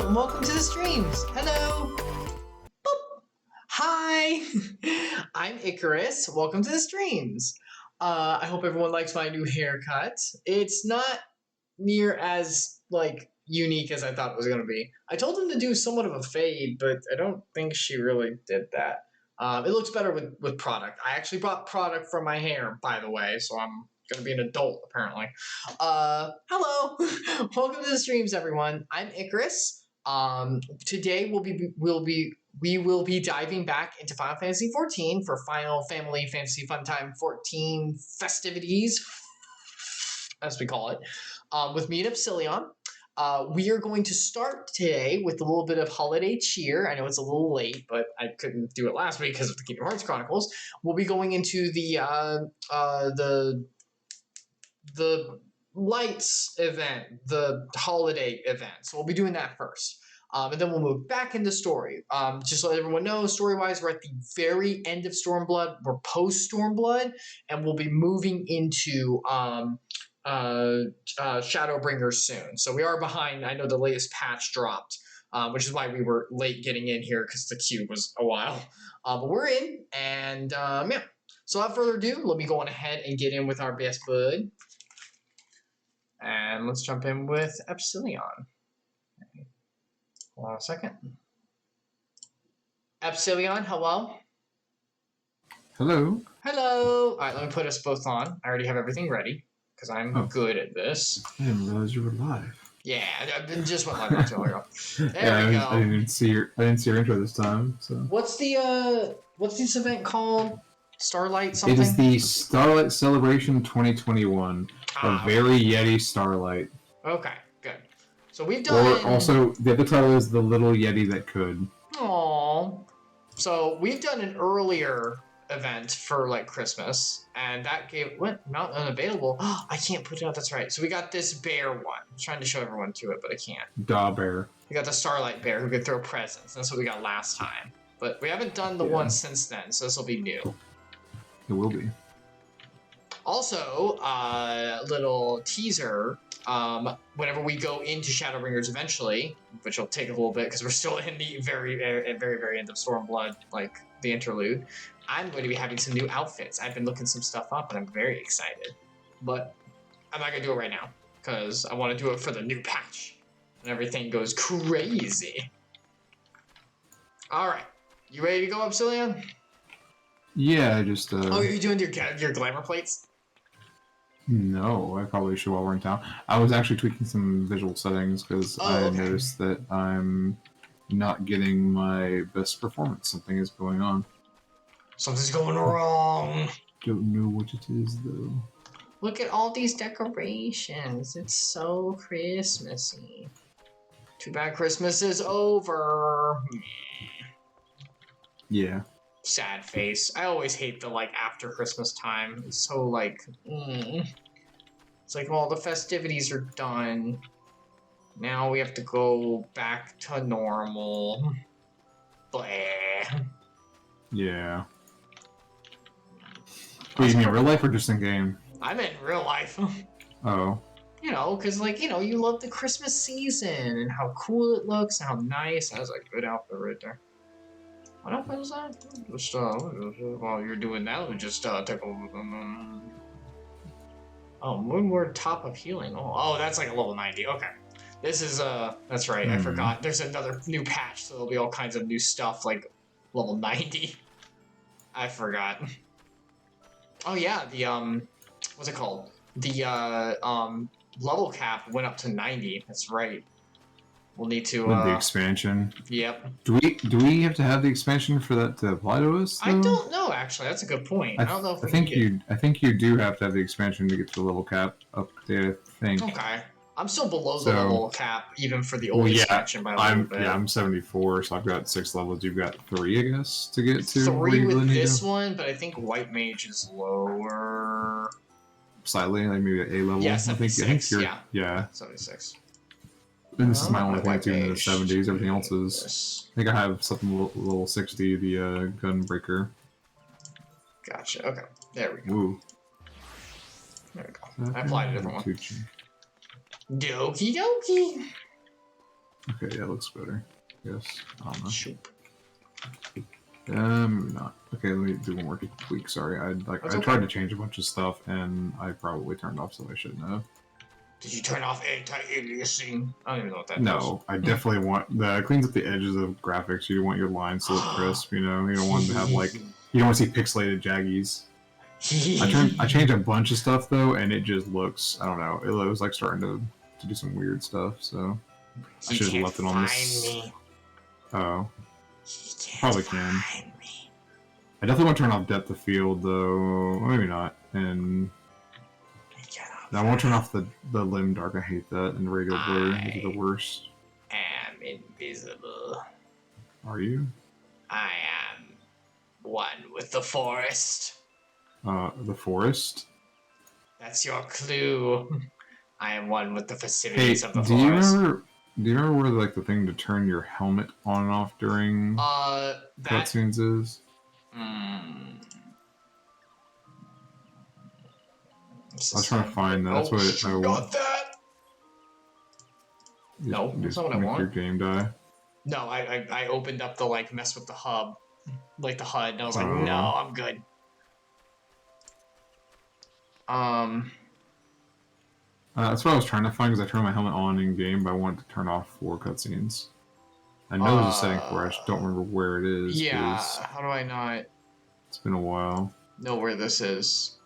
and welcome to the streams. Hello. Boop. Hi. I'm Icarus. Welcome to the streams. I hope everyone likes my new haircut. It's not near as unique as I thought it was going to be. I told him to do somewhat of a fade, but I don't think she really did that. It looks better with product. I actually bought product for my hair, by the way, so I'm going to be an adult, apparently. Hello. Welcome to the streams, everyone. I'm Icarus. Today we will be diving back into Final Fantasy XIV for Final Family Fantasy Funtime 14 festivities, as we call it, with me and Epsilion. We are going to start today with a little bit of holiday cheer. I know it's a little late, but I couldn't do it last week because of the Kingdom Hearts Chronicles. We'll be going into the lights event, the holiday event. So we'll be doing that first. And then we'll move back into story. Just so everyone knows, story-wise, we're at the very end of Stormblood. We're post-Stormblood, and we'll be moving into Shadowbringers soon. So we are behind. I know the latest patch dropped, which is why we were late getting in here because the queue was a while. But we're in, and yeah. So without further ado, let me go on ahead and get in with our best bud. And let's jump in with Epsilion. Hold on a second. Epsilion, hello? Hello. Hello! Alright, let me put us both on. I already have everything ready, because I'm good at this. I didn't realize you were live. Yeah, I just went live not too long ago. There we go. I didn't see your intro this time. So what's this event called? Starlight something? It is the Starlight Celebration 2021. A Very Yeti Starlight. Okay, good. So we've done. Or also, the other title is The Little Yeti That Could. Aww. So we've done an earlier event for Christmas, and that gave not unavailable. I can't put it out. That's right. So we got this bear one. I'm trying to show everyone to it, but I can't. Da Bear. We got the Starlight Bear who could throw presents. That's what we got last time. But we haven't done the one since then, so this will be new. It will be. Also, little teaser, whenever we go into Shadowbringers eventually, which will take a little bit because we're still in the very, very end of Stormblood, the interlude, I'm going to be having some new outfits. I've been looking some stuff up, and I'm very excited. But I'm not going to do it right now because I want to do it for the new patch, and everything goes crazy. All right. You ready to go, Epsilion? Yeah, just... Oh, you're doing your glamour plates? No, I probably should while we're in town. I was actually tweaking some visual settings because I noticed that I'm not getting my best performance. Something is going on. Something's going wrong. Don't know what it is, though. Look at all these decorations. It's so Christmassy. Too bad Christmas is over. Yeah. Sad face. I always hate the after Christmas time. It's so It's well, the festivities are done. Now we have to go back to normal. Bleh. Yeah. Wait, you mean real life or just in game? I meant real life. Oh. Because you love the Christmas season and how cool it looks and how nice. That was a good outfit right there. What outfit was that? Just, while you're doing that, let me just take a look. Oh, Moonward Top of Healing. Oh, that's a level 90. Okay. This is, that's right. I forgot. There's another new patch, so there'll be all kinds of new stuff, level 90. I forgot. Oh, yeah, the, what's it called? The, level cap went up to 90. That's right. We'll need to, With the expansion. Yep. Do we have to have the expansion for that to apply to us, though? I don't know, actually. That's a good point. I don't know if I think you do have to have the expansion to get to the level cap update, I think. Okay. I'm still below the level cap, even for the old expansion by a little bit. Yeah, I'm 74, so I've got 6 levels. You've got 3, I guess, to get to. 3 with this one, but I think White Mage is lower. Slightly, maybe at A level. Yeah, 76, yeah. 76. And this is my only thing too in the 70s. Everything else is... I think I have something level 60, the Gunbreaker. Gotcha, okay. There we go. Woo. There we go. I applied a different one. Dokie dokie. Okay, yeah, it looks better. Yes. I don't know. Shoop. Maybe not. Okay, let me do one more tweak. Sorry, I tried to change a bunch of stuff and I probably turned off stuff I shouldn't have. Did you turn off anti-aliasing? I don't even know what that does. No, I definitely want that. It cleans up the edges of graphics. You want your lines to look crisp. You know, you don't want to have like you don't want to see pixelated jaggies. I changed a bunch of stuff though, and it just looks. I don't know. It was like starting to do some weird stuff. So I should have left it on this. Me. Oh, probably can. Me. I definitely want to turn off depth of field though. Maybe not. And I won't turn off the limb dark. I hate that. And radial blur. These are the worst. Am invisible. Are you? I am one with the forest. The forest? That's your clue. I am one with the facilities of the forest. Do you remember where like the thing to turn your helmet on and off during cutscenes is? I was trying to find that. That's what I want. That. No, that's not what I want. Your game die. No, I opened up the like mess with the hub, like the HUD, and I was like, no, I'm good. That's what I was trying to find because I turned my helmet on in game, but I wanted to turn off for cutscenes. I know there's a setting for it. I just don't remember where it is. Yeah, how do I not? It's been a while. Know where this is.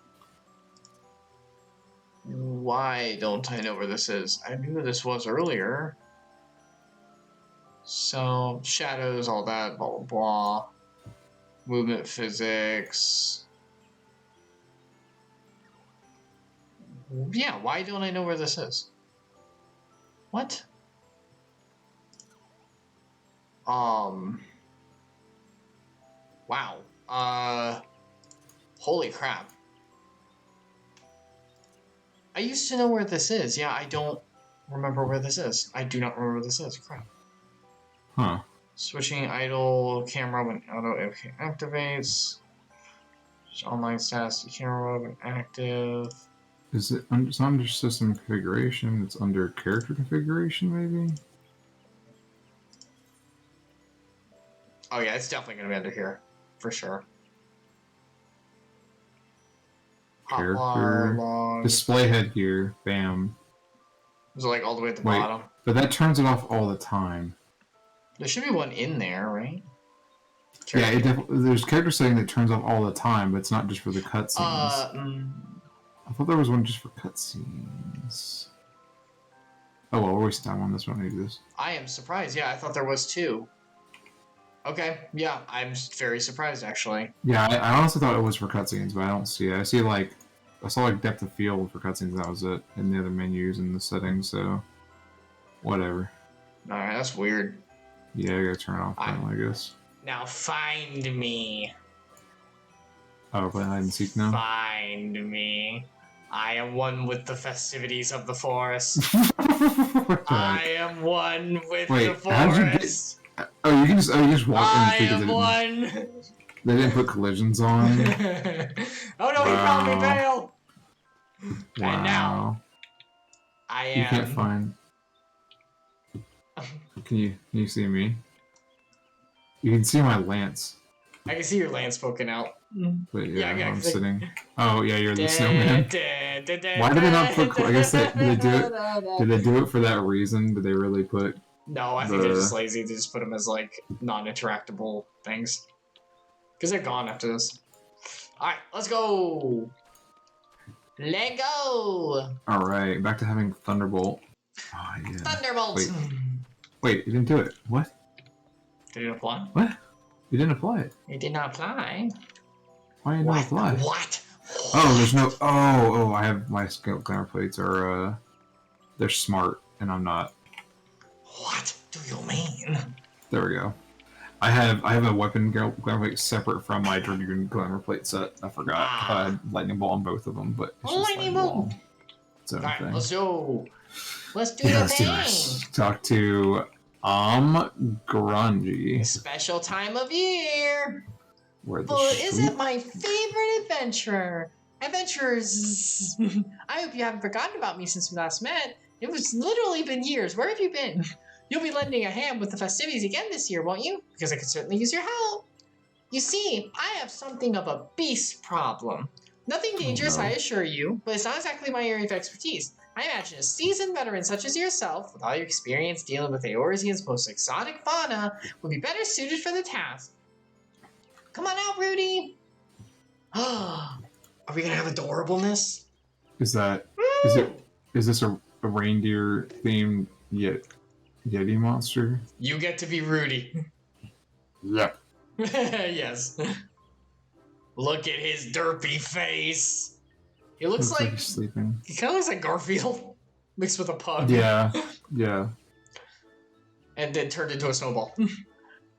Why don't I know where this is? I knew where this was earlier. So, shadows, all that, blah, blah, blah. Movement physics. Yeah, why don't I know where this is? What? Wow. Holy crap. I used to know where this is. Yeah, I don't remember where this is. I do not remember where this is. Crap. Huh. Switching idle camera when auto activates. Online status camera when active. Is it? It's not under system configuration. It's under character configuration, maybe. Oh yeah, it's definitely gonna be under here, for sure. Character display headgear. Bam. Is it like all the way at the bottom? But that turns it off all the time. There should be one in there, right? Yeah, there's character setting that turns off all the time, but it's not just for the cutscenes. I thought there was one just for cutscenes. Oh well, we're wasting time on this one. Maybe this. I am surprised. Yeah, I thought there was two. Okay, yeah, I'm very surprised actually. Yeah, I honestly thought it was for cutscenes, but I don't see it. I saw like depth of field for cutscenes. And that was it, in the other menus and the settings. So, whatever. All right, that's weird. Yeah, I gotta turn it off. I guess. Now find me. Oh, playing hide and seek now. Find me. I am one with the festivities of the forest. I am one with the forest. You can just walk in. I am one. They didn't put collisions on. Oh no, he found me, Vale. Wow. And now I am. You can't find. Can you see me? You can see my lance. I can see your lance poking out. But yeah, I'm sitting. Oh yeah, you're the snowman. Why did they not put? I guess did they do it? Did they do it for that reason? Did they really put? No, I think they're just lazy. They just put them as like non-interactable things because they're gone after this. All right, let's go. Let go. All right, back to having Thunderbolt. Oh yeah. Thunderbolt. Wait, you didn't do it. What? Did it apply? What? You didn't apply it. It did not apply. Why didn't it apply? What? Oh, there's no. Oh, I have my glamour plates are they're smart, and I'm not. What do you mean? There we go. I have a weapon glamour plate separate from my Dragoon glamour plate set. I forgot. I had lightning bolt on both of them, but it's just lightning bolt. Alright, let's go. Let's do the thing. Talk to Grungy. Special time of year. Is it my favorite adventurer? Adventurers. I hope you haven't forgotten about me since we last met. It was literally been years. Where have you been? You'll be lending a hand with the festivities again this year, won't you? Because I could certainly use your help. You see, I have something of a beast problem. Nothing dangerous, Oh, I no. assure you, but it's not exactly my area of expertise. I imagine a seasoned veteran such as yourself, with all your experience dealing with Eorzean's most exotic fauna, would be better suited for the task. Come on out, Rudy! Are we gonna have adorableness? Is this a reindeer themed Yeti monster? You get to be Rudy. Yep. Yes. Look at his derpy face. He looks like he's sleeping. He kind of looks like Garfield mixed with a pug. Yeah. And then turned into a snowball.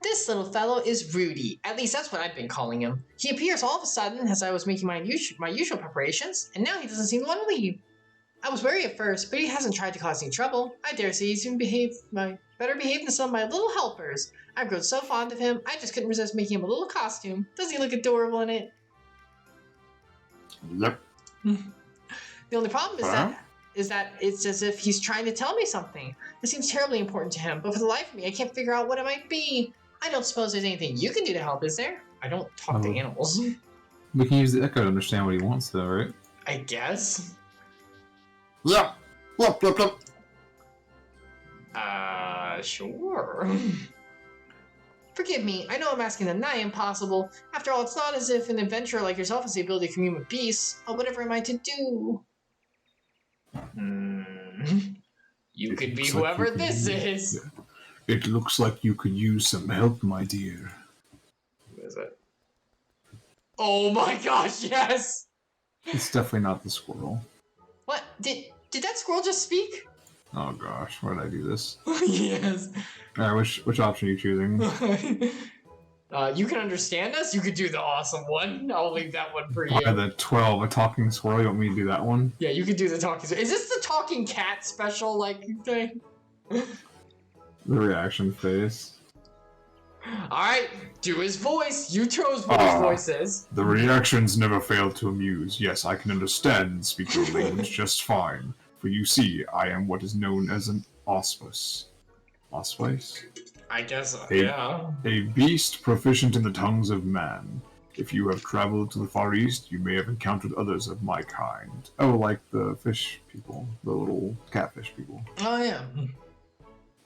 This little fellow is Rudy. At least that's what I've been calling him. He appears all of a sudden as I was making my usual preparations, and now he doesn't seem to want to leave. I was wary at first, but he hasn't tried to cause any trouble. I dare say he's even better behaved than some of my little helpers. I've grown so fond of him, I just couldn't resist making him a little costume. Doesn't he look adorable in it? Yep. The only problem is that it's as if he's trying to tell me something. It seems terribly important to him, but for the life of me, I can't figure out what it might be. I don't suppose there's anything you can do to help, is there? I don't talk to animals. We can use the echo to understand what he wants, though, right? I guess. Yeah. Yep. Sure. Forgive me, I know I'm asking the nigh impossible. After all, it's not as if an adventurer like yourself has the ability to commune with beasts. Oh, whatever am I to do? You could be whoever this is. Yeah. It looks like you could use some help, my dear. Who is it? Oh my gosh, yes! It's definitely not the squirrel. What? Did that squirrel just speak? Oh gosh, why did I do this? Yes. Alright, which option are you choosing? You can understand us? You could do the awesome one. I'll leave that one for you. By the 12, a talking squirrel, you want me to do that one? Yeah, you could do the talking. Is this the talking cat special, like, thing? The reaction face. Alright, do his voice. You chose what his voice is. The reactions never fail to amuse. Yes, I can understand and speak your language just fine. For you see, I am what is known as an auspice. Auspice? I guess, yeah. A beast proficient in the tongues of man. If you have traveled to the Far East, you may have encountered others of my kind. Oh, like the fish people. The little catfish people. Oh, yeah.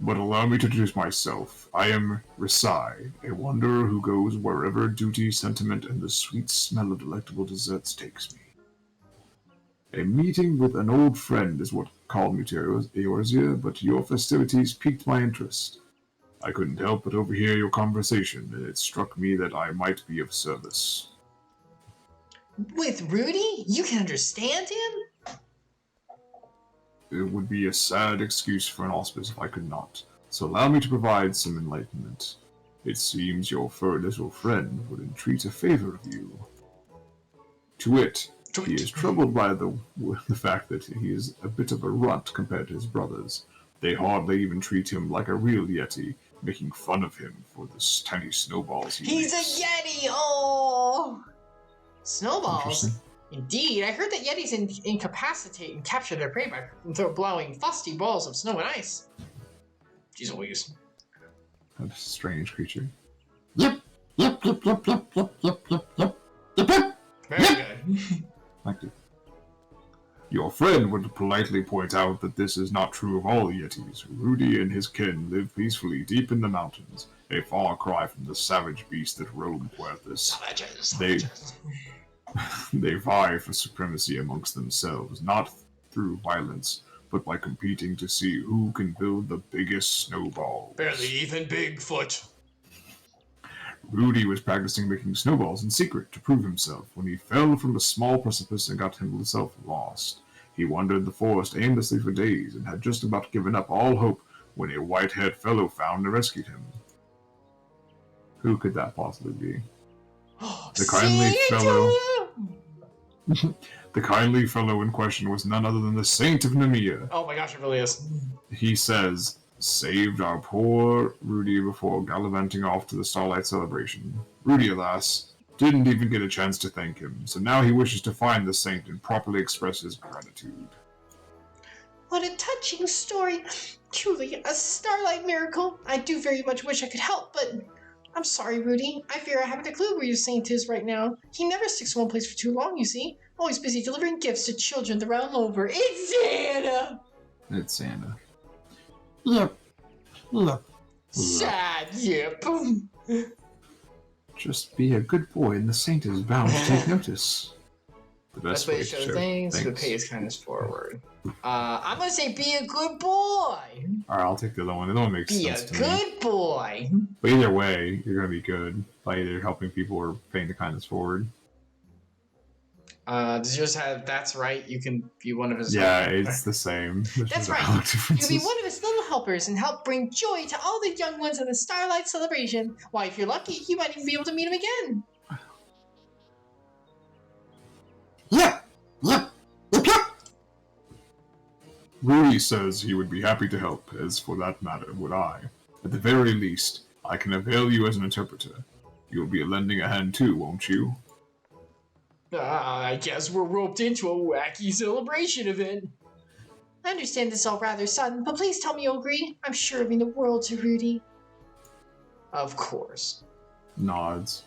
But allow me to introduce myself. I am Risai, a wanderer who goes wherever duty, sentiment, and the sweet smell of delectable desserts takes me. A meeting with an old friend is what called me to Eorzea, but your festivities piqued my interest. I couldn't help but overhear your conversation, and it struck me that I might be of service. With Rudy? You can understand him? It would be a sad excuse for an auspice if I could not, so allow me to provide some enlightenment. It seems your fur little friend would entreat a favor of you. To wit, he is troubled by the fact that he is a bit of a runt compared to his brothers. They hardly even treat him like a real Yeti, making fun of him for the tiny snowballs he He's makes. a Yeti! Oh! Snowballs? Interesting. Indeed, I heard that Yetis incapacitate and capture their prey by blowing frosty balls of snow and ice. Jeez Louise. A strange creature. Very good. Thank you. Your friend would politely point out that this is not true of all Yetis. Rudy and his kin live peacefully deep in the mountains, a far cry from the savage beasts that roam Puerthus. They vie for supremacy amongst themselves, not through violence, but by competing to see who can build the biggest snowball. Barely even Bigfoot. Rudy was practicing making snowballs in secret to prove himself when he fell from a small precipice and got himself lost. He wandered the forest aimlessly for days and had just about given up all hope when a white-haired fellow found and rescued him. Who could that possibly be? The kindly fellow in question was none other than the Saint of Nemea. Oh my gosh, it really is. He says, saved our poor Rudy before gallivanting off to the Starlight celebration. Rudy, alas, didn't even get a chance to thank him, so now he wishes to find the Saint and properly express his gratitude. What a touching story. Truly a starlight miracle. I do very much wish I could help, but I'm sorry, Rudy. I fear I haven't a clue where your saint is right now. He never sticks in one place for too long, you see. Always busy delivering gifts to children the realm over. It's Santa! It's Santa. Yep. Look. Sad, yep. Just be a good boy and the saint is bound to take notice. The best way to show things, but pay his kindness forward. I'm gonna say be a good boy. Alright, I'll take the other one. The other one makes sense to me. Be a good boy. But either way, you're gonna be good by either helping people or paying the kindness forward. Does yours have that's right? You can be one of his helpers. It's the same. That's right. You can be one of his little helpers and help bring joy to all the young ones in the Starlight celebration. Why, if you're lucky, you might even be able to meet him again. Yep. Rudy says he would be happy to help, as for that matter would I. At the very least, I can avail you as an interpreter. You'll be lending a hand too, won't you? I guess we're roped into a wacky celebration event. I understand this all rather sudden, but please tell me you'll agree. I'm sure it'll mean the world to Rudy. Of course. Nods.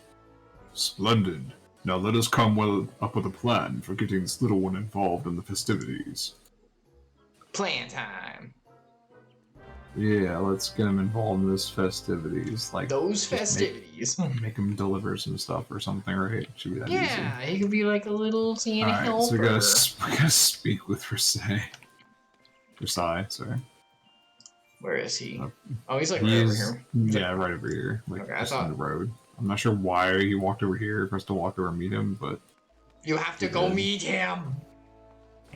Splendid. Now let us come up with a plan for getting this little one involved in the festivities. Plan time. Yeah, let's get him involved in those festivities. Like those festivities. Make him deliver some stuff or something, right? Should be that easy. Yeah, he could be like a little Santa helper. So we gotta speak with Versailles. Sorry. Where is he? Oh, he's like right over here. Yeah, right over here. Like just on the road. I'm not sure why he walked over here for us to walk over and meet him, but you have to go meet him.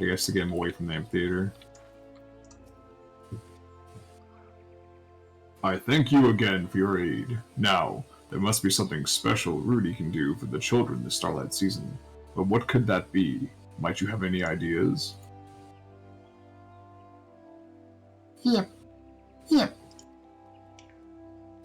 I guess to get him away from the amphitheater. I thank you again for your aid. Now, there must be something special Rudy can do for the children this Starlight season. But what could that be? Might you have any ideas? Yep.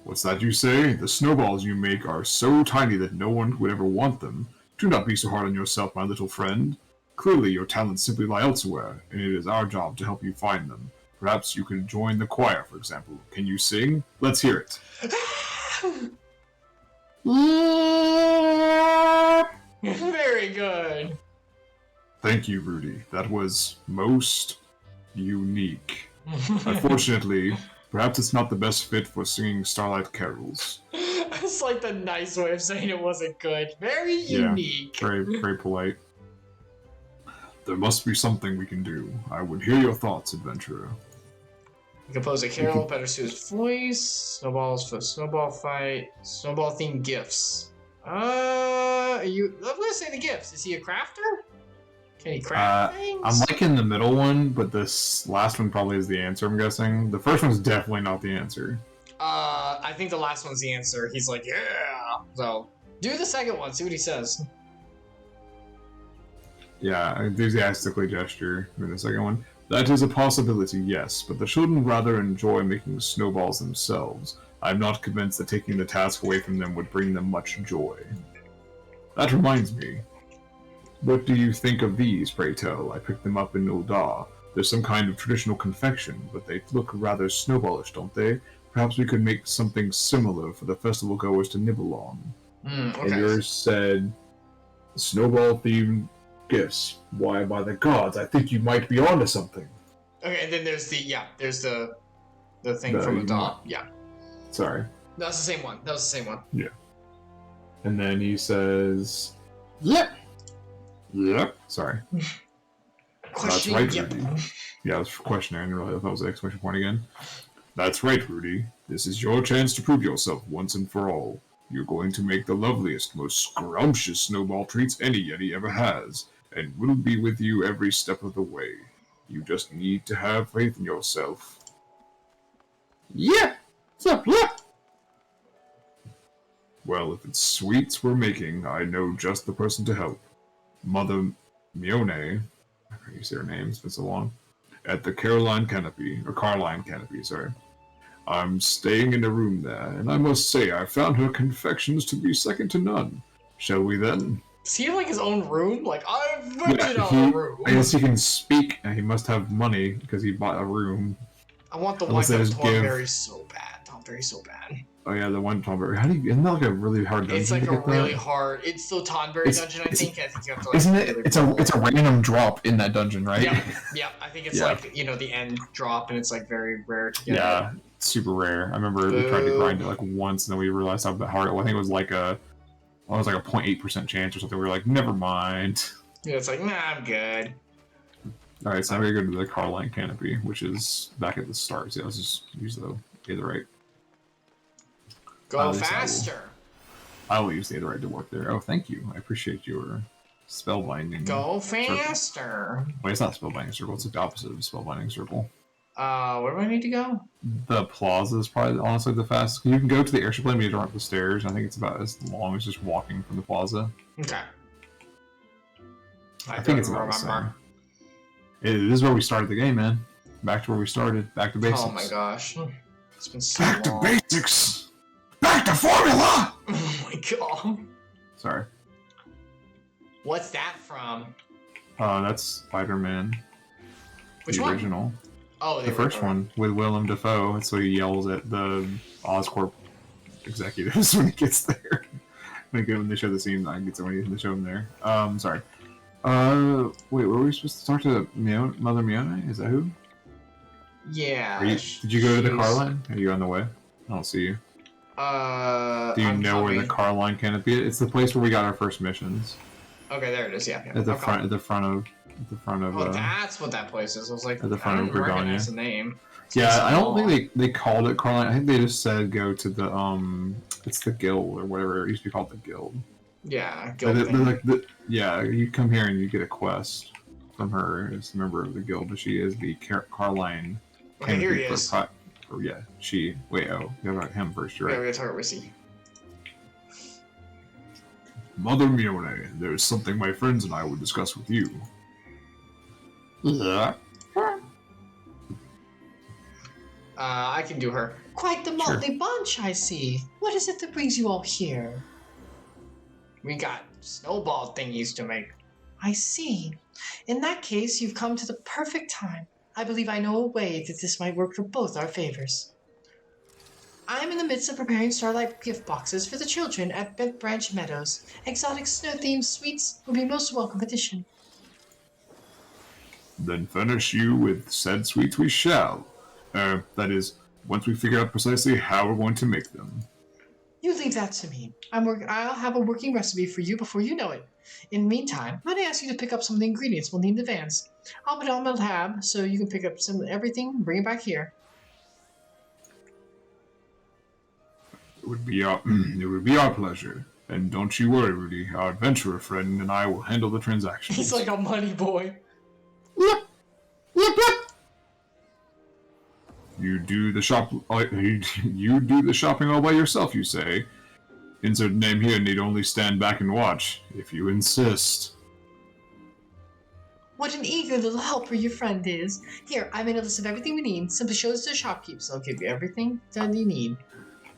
What's that you say? The snowballs you make are so tiny that no one would ever want them. Do not be so hard on yourself, my little friend. Clearly your talents simply lie elsewhere, and it is our job to help you find them. Perhaps you could join the choir, for example. Can you sing? Let's hear it. Very good. Thank you, Rudy. That was most unique. Unfortunately, perhaps it's not the best fit for singing Starlight carols. It's like the nice way of saying it wasn't good. Very unique. Very, very polite. There must be something we can do. I would hear your thoughts, adventurer. You compose a carol, better suit his voice, snowballs for snowball fight, snowball themed gifts. I'm gonna say the gifts. Is he a crafter? Can he craft things? I'm like in the middle one, but this last one probably is the answer, I'm guessing. The first one's definitely not the answer. I think the last one's the answer. He's like, yeah! So, do the second one, see what he says. Yeah, enthusiastically gesture in the second one. That is a possibility, yes, but the children rather enjoy making snowballs themselves. I'm not convinced that taking the task away from them would bring them much joy. That reminds me. What do you think of these, pray tell? I picked them up in Uldar. They're some kind of traditional confection, but they look rather snowballish, don't they? Perhaps we could make something similar for the festival goers to nibble on. Okay. And yours said, snowball-themed gifts. Why, by the gods, I think you might be onto something. Okay, and then there's the thing from Uldar. Yeah. Sorry. That's the same one. That was the same one. Yeah. And then he says, yep. Sorry. Question. That's right, yep. Rudy. Yeah, it was a questionnaire. I didn't realize that was an exclamation point again. That's right, Rudy. This is your chance to prove yourself once and for all. You're going to make the loveliest, most scrumptious snowball treats any Yeti ever has, and we'll be with you every step of the way. You just need to have faith in yourself. Yeah! Well, if it's sweets we're making, I know just the person to help. Mother Mione, I can't say her name, it's been so long, at the Carline Canopy, sorry. I'm staying in a room there, and I must say I found her confections to be second to none. Shall we then? Does he have like his own room? Like, I've rented out he, a room. I guess he can speak, and he must have money because he bought a room. I want the Unless wife they of just Thornberry so bad. Thornberry so bad. Oh yeah, the one Tonberry. How do you? Isn't that like a really hard dungeon? It's like to a get really that? hard. It's the Tonberry dungeon, I think. I think you have to like. Isn't it? Really It's a random drop in that dungeon, right? Yeah. I think it's like the end drop, and it's like very rare to get. Yeah, super rare. I remember we tried to grind it like once, and then we realized how hard. I think it was like a 0.8% chance or something. We were like, never mind. Yeah, it's like, nah, I'm good. All right, so I'm gonna go to the Carline Canopy, which is back at the start. So let's just use the right. Go faster. I will use the other right to work there. Oh, thank you. I appreciate your spellbinding. Go faster. Circle. Wait, it's not spellbinding circle. It's the opposite of spellbinding circle. Where do I need to go? The plaza is probably honestly the fastest. You can go to the airship lane, but you don't have the stairs. I think it's about as long as just walking from the plaza. Okay. I think it's about the same. This is where we started the game, man. Back to where we started. Back to basics. Oh my gosh. It's been so long. Back to basics! Back to formula! Oh my god. Sorry. What's that from? That's Spider-Man. Which the one? Original. Oh, the first one with Willem Dafoe. That's what he yells at the Oscorp executives when he gets there. when they show the scene, I get when they show him there. Sorry. Wait, were we supposed to talk to Mother Mione? Is that who? Yeah. Did you go to the car line? Are you on the way? I don't see you. Do you know where the car line canopy is? It's the place where we got our first missions. Okay, there it is. Yeah. At the front of. Oh, that's what that place is. I was like, at the front of recognize the name. Yeah, I don't think they called it Carline. I think they just said go to the it's the guild or whatever. It used to be called the guild. Yeah, guild. Yeah, you come here and you get a quest from her as a member of the guild. She is the Carline. Okay, here he is. Yeah, she. Wait, you got about him first, right? Yeah, we gotta talk about Rissy. Mother Mione, there is something my friends and I would discuss with you. I can do her. Quite the motley bunch, I see. What is it that brings you all here? We got snowball thingies to make. I see. In that case, you've come to the perfect time. I believe I know a way that this might work for both our favors. I am in the midst of preparing Starlight gift boxes for the children at Bent Branch Meadows. Exotic snow-themed sweets will be most welcome addition. Then furnish you with said sweets we shall. That is, once we figure out precisely how we're going to make them. You leave that to me. I'll have a working recipe for you before you know it. In the meantime, might I ask you to pick up some of the ingredients we'll need in advance. I'll put it on my tab so you can pick up some everything and bring it back here. It would be our pleasure. And don't you worry, Rudy. Our adventurer friend and I will handle the transactions. He's like a money boy. Yep. You do the shopping all by yourself, you say. Insert name here need only stand back and watch, if you insist. What an eager little helper your friend is. Here, I made a list of everything we need. Simply show us to the shopkeepers. I'll give you everything that you need.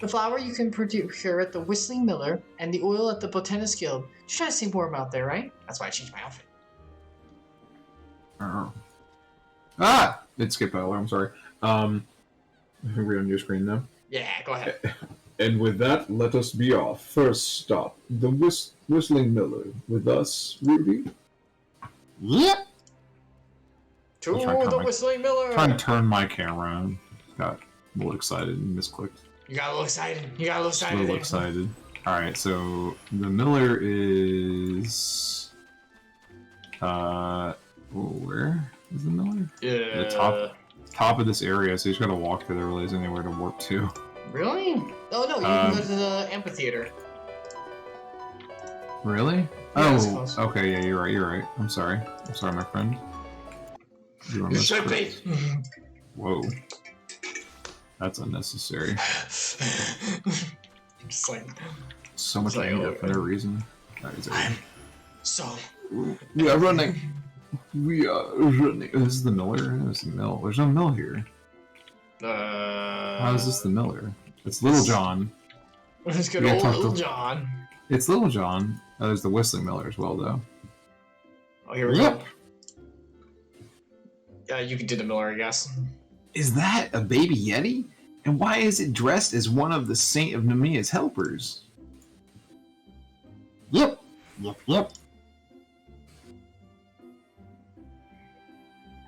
The flour you can procure at the Whistling Miller, and the oil at the Botanist Guild. You're trying to stay warm out there, right? That's why I changed my outfit. It skipped out. I'm sorry. I think we're on your screen now. Yeah, go ahead. And with that, let us be off. First stop, the Whistling Miller. With us, Rudy? Yep. To the Whistling Miller. Trying to turn my camera on. Got a little excited and misclicked. You got a little excited. A little excited. Alright, so the Miller is... where is the Miller? Yeah. The top of this area, so you just gotta walk through there, really isn't anywhere to warp to. Really? Oh no, you can go to the amphitheater. Really? Yeah, okay, yeah, you're right. I'm sorry, my friend. You should be. Whoa. That's unnecessary. Just like... So much up for no reason. That is So... We are running. This is the Miller? There's the mill. There's no mill here. How is this the Miller? It's Little John. It's good old Little John. It's Little John. Oh, there's the Whistling Miller as well, though. Oh, here we go. Yeah, you can do the Miller, I guess. Is that a baby Yeti? And why is it dressed as one of the Saint of Nemia's helpers? Yep.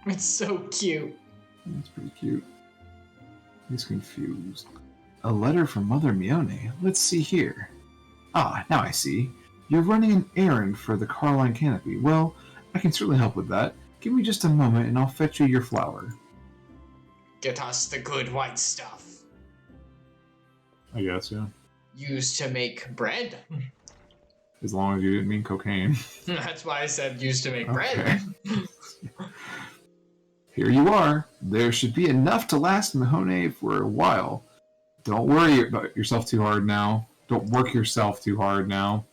It's so cute. That's pretty cute. He's confused. A letter from Mother Mione. Let's see here. Ah, now I see. You're running an errand for the Carline Canopy. Well, I can certainly help with that. Give me just a moment and I'll fetch you your flour. Get us the good white stuff. I guess, yeah. Used to make bread. As long as you didn't mean cocaine. That's why I said used to make bread. Here you are. There should be enough to last Mahone for a while. Don't worry about yourself too hard now. Don't work yourself too hard now.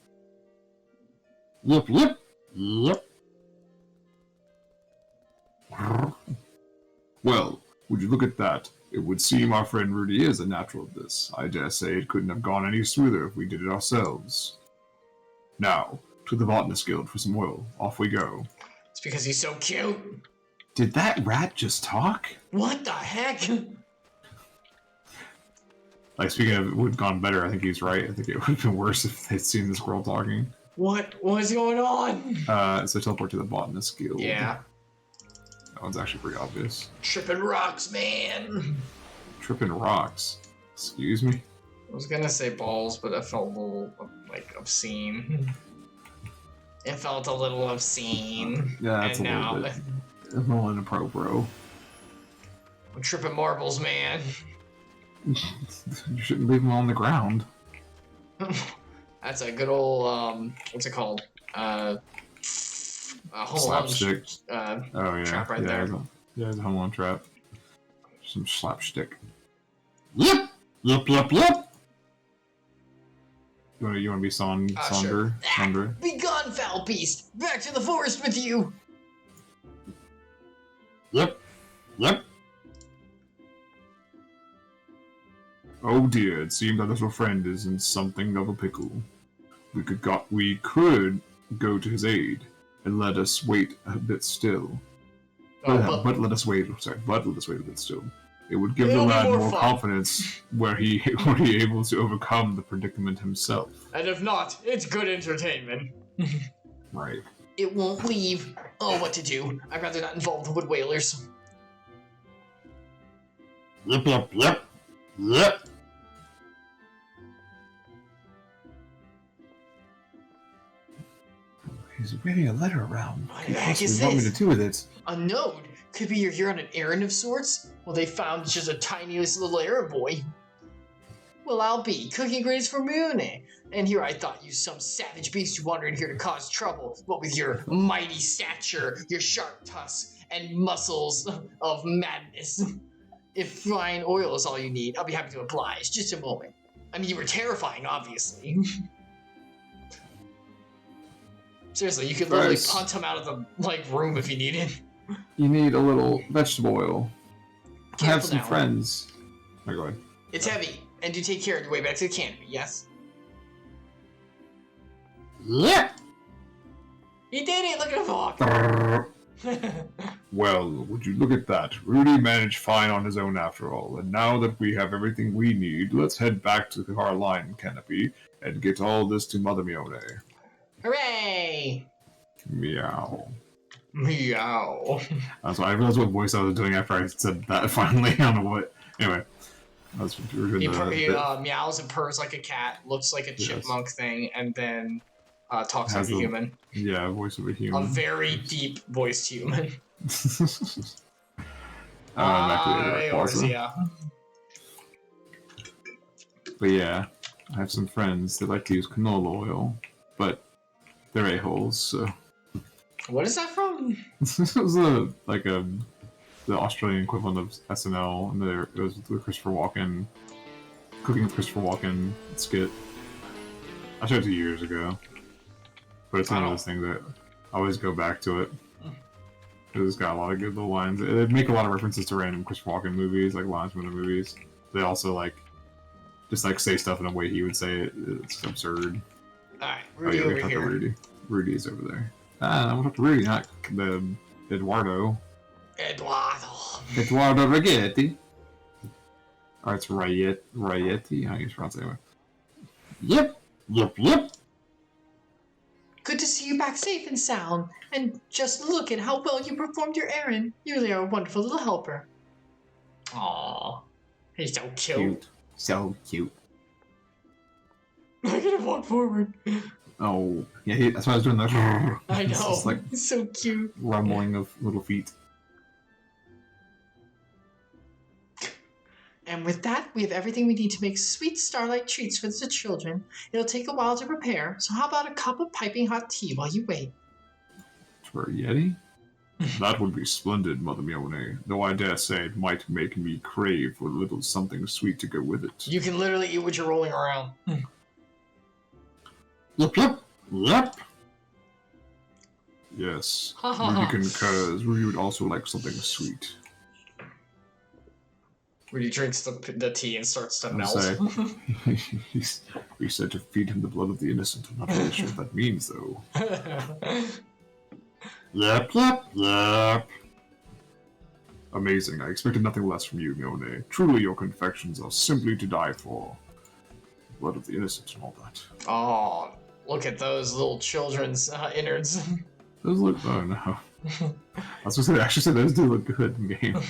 Yep. Well, would you look at that? It would seem our friend Rudy is a natural at this. I dare say it couldn't have gone any smoother if we did it ourselves. Now, to the Botanist Guild for some oil. Off we go. It's because he's so cute. Did that rat just talk? What the heck? Like, speaking of it would have gone better, I think he's right. I think it would have been worse if they'd seen the squirrel talking. What was going on? So teleport to the Botanist Guild. Yeah. That one's actually pretty obvious. Tripping rocks, man. Tripping rocks. Excuse me? I was gonna say balls, but I felt a little, like, obscene. It felt a little obscene. Yeah, that's and a now, little bit. I'm all in a pro, bro. I'm tripping marbles, man. You shouldn't leave them on the ground. That's a good old, what's it called? Slapstick. Oh, yeah. Trap right there. It's a home alone trap. Some slapstick. Yep. You want to be Sonder? Sure. Sonder? Be gone, foul beast! Back to the forest with you! Yep. Oh dear, it seems our little friend is in something of a pickle. We could go to his aid and let us wait a bit still. But let us wait a bit still. It would give the lad more confidence were he able to overcome the predicament himself. And if not, it's good entertainment. Right. It won't leave. Oh, what to do? I'd rather not involve the wood whalers. Yep. He's waving a letter around. What the heck is want me this? to do with it? A node? Could be you're here on an errand of sorts? Well, they found just a tiniest little errand boy. Well, I'll be cooking grains for Mune. And here I thought you some savage beast who wandered here to cause trouble. What with your mighty stature, your sharp tusks, and muscles of madness. If fine oil is all you need, I'll be happy to oblige. Just a moment. I mean, you were terrifying, obviously. Seriously, you could literally punt him out of the room if you needed. You need a little vegetable oil. I have some now. friends. Oh, go ahead. It's heavy, and do take care of your way back to the canopy, yes? Yeah. He did it! Look at him walk! Well, would you look at that? Rudy managed fine on his own after all, and now that we have everything we need, let's head back to the Carline Canopy and get all this to Mother Mione. Hooray! Meow. Meow. I realized what voice I was doing after I said that finally. I don't know what. Anyway. He meows and purrs like a cat, looks like a chipmunk thing, and then talks like a human. Yeah, voice of a human. A very deep voiced human. Yeah. But yeah, I have some friends that like to use canola oil, but they're a-holes, so. What is that from? This was the Australian equivalent of SNL, and it was the Christopher Walken, Cooking with Christopher Walken skit. I showed it to you years ago, but it's one of those things that I always go back to it. It's got a lot of good little lines. They make a lot of references to random Christopher Walken movies, like lines from the movies. They also just say stuff in a way he would say it. It's absurd. Alright, Oh, Rudy yeah, we over talked to here. Rudy. Rudy's over there. I want to talk to Rudy, not the Eduardo. Eduardo Rigetti. Or it's Rietti. How do you pronounce it anyway? Yep. Good to see you back safe and sound. And just look at how well you performed your errand. You really are a wonderful little helper. Aww. He's so cute. Cute. So cute. I gotta walk forward. Oh, yeah, that's why I was doing that. I It's know. just like It's so cute. rumbling of little feet. And with that, we have everything we need to make sweet starlight treats for the children. It'll take a while to prepare, so how about a cup of piping hot tea while you wait? For a Yeti? That would be splendid, Mother Mione, though I dare say it might make me crave for a little something sweet to go with it. You can literally eat what you're rolling around. Yep. Yes, Rudy concurs. Rudy would also like something sweet. Rudy drinks the tea and starts to I'm melt. saying, he said to feed him the blood of the innocent. I'm not really sure what that means, though. Yep. Amazing. I expected nothing less from you, Mione. Truly, your confections are simply to die for. Blood of the innocent and all that. Oh, look at those little children's innards. Those look... Oh, no. I was supposed to actually say those do look good in game.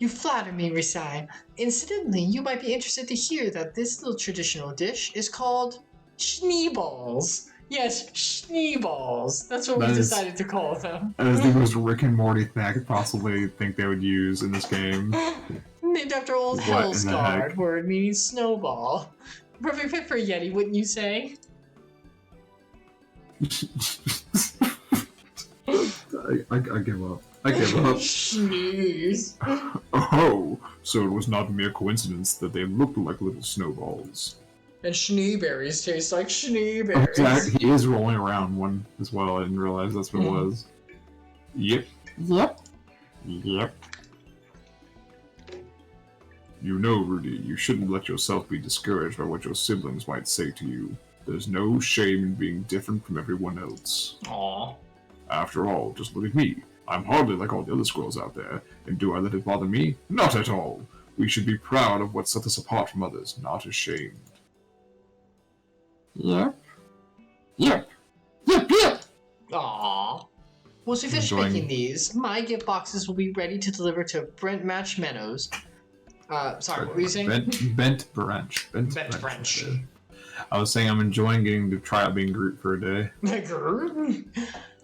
You flatter me, Risai. Incidentally, you might be interested to hear that this little traditional dish is called schneeballs. Yes, schneeballs. That's what we decided to call them. That is the most Rick and Morty thing I could possibly think they would use in this game. Named after old What in the Hellsguard, heck? word meaning snowball. Perfect fit for a Yeti, wouldn't you say? I give up. I give up. Sneeze. Oh, so it was not a mere coincidence that they looked like little snowballs. And schneeberries taste like schneeberries. Exactly. He is rolling around one as well. I didn't realize that's what it was. Yep. You know, Rudy, you shouldn't let yourself be discouraged by what your siblings might say to you. There's no shame in being different from everyone else. Aww. After all, just look at me. I'm hardly like all the other squirrels out there, and do I let it bother me? Not at all. We should be proud of what sets us apart from others, not ashamed. Yep. Aww. Once we finish Enjoying- making these, my gift boxes will be ready to deliver to Brent Match Meadows. Sorry, what were you saying? Bent branch. Bent branch. I was saying I'm enjoying getting to try out being Groot for a day.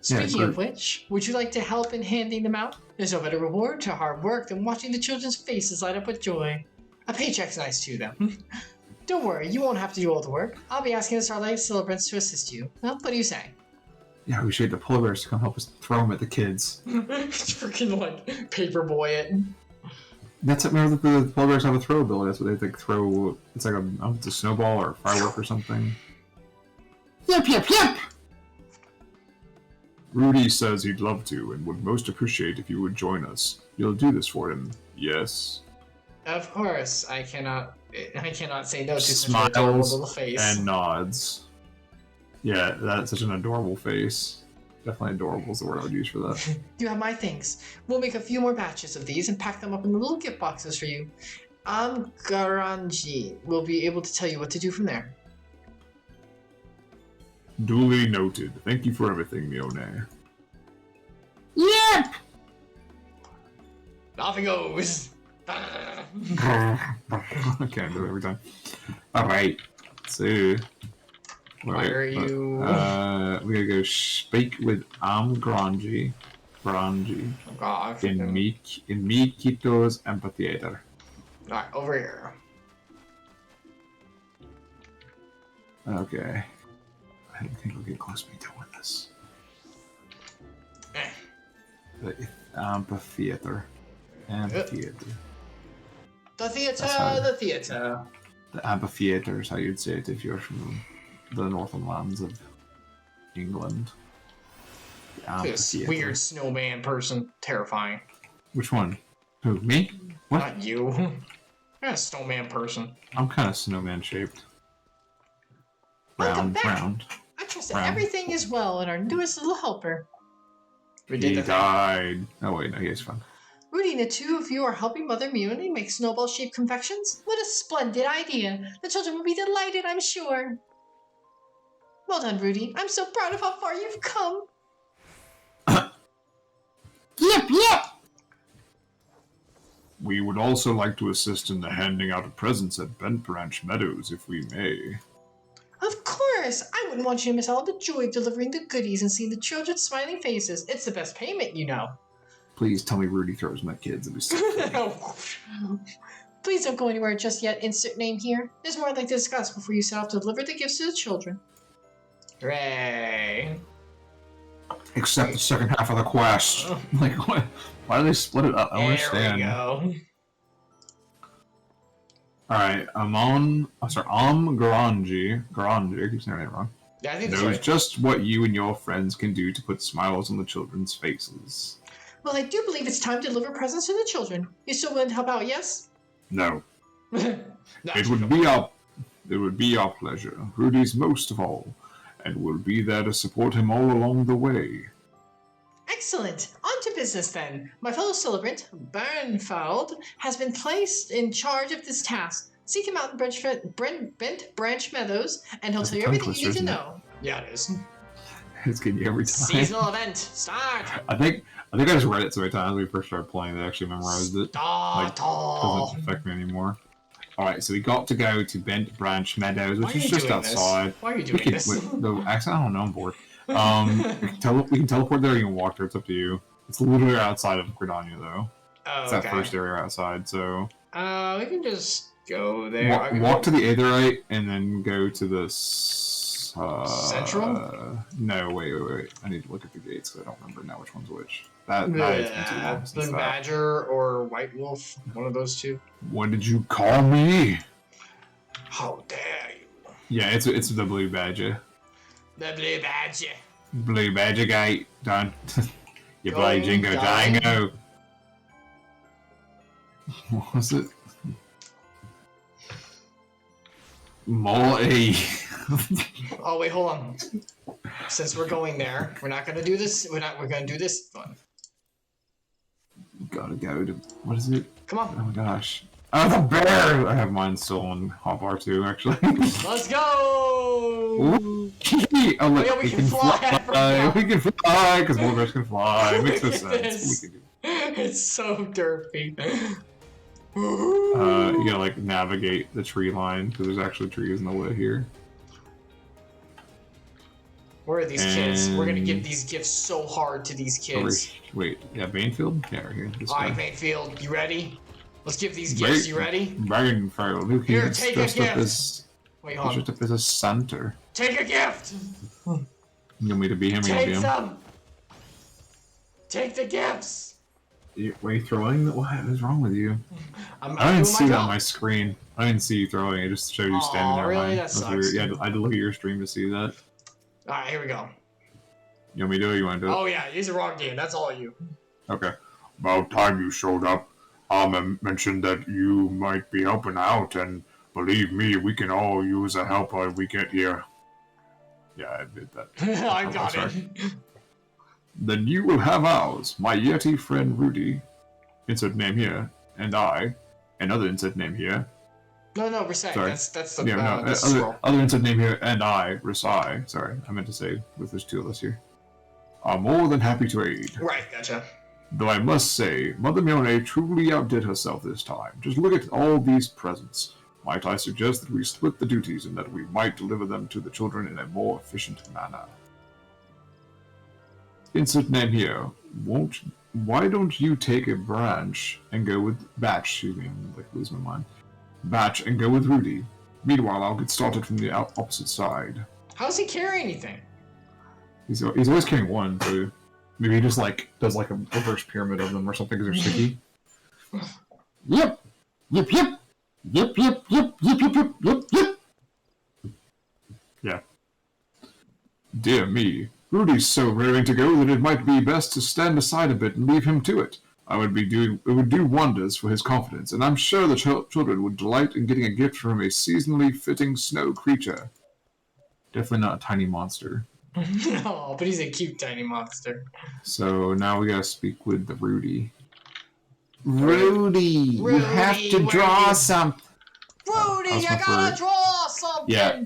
Speaking Groot. of which, would you like to help in handing them out? There's no better reward to hard work than watching the children's faces light up with joy. A paycheck's nice too, though. Don't worry, you won't have to do all the work. I'll be asking the Starlight celebrants to assist you. Well, what do you say? Yeah, we should get the polar bears to come help us throw them at the kids. Freaking like paperboy it. That's it. Remember that the polar bears have a throw ability. That's what they think throw. It's like it's a snowball or a firework or something. Yep. Rudy says he'd love to and would most appreciate if you would join us. You'll do this for him, yes? Of course, I cannot say no to such an adorable little Smiles face. and nods. Yeah, that's such an adorable face. Definitely adorable is the word I would use for that. You have my things. We'll make a few more batches of these and pack them up in the little gift boxes for you. Garanji will be able to tell you what to do from there. Duly noted. Thank you for everything, Mione. Yep! Off it goes. I can't do it every time. Alright. So... Why are you... we gotta go speak with Granji. God. In Mikito's amphitheater. Alright, over here. Okay. I think we'll get close to me doing this. Eh. The amphitheater. Amphitheater. The theater, That's how- the theater. The amphitheater is how you'd say it if you're from the northern lands of England. The This amphitheater. weird snowman person. Terrifying. Which one? Who? Me? What? Not you. You're a snowman person. I'm kind of snowman shaped. Welcome Round, back. round. trust that everything is well in our newest little helper. He died. Oh wait, no, he's fine. Rudy and the two of you are helping Mother Muni make snowball-shaped confections? What a splendid idea! The children will be delighted, I'm sure. Well done, Rudy. I'm so proud of how far you've come. Yep. We would also like to assist in the handing out of presents at Bent Branch Meadows, if we may. Of course! I wouldn't want you to miss out on the joy of delivering the goodies and seeing the children's smiling faces. It's the best payment, you know. Please tell me Rudy throws my kids. It'd be so funny. Please don't go anywhere just yet. Insert name here. There's more I'd like to discuss before you set off to deliver the gifts to the children. Hooray. Except the second half of the quest. Like, what? Why do they split it up? I don't understand. There we go. Alright, Garangi, I keep saying it wrong. Yeah, I think that's Knows right. just what you and your friends can do to put smiles on the children's faces. Well, I do believe it's time to deliver presents to the children. You still willing to help out, yes? No. No, It would be our pleasure. Rudy's most of all, and we'll be there to support him all along the way. Excellent. On to business then. My fellow celebrant, Bernfeld, has been placed in charge of this task. Seek him out in Bent Branch Meadows, and he'll That's tell a you tongue everything you twister, need to isn't it? know. Yeah, it is. It's getting you every time. Seasonal event. Start. I think I just read it so many times when we first started playing that I actually memorized it. Start. Doesn't affect me anymore. Alright, so we got to go to Bent Branch Meadows, Why which are is you just doing this? outside. Why are you doing this? The accent, I don't know, I'm bored. We can teleport there, you can walk there, it's up to you. It's literally outside of Gridania, though. Oh, It's okay. that first area outside, so... We can just go there. Walk to the Aetherite, and then go to the... Central? No, wait. I need to look at the gates, because I don't remember now which one's which. That has been too long since Blue that. Badger or White Wolf, one of those two. What did you call me? How dare you? Yeah, it's the Blue Badger. The Blue Badger. Blue Badger gate, done. You Go, play Jingo darling. Jango. What was it? Molly. Oh wait, hold on. Since we're going there, we're not gonna do this. We're gonna do this one. Gotta go to... What is it? Come Oh on. my gosh. Oh, the bear! I have mine still on hotbar too, actually. Let's go! Ooh. Oh, look, yeah, we can fly, I forgot. We can fly, because more bears can fly. It makes no Look at sense. this. We can do. It's so derpy. You gotta, like, navigate the tree line, because there's actually trees in the way here. Where are these kids? We're gonna give And- these gifts so hard to these Over, kids. wait, yeah, Bainfield? Yeah, right here. This All right, guy. Mayfield, you ready? Let's give these gifts. You ready? Bainfield. Look, Here, he's take a dressed up gift. as... Wait, He's hold on. dressed up as a Santa. Take a gift. You want me to be him? You want to Take be him? some. Take the gifts. Were you throwing? What is wrong with you? I'm I didn't doing see my that on job. my screen. I didn't see you throwing it. It just showed you standing Aw, there. really? Mine. That was sucks. weird. Yeah, I had to look at your stream to see that. All right, here we go. You want me to do it? You want to do it? Oh yeah, he's the wrong game. That's all you. Okay. About time you showed up. Mentioned that you might be helping out, and believe me, we can all use a help when we get here. Yeah, I did that. I got sorry. it. Then you will have ours, my Yeti friend Rudy, insert name here, and I, another insert name here. No, recite. Sorry. That's the Yeah, no, the scroll. other insert name here, and I, Rasai. Sorry, I meant to say with there's two of us here. Are more than happy to aid. Right, gotcha. Though I must say, Mother Mione truly outdid herself this time. Just look at all these presents. Might I suggest that we split the duties and that we might deliver them to the children in a more efficient manner? Insert name here. Why don't you take a branch and go with Batch? Excuse me, I'm like losing my mind. Batch and go with Rudy. Meanwhile, I'll get started from the opposite side. How does he carry anything? He's always carrying one, so maybe he just like does like a reverse pyramid of them or something because they're sticky. Yep. Yep. Yep. Yep. Yep. Yep. Yep. Yep. Yep. Yep. Yep. Yeah. Dear me, Rudy's so raring to go that it might be best to stand aside a bit and leave him to it. It would do wonders for his confidence, and I'm sure the children would delight in getting a gift from a seasonally fitting snow creature. Definitely not a tiny monster. Oh, but he's a cute tiny monster. So now we gotta speak with the Rudy. Rudy, you have to draw something. Rudy, I gotta draw something. Yeah,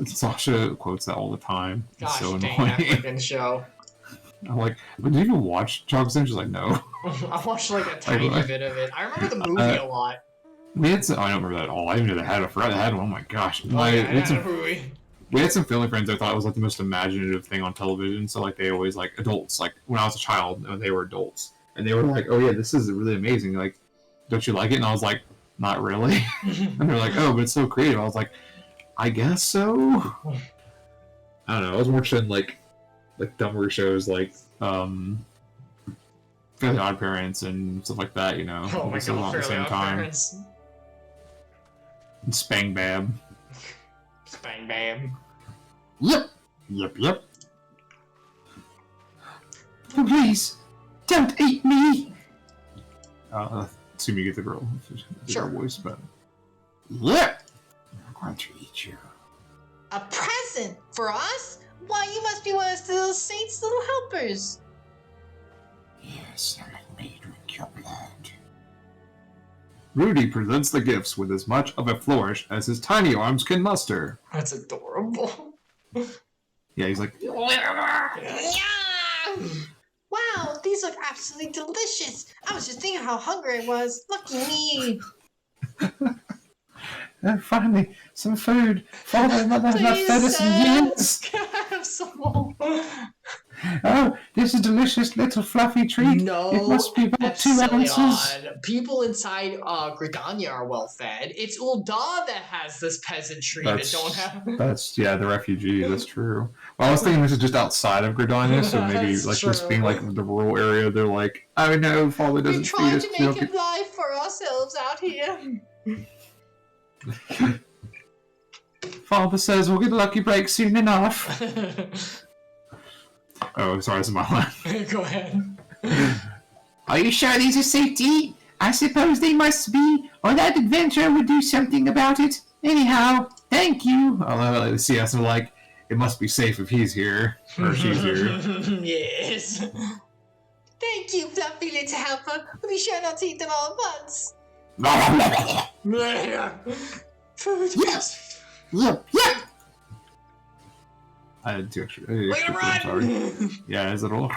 Sasha quotes that all the time. It's Gosh so dang that annoying. freaking show. I'm like, but did you even watch Chocolate She's like, no. I watched like a tiny bit of it. I remember the movie a lot. We had some, I don't remember that at all. I even knew they had it. I forgot they had one. Oh my gosh. We We had some family friends I thought it was like the most imaginative thing on television. So like they always like adults. Like when I was a child, they were adults, and they were like, "Oh yeah, this is really amazing. Like, don't you like it?" And I was like, "Not really." And they're like, "Oh, but it's so creative." I was like, "I guess so." I don't know. I was watching like dumber shows like Fairly Odd Parents and stuff like that. You know, Oh my god, Fairly Odd Parents. And Spang Bab. Spang Bab. Yep. Oh, please, don't eat me. Assume you get the girl. Sure. Voice, but yep. I'm going to eat you. A present for us? Why, you must be one of the little saints' little helpers. Yes, let me drink your blood. Rudy presents the gifts with as much of a flourish as his tiny arms can muster. That's adorable. Yeah, he's like, Wow, these look absolutely delicious. I was just thinking how hungry I was. Lucky me. finally, some food. Father and Mother have not fed us in years. Can I have some more? Oh, this is a delicious little fluffy treat. No, it must be about 2 Epsilion. ounces. People inside Gridania are well fed. It's Ulda that has this peasantry that don't have. That's the refugee. That's true. Well, I was thinking this is just outside of Gridania, so maybe like true. this being like the rural area, they're like, oh no, Father doesn't We're feed trying us. to make a life for ourselves out here. Father says we'll get a lucky break soon enough. Oh, sorry, this is my line. Go ahead. Are you sure these are safe to eat? I suppose they must be, or that adventurer would do something about it. Anyhow, thank you. I like the CS and like, it must be safe if he's here, or she's here. Yes. Thank you, fluffy little helper. We'll be sure not to eat them all at once. Food. Yes. Yep. I had two extra. We're gonna run! Sorry. Yeah, his little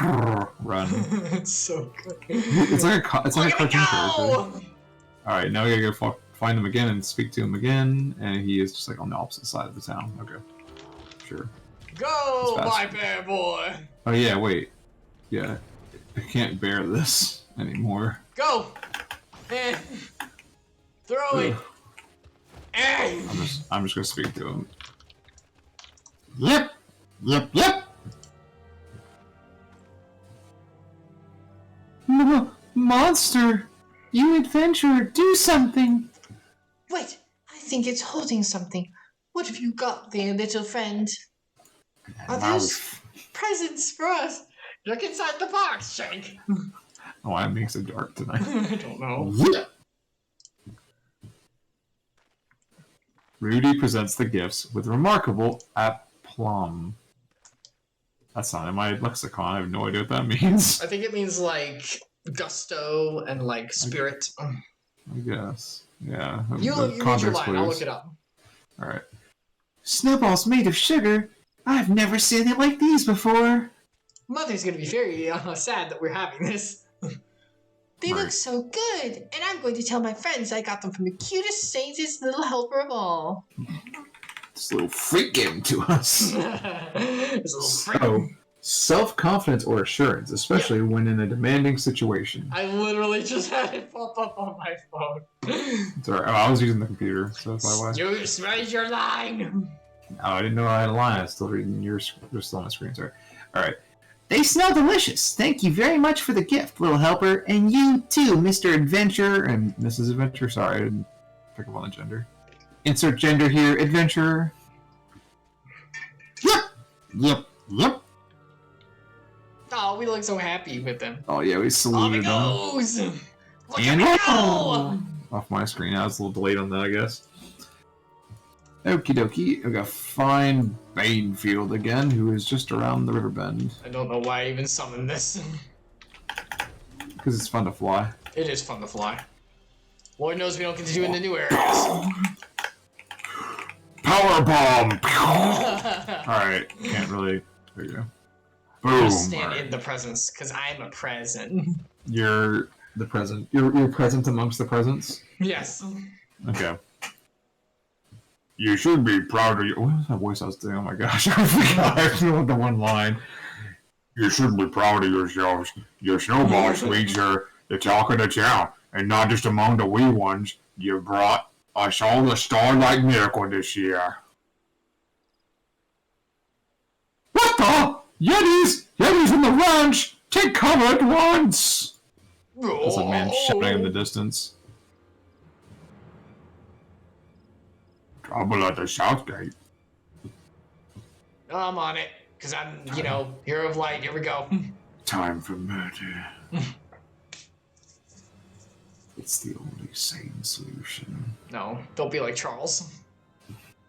run. It's so good. It's like a cartoon character. Go! Alright, now we gotta go find him again and speak to him again, and he is just like on the opposite side of the town. Okay. Sure. Go, my bear boy! Oh yeah, wait. Yeah. I can't bear this anymore. Go! Throw it! I'm just gonna speak to him. Yep! Monster! You adventurer, do something! Wait, I think it's holding something. What have you got there, little friend? Are those presents for us? Look inside the box, Shank! Oh, I'm being so dark tonight. I don't know. Rudy presents the gifts with remarkable aplomb. That's not in my lexicon. I have no idea what that means. I think it means like gusto and like spirit. I guess. Yeah. You read your line. I'll look it up. Alright. Snowballs made of sugar? I've never seen it like these before. Mother's gonna be very sad that we're having this. They look so good, and I'm going to tell my friends I got them from the cutest saint's little helper of all. This little freak gave them to us. This little freak. So, self-confidence or assurance, especially when in a demanding situation. I literally just had it pop up on my phone. Sorry, I was using the computer, so that's why. You read your line. Oh, I didn't know I had a line. I was still reading you're still on the screen. Sorry. All right. They smell delicious. Thank you very much for the gift, little helper, and you too, Mr. Adventurer and Mrs. Adventure. Sorry, I didn't pick up on the gender. Insert gender here, adventurer. Yep. Oh, we look so happy with them. Oh yeah, we saluted them. Goes. Look And at me go! off my screen. I was a little delayed on that, I guess. Okie dokie. We got fine Banefield again, who is just around the river bend. I don't know why I even summoned this. Because it's fun to fly. It is fun to fly. Lord knows we don't get to do it in the new areas. Power bomb! Alright, can't really. There you go. Boom! Just stand in the presence, because I'm a present. You're the present. You're present amongst the presents? Yes. Okay. You should be proud of you. What was that voice I was doing? Oh my gosh, I forgot. I forgot the one line. You should be proud of yourselves. Your snowball sweets are the talk of the town, and not just among the wee ones. You brought us all the Starlight miracle this year. What the? Yetis! Yetis in the ranch! Take cover at once! There's a man shouting in the distance. Trouble at the south gate. I'm on it, because I'm, hero of light. Here we go. Time for murder. It's the only sane solution. No, don't be like Charles.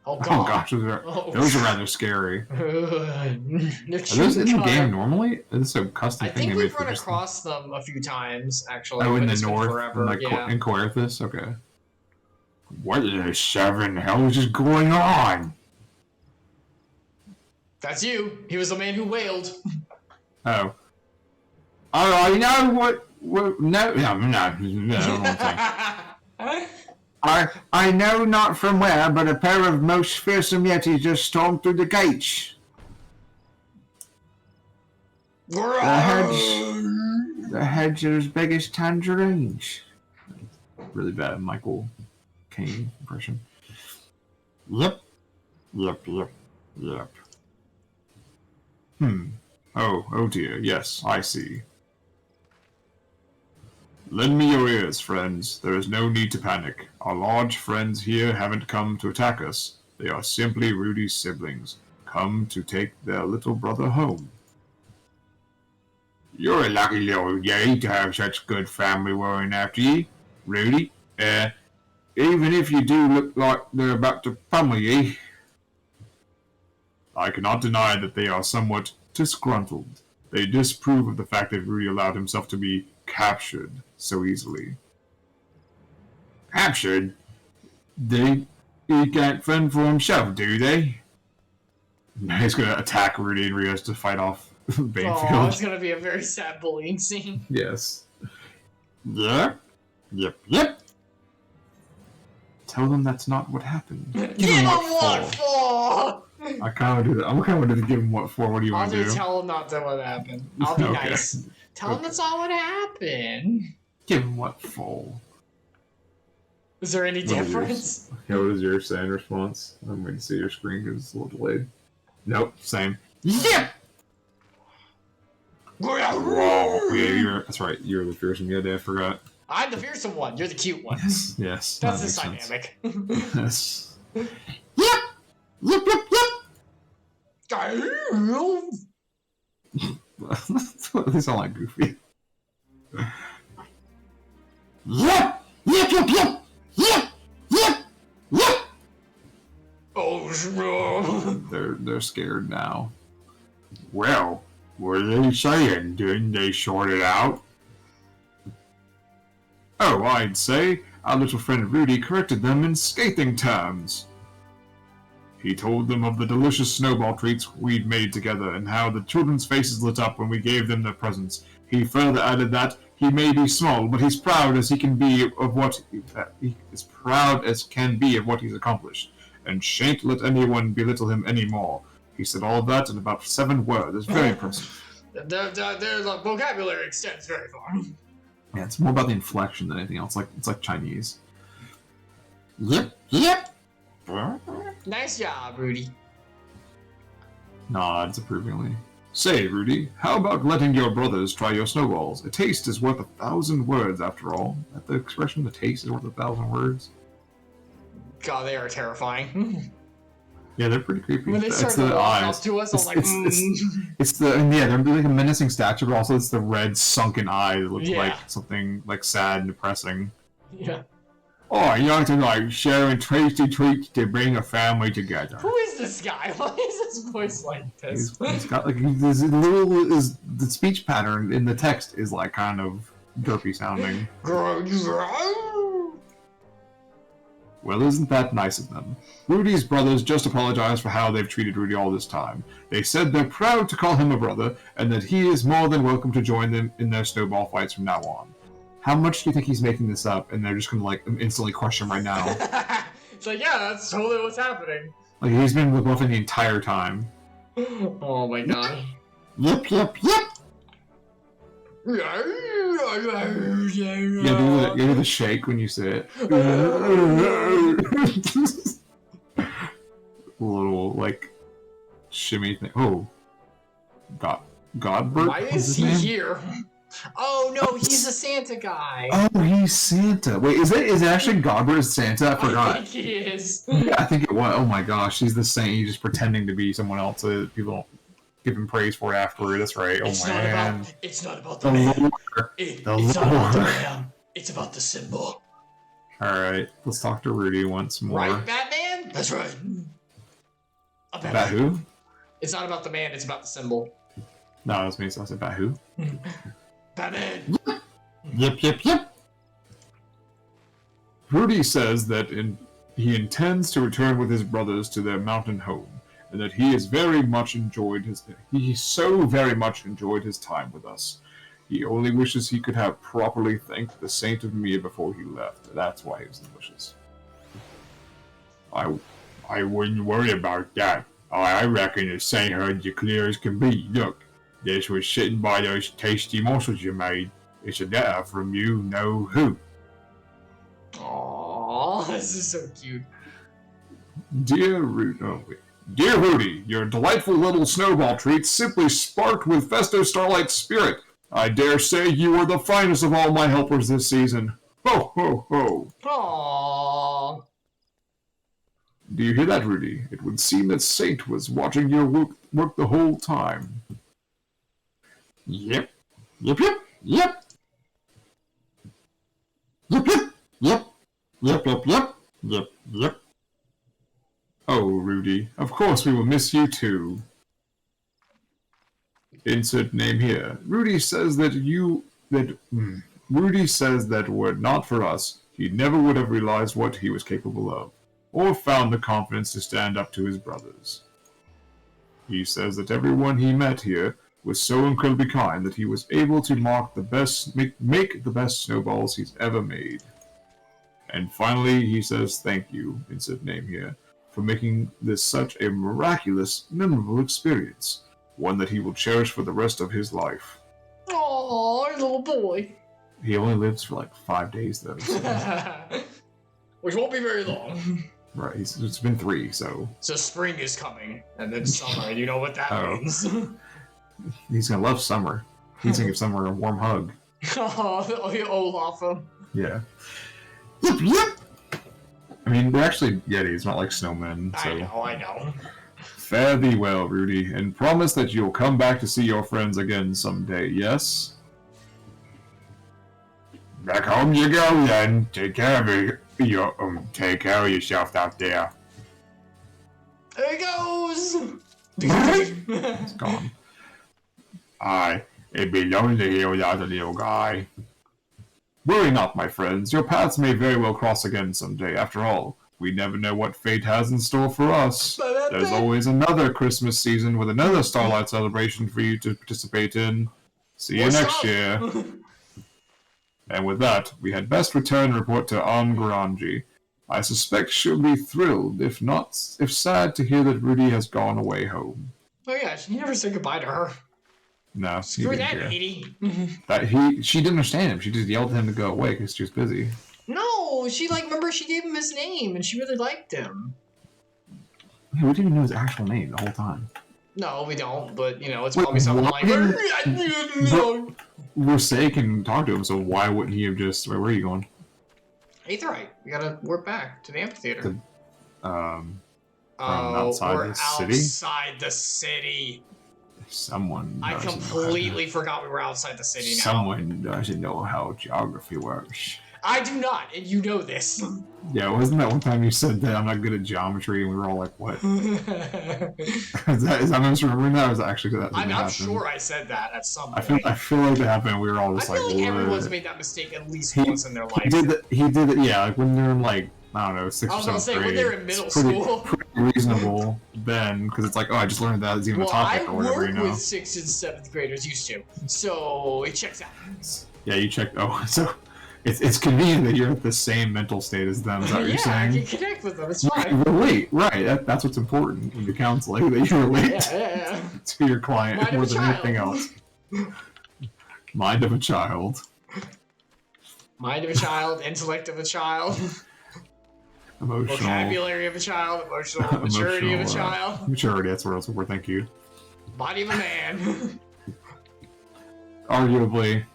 Oh, God. Oh gosh, those are rather scary. They're Are those in the game normally? Is this a custom I thing think they made we've for run just across them a few times, actually. Oh, in but the it's been north, forever. in, like, Yeah. in Coerthus? Okay. What the seven hell is going on? That's you. He was the man who wailed. Oh. Oh, I know what no, I know not from where, but a pair of most fearsome yetis just stormed through the gates. The heads are as big as tangerines. Really bad Michael Caine impression. Yep. Oh dear, yes, I see. Lend me your ears, friends. There is no need to panic. Our large friends here haven't come to attack us. They are simply Rudy's siblings, come to take their little brother home. You're a lucky little yeti to have such good family worrying after you, Rudy. Even if you do look like they're about to pummel you. I cannot deny that they are somewhat disgruntled. They disapprove of the fact that Rudy allowed himself to be captured so easily. Captured? He can't fend for himself, do they? He's gonna attack Rudy and Rio has to fight off Banefield. Oh, it's gonna be a very sad bullying scene. Yes. Yep. Tell them that's not what happened. Give him what for? I kind of do that. I'm kind of to give him what for. What do you want to do? I'll tell him not to what happened. I'll be Okay. nice. Tell him that's not what happened. Give him what for? Is there any What is yours? difference? Yeah, what is your saying response? I'm waiting to see your screen because it's a little delayed. Nope, same. Yep! Whoa. Yeah, that's right. You're the fearsome yeti, I forgot. I'm the fearsome one. You're the cute one. Yes. That's that this makes sense. dynamic. Yes. Yep! They sound like Goofy. Yep! Oh, They're scared now. Well, what are they saying? Didn't they sort it out? Oh, I'd say our little friend Rudy corrected them in scathing terms. He told them of the delicious snowball treats we'd made together and how the children's faces lit up when we gave them their presents. He further added that he may be small, but he's proud as he can be of what he's accomplished, and shan't let anyone belittle him any more. He said all that in about 7 words. It's very impressive. their vocabulary extends very far. Yeah, it's more about the inflection than anything else. It's like Chinese. Yep. Nice job, Rudy. Nods approvingly. Say, Rudy, how about letting your brothers try your snowballs? A taste is worth 1,000 words, after all. Is that the expression, the taste is worth 1,000 words? God, they are terrifying. Yeah, they're pretty creepy. When they It's started to the walk eyes. up to us, I was like, They're like a menacing stature, but also it's the red sunken eye that looks Yeah. like something like sad and depressing. Yeah. Oh, you like to like sharing tasty treats to bring a family together. Who is this guy? Why is his voice like this? He's got like this little is the speech pattern in the text is like kind of derpy sounding. Well, isn't that nice of them? Rudy's brothers just apologized for how they've treated Rudy all this time. They said they're proud to call him a brother, and that he is more than welcome to join them in their snowball fights from now on. How much do you think he's making this up, and they're just gonna like instantly crush him right now? It's like, yeah, that's totally what's happening. Like he's been bluffing the entire time. Oh my god. Yep. Yeah, You do the shake when you say it. A little like shimmy thing. Oh, Godbert. why is he here? Oh no, he's a Santa guy. Oh, he's Santa. Wait, is it actually Godbert is Santa? I I forgot. think he is. Yeah, I think it was. Oh my gosh, he's the saint. He's just pretending to be someone else so that people don't give him praise for it afterward. That's right. Oh man. It's not about the man. Lore. It's The not about the lore. man. It's about the symbol. Alright, let's talk to Rudy once more. Right, Batman? That's right. About who? It's not about the man, it's about the symbol. No, that's me. So I said about who? Batman! Yep. Rudy says that he intends to return with his brothers to their mountain home, and that he so very much enjoyed his time with us. He only wishes he could have properly thanked the Saint of Mia before he left. That's why he was in the bushes. I wouldn't worry about that. I reckon the Saint heard you clear as can be. Look, this was sitting by those tasty morsels you made. It's a letter from you know who. Aww, this is so cute. Dear Rudy, your delightful little snowball treats simply sparked with festive starlight spirit. I dare say you are the finest of all my helpers this season. Ho, ho, ho. Aww. Do you hear that, Rudy? It would seem that Saint was watching your work the whole time. Yep. Oh, Rudy, of course we will miss you too. Insert name here. Rudy says that were it not for us, he never would have realized what he was capable of, or found the confidence to stand up to his brothers. He says that everyone he met here was so incredibly kind that he was able to make the best snowballs he's ever made. And finally, he says thank you, insert name here, for making this such a miraculous, memorable experience, one that he will cherish for the rest of his life. Aww, little boy. He only lives for like 5 days, though. So. Which won't be very long. Right, it's been 3, so... So spring is coming, and then summer, and you know what that means. He's gonna love summer. He's gonna give summer a warm hug. Oh, you Olaf him. Yeah. Yep. I mean, they're actually Yetis, not like snowmen, so... I know. Fare thee well, Rudy, and promise that you'll come back to see your friends again someday, yes? Back home you go, then. Take care of yourself out there. There he goes! It's gone. It'd be lonely here without a little guy. Worry not, my friends. Your paths may very well cross again someday. After all, we never know what fate has in store for us. There's always another Christmas season with another Starlight celebration for you to participate in. See you next year. And with that, we had best return and report to Angaranji. I suspect she'll be thrilled, if sad, to hear that Rudy has gone away home. Oh yeah, you never said goodbye to her. No, Screw that, lady. She didn't understand him. She just yelled at him to go away because she was busy. No, remember she gave him his name and she really liked him. We didn't even know his actual name the whole time. No, we don't, but it's probably something like... Rosé can talk to him, so why wouldn't he have just... Where are you going? Aetheryte, we gotta work back to the amphitheater. Outside the city. Someone... I completely forgot we were outside the city now. Someone doesn't know how geography works. I do not, and you know this. Yeah, wasn't that one time you said that I'm not good at geometry, and we were all like, what? is that misremembering that, or is that actually that I'm sure I said that at some point. I feel like that happened, we were all just I feel like what? everyone's made that mistake at least once in their life. He did it, yeah, like when they're in like, I don't know, 6th or 7th grade. When they're in middle school. Pretty reasonable then, because it's like, oh, I just learned that as even a topic or whatever, you know? I work with 6th and 7th graders used to, so it checks out. Yeah, you checked, so it's convenient that you're at the same mental state as them, is that what you're saying? Yeah, I can connect with them, it's fine. You relate, right, that's what's important when you're counseling, that you relate to your client more than anything else. Mind of a child. Mind of a child, intellect of a child. Emotional. Vocabulary of a child, emotional maturity of a child. Maturity, that's what I was looking for, thank you. Body of a man. Arguably.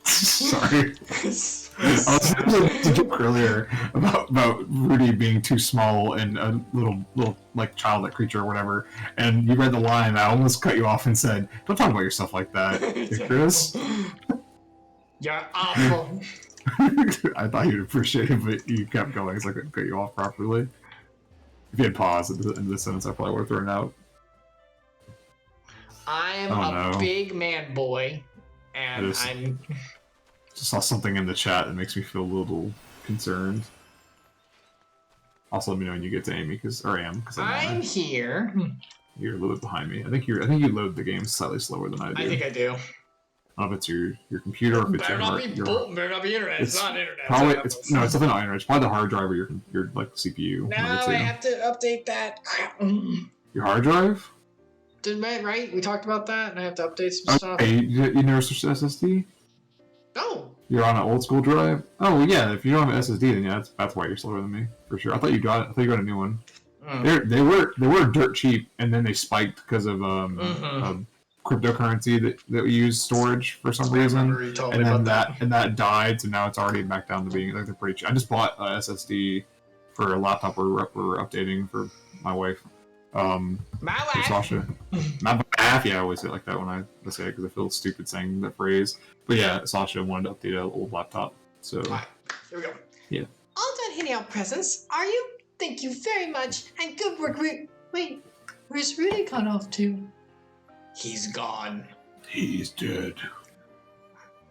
Sorry. I was a joke earlier about Rudy being too small and a little like childlike creature or whatever, and you read the line, I almost cut you off and said, don't talk about yourself like that, Chris. You're awful. I thought you'd appreciate it, but you kept going, so I couldn't cut you off properly. If you had paused at the end of the sentence, I probably would have thrown it out. I'm a big man boy, and I'm... Just saw something in the chat that makes me feel a little concerned. Also, let me know when you get to Amy, because I'm here. You're a little bit behind me. I think you load the game slightly slower than I do. I think I do. I don't know if it's your computer or if it's better not be internet. It's not internet. Probably, it's definitely not internet. It's probably the hard drive or your like CPU. No, I have to update that. Crap. Your hard drive? Right? We talked about that, and I have to update some stuff. Hey, you never switched to SSD? No. You're on an old school drive? Oh, well, yeah. If you don't have an SSD, then yeah, that's why you're slower than me, for sure. I thought you got a new one. They were dirt cheap, and then they spiked because of cryptocurrency that we use storage for some reason, and then that died, so now it's already back down to being like they're pretty cheap. I just bought a SSD for a laptop we're updating for my wife. For Sasha. My wife. Yeah, I always say it like that when I say it because I feel stupid saying that phrase. But yeah, Sasha wanted to update an old laptop, so. All right, here we go. Yeah. All done handing out presents, are you? Thank you very much, and good work. Wait, where's Rudy gone off to? He's gone. He's dead.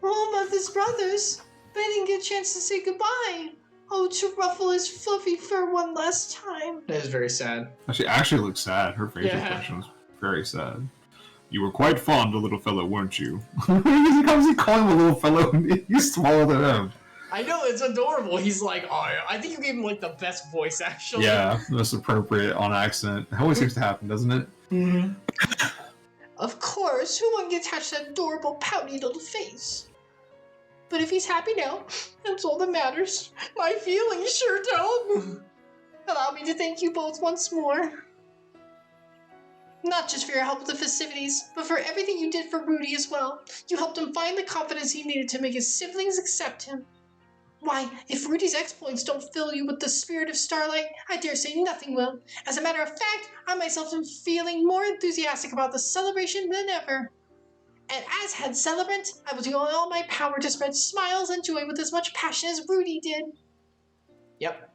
Oh, Mother's brothers, but I didn't get a chance to say goodbye. Oh, to ruffle his fluffy fur one last time. That is very sad. She actually looks sad. Her facial expression was very sad. You were quite fond of the little fellow, weren't you? How is he calling him a little fellow? He's smaller than him. I know, it's adorable. He's like, oh, I think you gave him like the best voice, actually. Yeah, most appropriate on accent. It always seems to happen, doesn't it? Mm-hmm. Of course, who wouldn't get attached to that adorable, pouty little face? But if he's happy now, that's all that matters. My feelings sure don't. Allow me to thank you both once more. Not just for your help with the festivities, but for everything you did for Rudy as well. You helped him find the confidence he needed to make his siblings accept him. Why, if Rudy's exploits don't fill you with the spirit of Starlight, I dare say nothing will. As a matter of fact, I myself am feeling more enthusiastic about the celebration than ever. And as head celebrant, I will do all my power to spread smiles and joy with as much passion as Rudy did. Yep.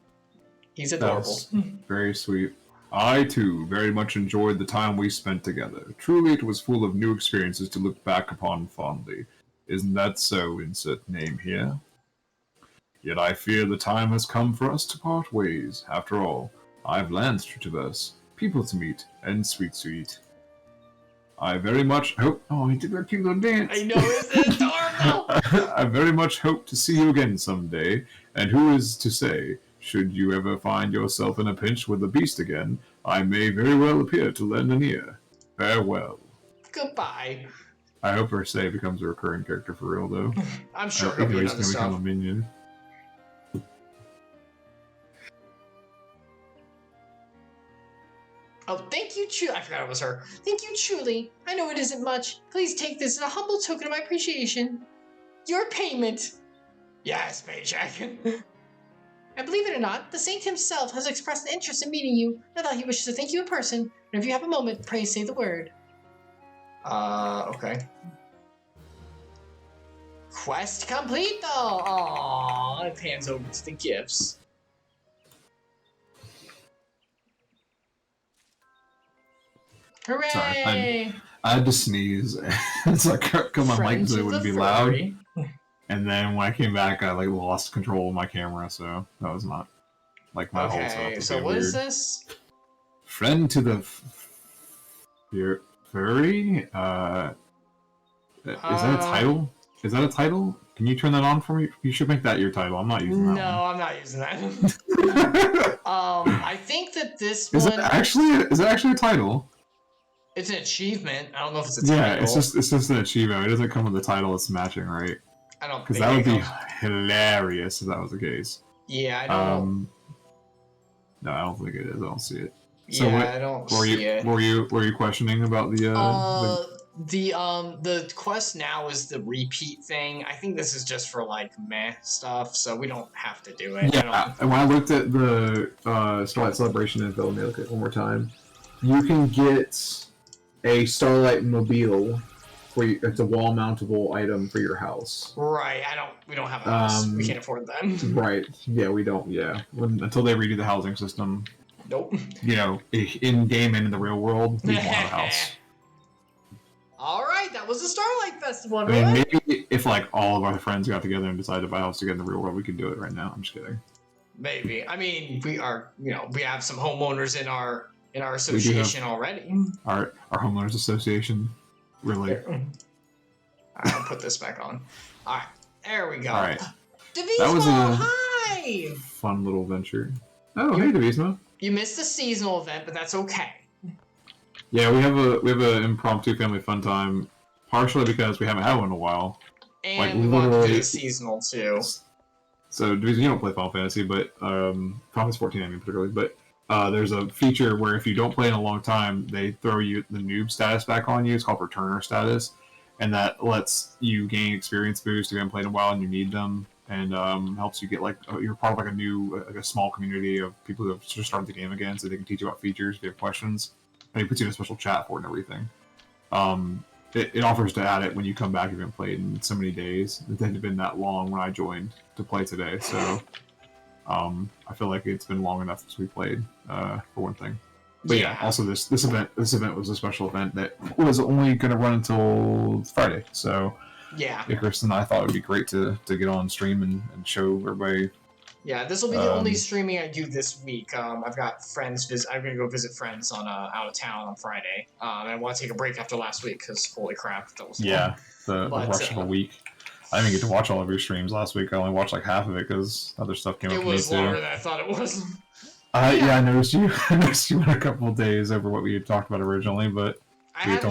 He's adorable. That's very sweet. I, too, very much enjoyed the time we spent together. Truly, it was full of new experiences to look back upon fondly. Isn't that so, insert name here? Yet I fear the time has come for us to part ways. After all, I've lands to traverse, people to meet, and sweets to eat. I very much hope... Oh, he did that cute little dance. I know, it's adorable! I very much hope to see you again someday, and who is to say, should you ever find yourself in a pinch with the beast again, I may very well appear to lend an ear. Farewell. Goodbye. I hope Ursay becomes a recurring character for real, though. I'm sure he'll be he's going to become a minion. Oh, thank you, I forgot it was her. Thank you, truly. I know it isn't much. Please take this as a humble token of my appreciation. Your payment. Yes, paycheck. And believe it or not, the saint himself has expressed an interest in meeting you. Now that he wishes to thank you in person, and if you have a moment, pray say the word. Okay. Quest complete, though. Aww, it pans over to the gifts. Hooray! Sorry, I had to sneeze. It's like come on, mic so it wouldn't be loud. And then when I came back, I like lost control of my camera, so that was not like my whole setup. Okay, so what weird. is this? Friend to the furry? Is that a title? Is that a title? Can you turn that on for me? You should make that your title. I'm not using that. No, I'm not using that. I think that this is one it actually a title? It's an achievement. I don't know if it's a title. Yeah, it's just an achievement. It doesn't come with the title. It's matching, right? I don't. Because that would be hilarious if that was the case. Yeah, I don't. No, I don't think it is. I don't see it. So yeah, I don't see it. Were you questioning about the quest now is the repeat thing. I think this is just for like meh stuff, so we don't have to do it. Yeah, and when I looked at the Starlight Celebration info, let me look at it one more time. You can get a Starlight Mobile it's a wall mountable item for your house. Right. We don't have a house. We can't afford that. Right. Yeah, we don't. Yeah. Until they redo the housing system. Nope. You know, in game and in the real world, we won't have a house. All right, that was the Starlight Festival. I mean, maybe if like all of our friends got together and decided to buy a house together in the real world, we could do it right now. I'm just kidding. Maybe. I mean, we have some homeowners in our association already. Our homeowners association. Really? I'll put this back on. Alright, there we go. Alright. Devotional, that was a hi! fun little venture. Oh, hey, Devotional. You missed the seasonal event, but that's okay. Yeah, we have an impromptu family fun time, partially because we haven't had one in a while. And like, we want to do the seasonal too. So, Devotional, you don't play Final Fantasy, but Final Fantasy 14, I mean, particularly, but there's a feature where if you don't play in a long time, they throw you the noob status back on you. It's called returner status, and that lets you gain experience boost if you haven't played in a while and you need them, and helps you get like you're part of like a small community of people who have just started the game again, so they can teach you about features if you have questions, and it puts you in a special chat for it and everything. It offers to add it when you come back if you haven't played in so many days. It hadn't been that long when I joined to play today, so. I feel like it's been long enough since we played, for one thing. But yeah, also this event was a special event that was only going to run until Friday. So yeah, Icarus and I thought it would be great to get on stream and show everybody. Yeah, this will be the only streaming I do this week. I've got friends. I'm going to go visit friends on out of town on Friday. And I want to take a break after last week because holy crap, that was fun. The rush of a week. I didn't get to watch all of your streams last week. I only watched like half of it because other stuff came up. It was longer than I thought it was. Yeah, I noticed you. I noticed you in a couple of days over what we had talked about originally, but I had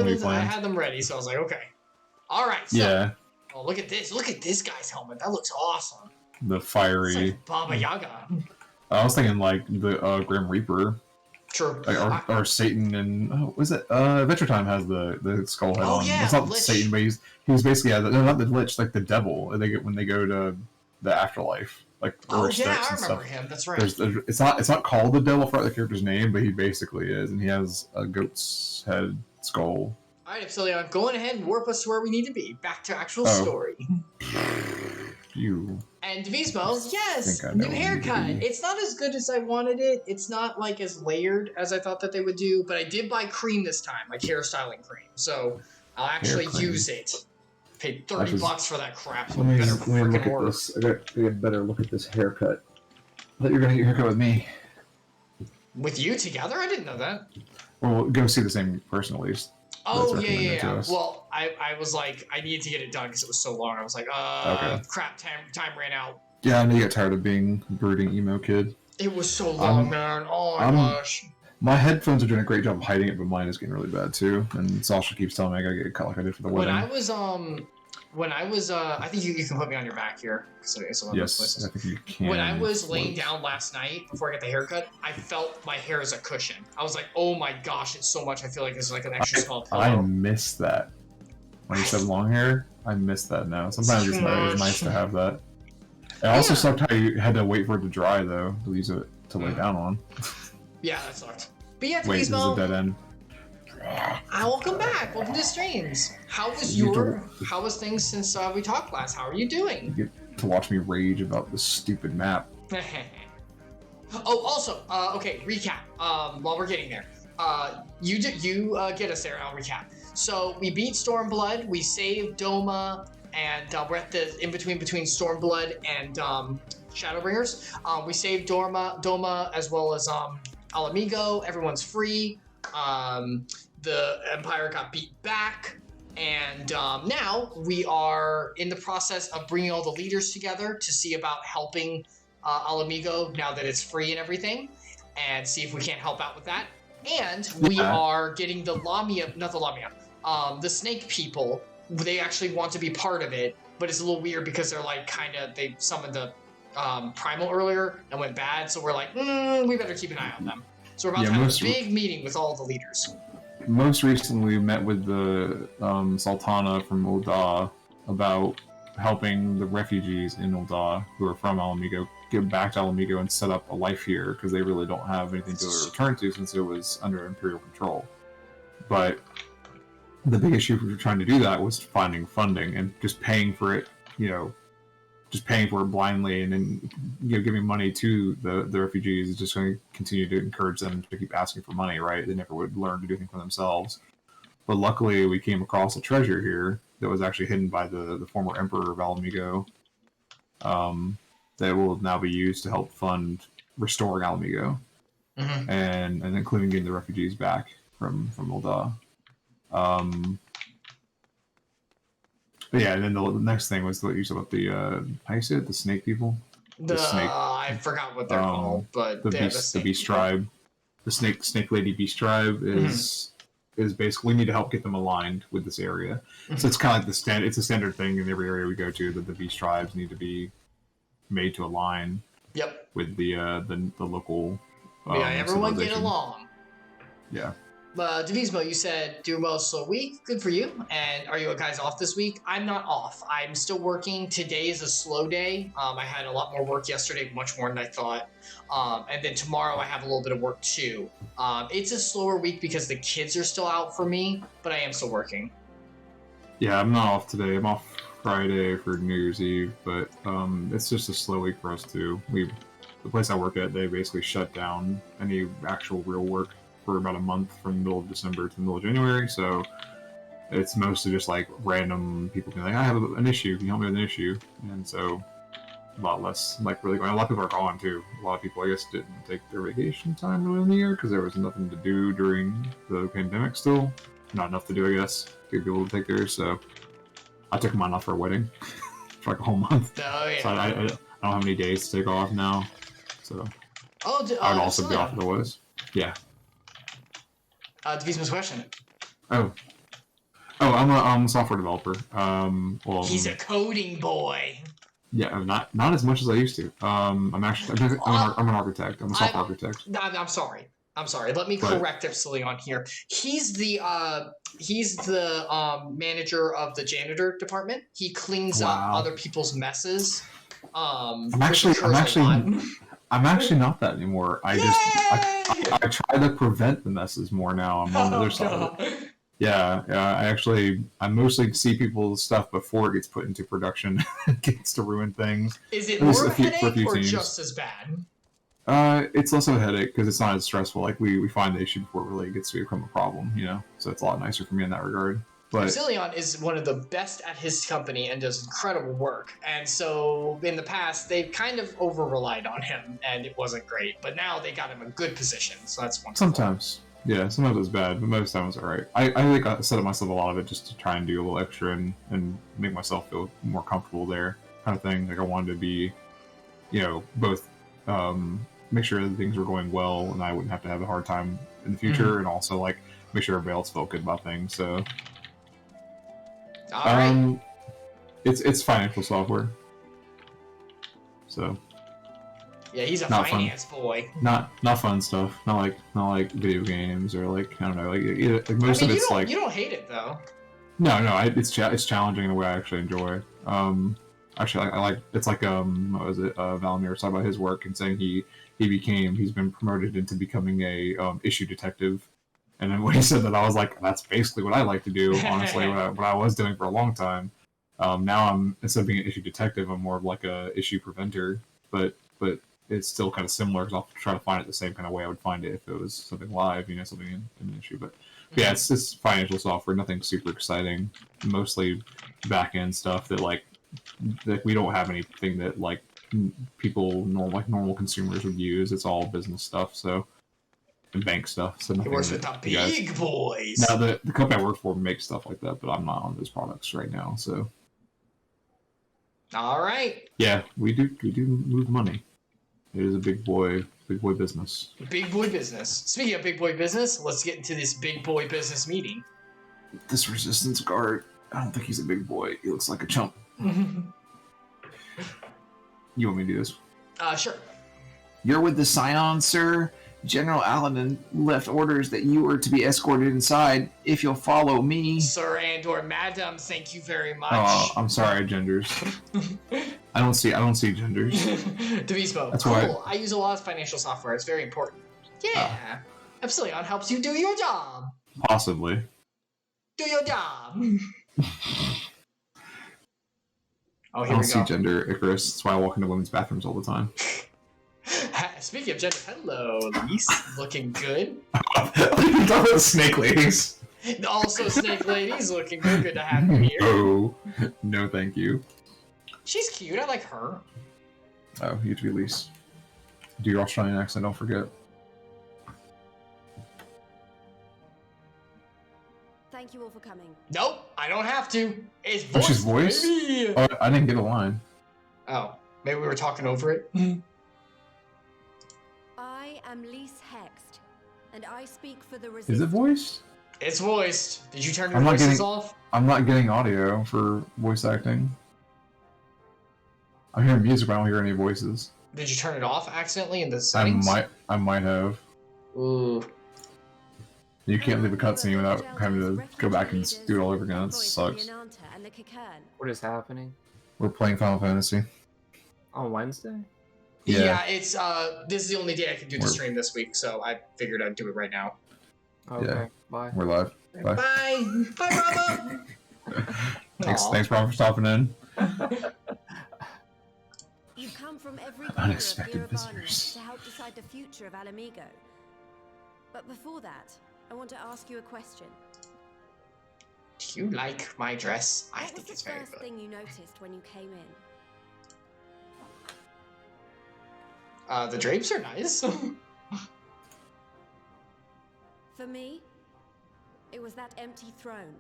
them ready, so I was like, okay, all right. So, yeah. Oh, look at this! Look at this guy's helmet. That looks awesome. The fiery. It's like Baba Yaga. I was thinking like the Grim Reaper. True. Like, or Satan and was it Adventure Time has the skull head on. Yeah, it's not Satan, but he's basically not the Lich, like the devil. When they go to the afterlife, like I remember him. That's right. It's not called the devil for the character's name, but he basically is, and he has a goat's head skull. All right, Epsilion, go ahead and warp us to where we need to be. Back to actual story. You. And Devotional, yes, new haircut. It's not as good as I wanted it. It's not like as layered as I thought that they would do, but I did buy cream this time, like hairstyling cream. So I'll actually use it. Paid $30 for that crap. So let me look at this. I got to get a better look at this haircut. I thought you were gonna get your haircut with me. With you together? I didn't know that. Well, we'll go see the same person at least. Oh, yeah. Well, I was like, I needed to get it done because it was so long. I was like, crap, time ran out. Yeah, I know you got tired of being brooding emo kid. It was so long, man. Oh my gosh. My headphones are doing a great job of hiding it, but mine is getting really bad too. And Sasha keeps telling me I gotta get it cut like I did for the wedding. When I was, I think you can put me on your back here. Yes, I think you can. When I was laying down last night before I got the haircut, I felt my hair as a cushion. I was like, oh my gosh, it's so much. I feel like it's like an extra small pillow. I miss that. When you said long hair, I miss that now. Sometimes it's nice to have that. It also sucked how you had to wait for it to dry, though, to use it to lay down on. Yeah, that sucked. But yeah, wait, this is a dead end. Welcome back. Welcome to streams. How was things since we talked last? How are you doing? You get to watch me rage about this stupid map. Oh, also, okay, recap. While we're getting there, you get us there. I'll recap. So we beat Stormblood. We saved Doma, and we're at the in between Stormblood and Shadowbringers. We saved Doma as well as Alamigo. Everyone's free. The Empire got beat back, and now we are in the process of bringing all the leaders together to see about helping Alamigo now that it's free and everything, and see if we can't help out with that. And we are getting the the snake people. They actually want to be part of it, but it's a little weird because they're like they summoned the primal earlier and went bad, so we're like, we better keep an eye on them. So we're about to have a big meeting with all the leaders. Most recently, we met with the Sultana from Ul'dah about helping the refugees in Ul'dah who are from Alamigo get back to Alamigo and set up a life here, because they really don't have anything to return to since it was under Imperial control. But the big issue for trying to do that was finding funding, and just paying for it, just paying for it blindly and then giving money to the refugees is just going to continue to encourage them to keep asking for money, right? They never would learn to do anything for themselves. But luckily, we came across a treasure here that was actually hidden by the former Emperor of Alamigo, that will now be used to help fund restoring Alamigo, and including getting the refugees back from Ul'dah. But yeah, and then the next thing was what you said about the how you say it, the snake people. The snake. I forgot what they're called, but the beast tribe, the snake lady beast tribe is basically, we need to help get them aligned with this area. So it's kind of like it's a standard thing in every area we go to, that the beast tribes need to be made to align. With the local. Everyone get along. Yeah. Devismo, you said do well slow week. Good for you. And are you guys off this week? I'm not off. I'm still working. Today is a slow day. I had a lot more work yesterday, much more than I thought. And then tomorrow I have a little bit of work too. It's a slower week because the kids are still out for me, but I am still working. Yeah, I'm not off today. I'm off Friday for New Year's Eve, but it's just a slow week for us too. The place I work at, they basically shut down any actual real work for about a month from the middle of December to the middle of January, so it's mostly just like random people being like, I have an issue, can you help me with an issue? And so a lot less like really going. A lot of people are gone too. A lot of people, I guess, didn't take their vacation time really in the year because there was nothing to do during the pandemic still. Not enough to do, I guess, to be able to take theirs, so I took mine off for a wedding for like a whole month. Oh, yeah. So I don't have any days to take off now, so I would also be off if it was. Yeah. Devismo's question. I'm a software developer. Well, he's a coding boy. Yeah, not as much as I used to. I'm an architect. I'm a software architect. I'm sorry. Let me correct Epsilion here. He's the manager of the janitor department. He cleans up other people's messes. I'm actually not that anymore. I try to prevent the messes more now. I'm on the other side of it. Yeah. I mostly see people's stuff before it gets put into production. It gets to ruin things. Is it more of a headache or just as bad? It's less of a headache because it's not as stressful. Like we find the issue before it really gets to become a problem, So it's a lot nicer for me in that regard. But Epsilion is one of the best at his company and does incredible work. And so in the past, they've kind of over-relied on him, and it wasn't great. But now they got him a good position, so that's wonderful. Sometimes it's bad, but most times it's all right. I think I set up myself a lot of it just to try and do a little extra and make myself feel more comfortable there, kind of thing. Like I wanted to be, both make sure that things were going well and I wouldn't have to have a hard time in the future, and also like make sure everybody else felt good about things. So. All right. It's financial software. So. Yeah, he's a finance boy. Not fun stuff. Not like video games or like I don't know. Like most of it's like. You don't hate it though. No. It's challenging in a way I actually enjoy. Actually, I like. It's like what was it? Valamir talking about his work and saying he's been promoted into becoming a issue detective And then when he said that, I was like, that's basically what I like to do, honestly, what I was doing for a long time. Now instead of being an issue detective, I'm more of like a issue preventer, but it's still kind of similar because I'll try to find it the same kind of way I would find it if it was something live, something in an issue. But yeah, it's just financial software, nothing super exciting, mostly back end stuff that we don't have anything that like people normal consumers would use. It's all business stuff, so and bank stuff. So He nothing works with the big boys. Now the company I work for makes stuff like that, but I'm not on those products right now. So all right. Yeah, we do move money. It is a big boy business. Big boy business. Speaking of big boy business, let's get into this big boy business meeting. This resistance guard, I don't think he's a big boy. He looks like a chump. You want me to do this? Sure. You're with the Scion, sir. General Aladdin left orders that you are to be escorted inside if you'll follow me. Sir and or madam, thank you very much. Oh, I'm sorry, genders. I don't see genders. Devismo. That's cool. why I use a lot of financial software. It's very important. Yeah. Epsilion helps you do your job. Possibly. Do your job. Oh, here I don't we see go. gender, Icarus. That's why I walk into women's bathrooms all the time. Speaking of gender, hello, Lise. Looking good. You're talking about snake ladies. Also, snake ladies, looking good. Good to have you here. Oh, no, thank you. She's cute. I like her. Oh, you have to be Lise. Do your Australian accent, don't forget. Thank you all for coming. Nope, I don't have to. It's voice. Which is voice? Baby. Oh, I didn't get a line. Oh, maybe we were talking over it. I am Lise Hext, and I speak for the resistance. Is it voiced? It's voiced. Did you turn your I'm not voices getting- off? I'm not getting audio for voice acting. I'm hearing music, but I don't hear any voices. Did you turn it off accidentally in the settings? I might have. Ooh. You can't leave a cutscene without having to go back and do it all over again. That sucks. What is happening? We're playing Final Fantasy. On Wednesday? Yeah, it's this is the only day I can do the We're- stream this week, so I figured I'd do it right now. Okay, Yeah. bye. We're live. Bye. Bye. Bye, Bravo. Thanks, Rob, for stopping in. You've come from every corner Unexpected of Gyr Abania visitors. to help decide the future of Alamigo. But before that, I want to ask you a question. Do you like my dress? I What think was it's the very first good. thing you noticed when you came in? The drapes are nice. For me, it was that empty throne.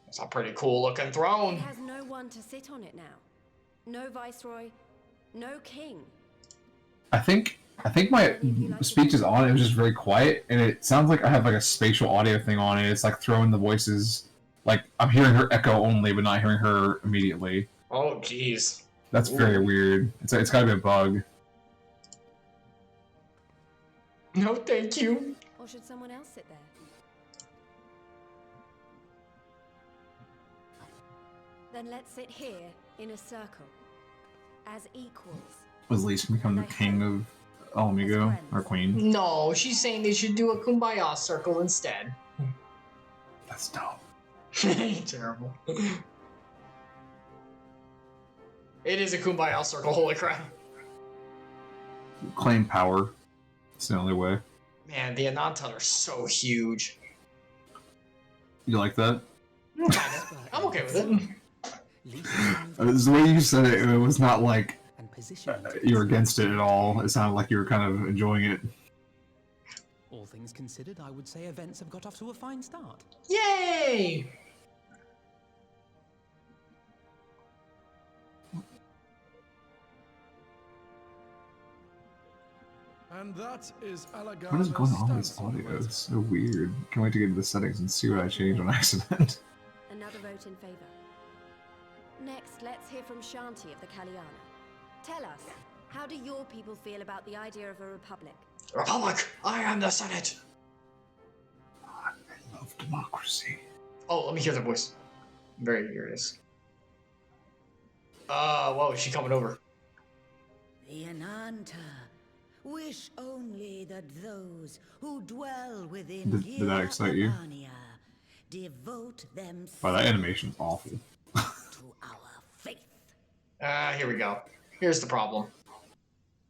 It's a pretty cool looking It throne. has no one to sit on it now. No viceroy, no king. I think my speech is on. It was just very quiet, and it sounds like I have like a spatial audio thing on it. It's like throwing the voices. Like I'm hearing her echo only, but not hearing her immediately. Oh, jeez. That's very weird. It's got to be a bug. No, thank you. Or should someone else sit there? Then let's sit here in a circle, as equals. Was Lise gonna become the king of Alamigo, or queen? No, she's saying they should do a kumbaya circle instead. That's dumb. Terrible. It is a kumbaya circle, holy crap. Claim power. It's the only way. Man, the Ananta are so huge. You like that? Kinda. I'm okay with it. The way you said it, it was not like you were against it at all. It sounded like you were kind of enjoying it. All things considered, I would say events have got off to a fine start. Yay! And that is What is going on with this audio? It's so weird. Can't wait to get into the settings and see what I changed on accident. Another vote in favor. Next, let's hear from Shanti of the Kalyana. Tell us, how do your people feel about the idea of a republic? Republic! I am the Senate! I love democracy. Oh, let me hear the voice. I'm very curious. Whoa, is she coming over? The Ananta Wish only that those who dwell within Did that excite you? Abania devote themselves Wow, that animation's awful. to our faith. Here we go. Here's the problem.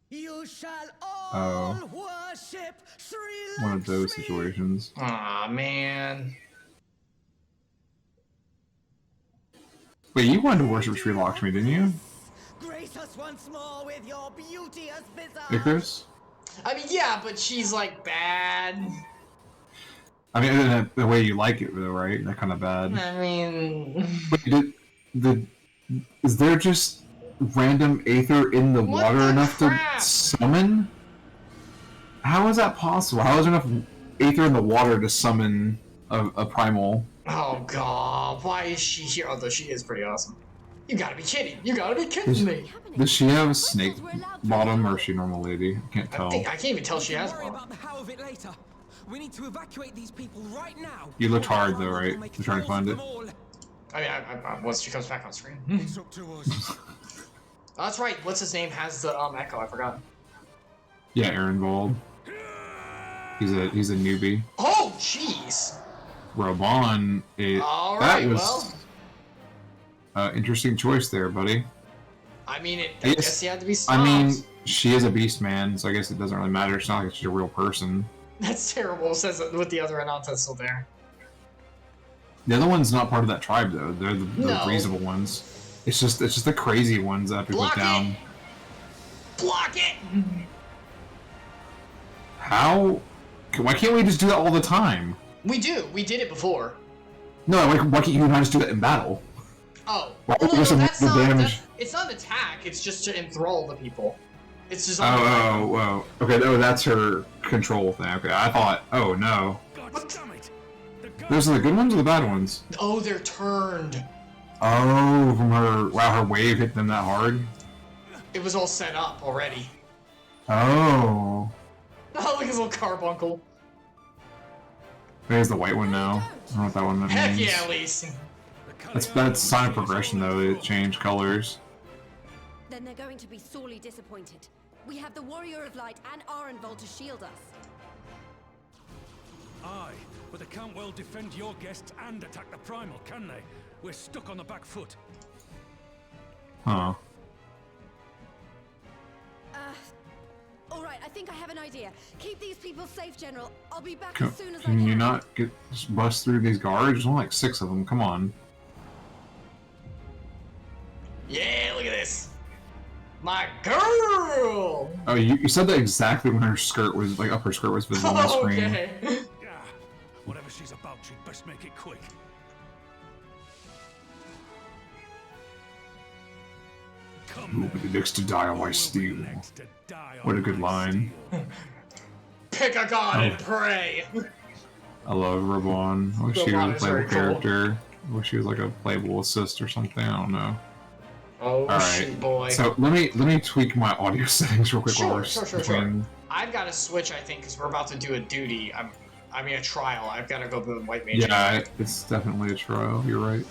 You shall all worship Sri Lakshmi. One of those situations. Aw, man. Wait, you wanted to worship Sri Lakshmi, didn't you? Grace us once more with your beauteous visage. Icarus? I mean, yeah, but she's like bad. I mean, in the way you like it, though, right? That kind of bad. I mean, Wait, is there just random aether in the What water the enough crap? to summon? How is that possible? How is there enough aether in the water to summon a primal? oh god, why is she here? Although she is pretty awesome. You gotta be kidding. You gotta be kidding me. Does she have a snake bottom, or is she a normal lady? I can't tell. I can't even tell she has Worry one. about the how of it later. We need to evacuate these people right now. You looked hard, though, right? Make You're trying to fools find of it. them all. I mean, once she comes back on screen. It's up to us. Oh, that's right. What's his name has the echo? I forgot. Yeah, Aaron Bald. He's a newbie. Oh, jeez. Robon. All That right. was Well, interesting choice there, buddy. I mean, I Yes. guess he had to be stopped. I mean, she is a beast man, so I guess it doesn't really matter. It's not like she's a real person. that's terrible. Says it with the other announcement still there. The other one's not part of that tribe, though. They're the No. reasonable ones. It's just the crazy ones that people Block put down. Block it. How? Why can't we just do that all the time? We do. We did it before. No, like, why can't you not just do that in battle? Oh. Why Well, would you just that's the not. damage? It's not an attack. It's just to enthrall the people. It's just. Oh. Okay, that's her control thing. Okay, I thought, oh no. God damn it! The guy Those are the good ones or the bad ones? Oh, they're turned. Oh, from her. Wow, her wave hit them that hard. It was all set up already. Oh. Oh, look at his little carbuncle. There's the white one now. I don't know what that one means. Heck yeah, at least. That's sign of progression though. It changed colors. Then they're going to be sorely disappointed. We have the Warrior of Light and Arenvald to shield us. Aye, but they can't well defend your guests and attack the primal, can they? We're stuck on the back foot. Huh. Alright, I think I have an idea. Keep these people safe, General. I'll be back Can, as soon as I can can. you not just bust through these guards? There's only like 6 of them. Come on. Yeah, look at this. My girl. Oh, you said that exactly when her skirt was like upper skirt was visible on the screen. Okay. Yeah, whatever she's about, she'd best make it quick. Who will be the next to die on my steel? What a good line. Pick a god and pray. I love Rabon. I wish she was Rabon a is playable very cool. character. I wish she was like a playable assist or something. I don't know. Oh, All right. shoot, boy. So let me tweak my audio settings real quick. while Sure, we're sure. between- I've got to switch, I think, because we're about to do a duty. I mean, a trial. I've got to go to the white mage. Yeah, it's definitely a trial. You're right.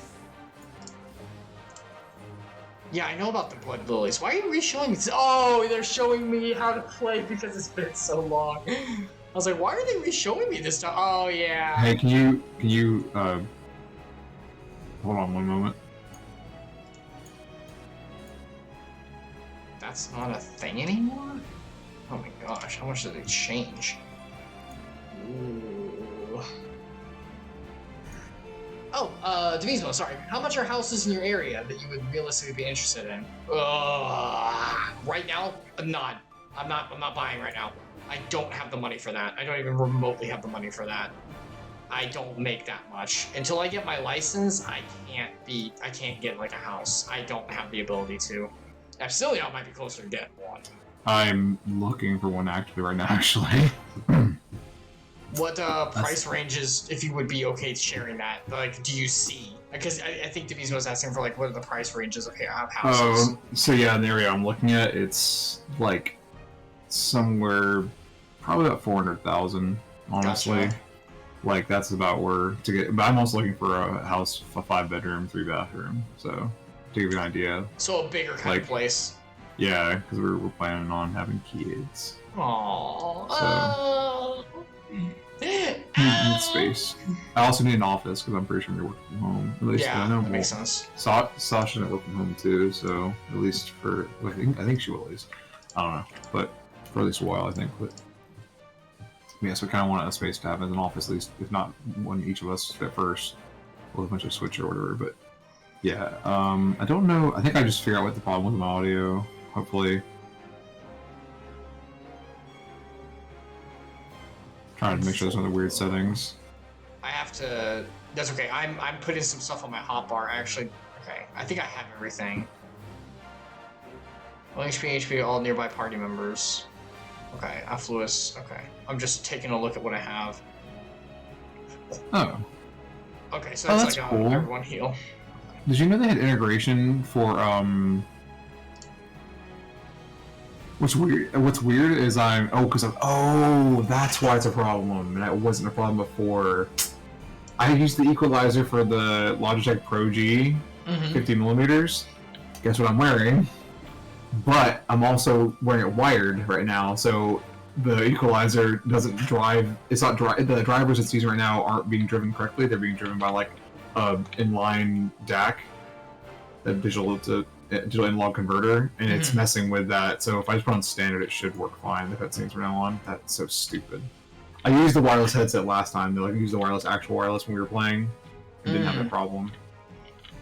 Yeah, I know about the blood lilies. Why are you re-showing me? Oh, they're showing me how to play because it's been so long. I was like, why are they re-showing me this time? Oh, yeah. Hey, can you hold on one moment. That's not a thing anymore? Oh my gosh, how much did they change? Ooh. Oh, Devotional, sorry. How much are houses in your area that you would realistically be interested in? Right now, I'm not buying right now. I don't have the money for that. I don't even remotely have the money for that. I don't make that much. Until I get my license, I can't get like a house. I don't have the ability to. Epsilion might be closer to getting one. I'm looking for one actively right now, actually. What price ranges, if you would be okay sharing that, like, do you see? Because I think Devotional was asking for, like, what are the price ranges of houses? Oh, so yeah, in the area I'm looking at, it's like somewhere probably about 400,000, honestly. Gotcha. Like that's about where to get. But I'm also looking for a house, a 5-bedroom, 3-bathroom. So to give you an idea, So a bigger kind of like- place. Yeah, because we're planning on having kids. Aww. So. Need space. I also need an office because I'm pretty sure they're working from home. At least Yeah, I know that makes sense. Sasha didn't work from home too, so at least for I think she will at least. I don't know, but for at least a while I think. But yeah, so we kind of want a space to have as an office, at least if not one each of us at first. We'll eventually switch or whatever. But yeah, I don't know. I think I just figured out what the problem with my audio. Hopefully. Trying to make sure there's no other weird settings. I have to. That's okay. I'm putting some stuff on my hotbar. Actually, okay. I think I have everything. All HP, all nearby party members. Okay, affluous. Okay, I'm just taking a look at what I have. Oh. Okay, so that's like cool. everyone heal. Did you know they had integration for What's weird is that's why it's a problem, and it wasn't a problem before. I used the equalizer for the Logitech Pro G, 50mm. Guess what I'm wearing? But I'm also wearing it wired right now, so the equalizer doesn't drive. It's not the drivers it's using right now aren't being driven correctly. They're being driven by like inline DAC, the digital analog converter, and it's messing with that. So if I just put on standard, it should work fine. The cutscenes from now on. That's so stupid. I used the wireless headset last time. I used the actual wireless when we were playing. It didn't have that problem.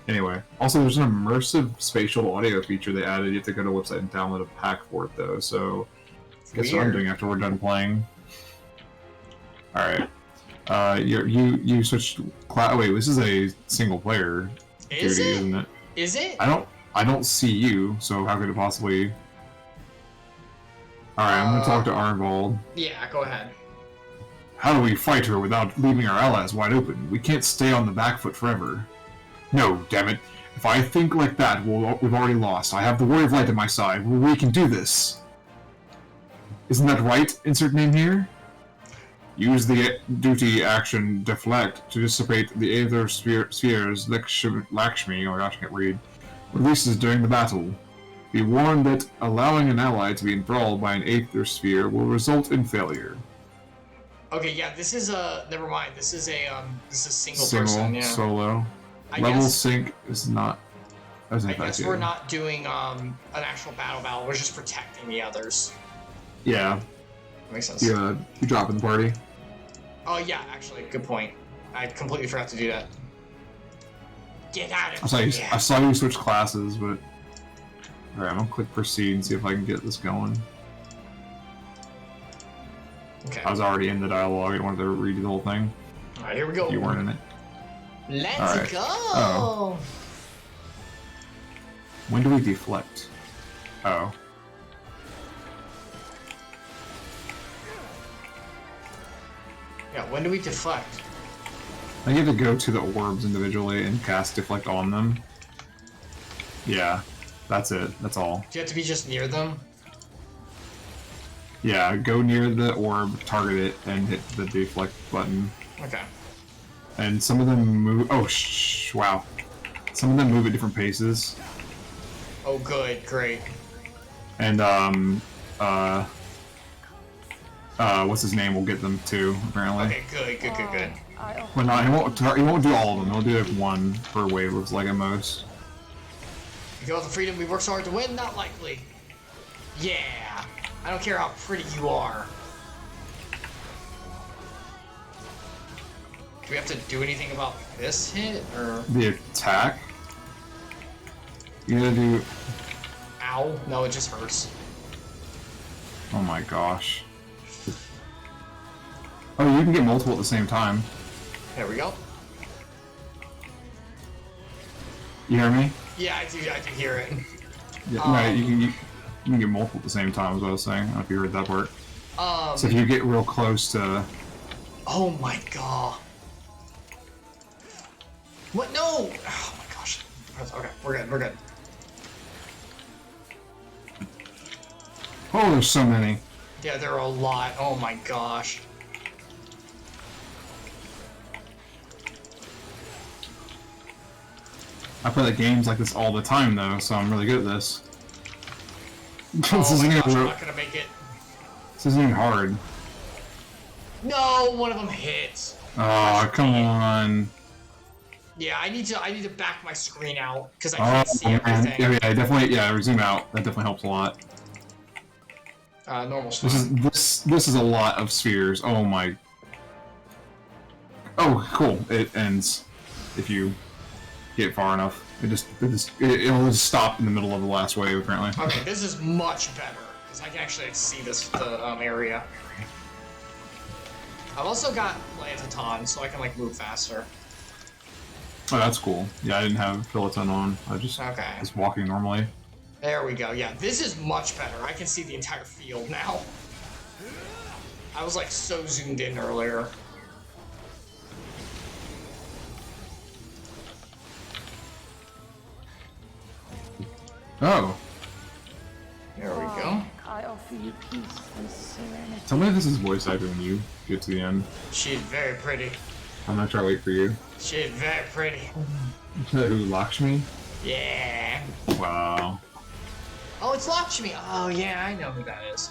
Anyway, also there's an immersive spatial audio feature they added. You have to go to a website and download a pack for it though. So guess what I'm doing after we're done playing. All right. You switched. Wait, this is a single player duty, isn't it? Is it? I don't see you, so how could it possibly... Alright, I'm gonna talk to Arnvald. Yeah, go ahead. How do we fight her without leaving our allies wide open? We can't stay on the back foot forever. No, damn it. If I think like that, we've already lost. I have the Warrior of Light at my side. We can do this. Isn't that right? Insert name here? Use the duty action deflect to dissipate the aether spheres Lakshmi, oh my gosh, I can't read, releases during the battle. Be warned that allowing an ally to be enthralled by an aether sphere will result in failure. Okay, yeah, this is a... Never mind, this is a single person, yeah. Solo. Level sync is not... I guess we're not doing an actual battle, we're just protecting the others. Yeah. That makes sense. You drop in the party? Oh yeah, actually, good point. I completely forgot to do that. Get out of here! I saw you switch classes, but... Alright, I'm gonna click proceed and see if I can get this going. Okay. I was already in the dialogue, I wanted to read the whole thing. Alright, here we go. You weren't in it. Let's go! Oh. When do we deflect? Oh. Yeah, when do we deflect? I get to go to the orbs individually and cast deflect on them. Yeah, that's it. That's all. Do you have to be just near them? Yeah, go near the orb, target it, and hit the deflect button. Okay. And some of them move... Oh, wow. Some of them move at different paces. Oh, good. Great. And, what's his name will get them too, apparently. Okay, good. Well, no, he won't do all of them. He'll do like one per wave, looks like at most. You get all the freedom we worked so hard to win? Not likely. Yeah. I don't care how pretty you are. Do we have to do anything about this hit, or...? The attack? You gotta do... Ow. No, it just hurts. Oh my gosh. Oh, you can get multiple at the same time. There we go. You hear me? Yeah, I do hear it. Yeah, right, you can get multiple at the same time, is what I was saying. I don't know if you heard that part. So if you get real close to... Oh my god. What? No! Oh my gosh. Okay, we're good. Oh, there's so many. Yeah, there are a lot. Oh my gosh. I play the games like this all the time, though, so I'm really good at this. This Oh isn't my gosh, I'm even, not gonna make it. this isn't even hard. No, one of them hit. Oh, come on. Yeah, I need to back my screen out because I Oh, can't see man. everything. Yeah, definitely. Yeah, zoom out. That definitely helps a lot. Normal This spot. this is a lot of spheres. Oh my. Oh, cool. It ends if you get far enough. It'll just stop in the middle of the last wave apparently. Okay, this is much better because I can actually see the area. I've also got Lantaton, so I can like move faster. Oh, that's cool. Yeah, I didn't have Philoton on. I just was walking normally. There we go. Yeah, this is much better. I can see the entire field now. I was like so zoomed in earlier. Oh. There we go. I offer you peace and serenity. Tell me if this is voice acting when you get to the end. She's very pretty. I'm gonna try to wait for you. She's very pretty. Who, Lakshmi? Yeah. Wow. Oh, it's Lakshmi. Oh, yeah, I know who that is.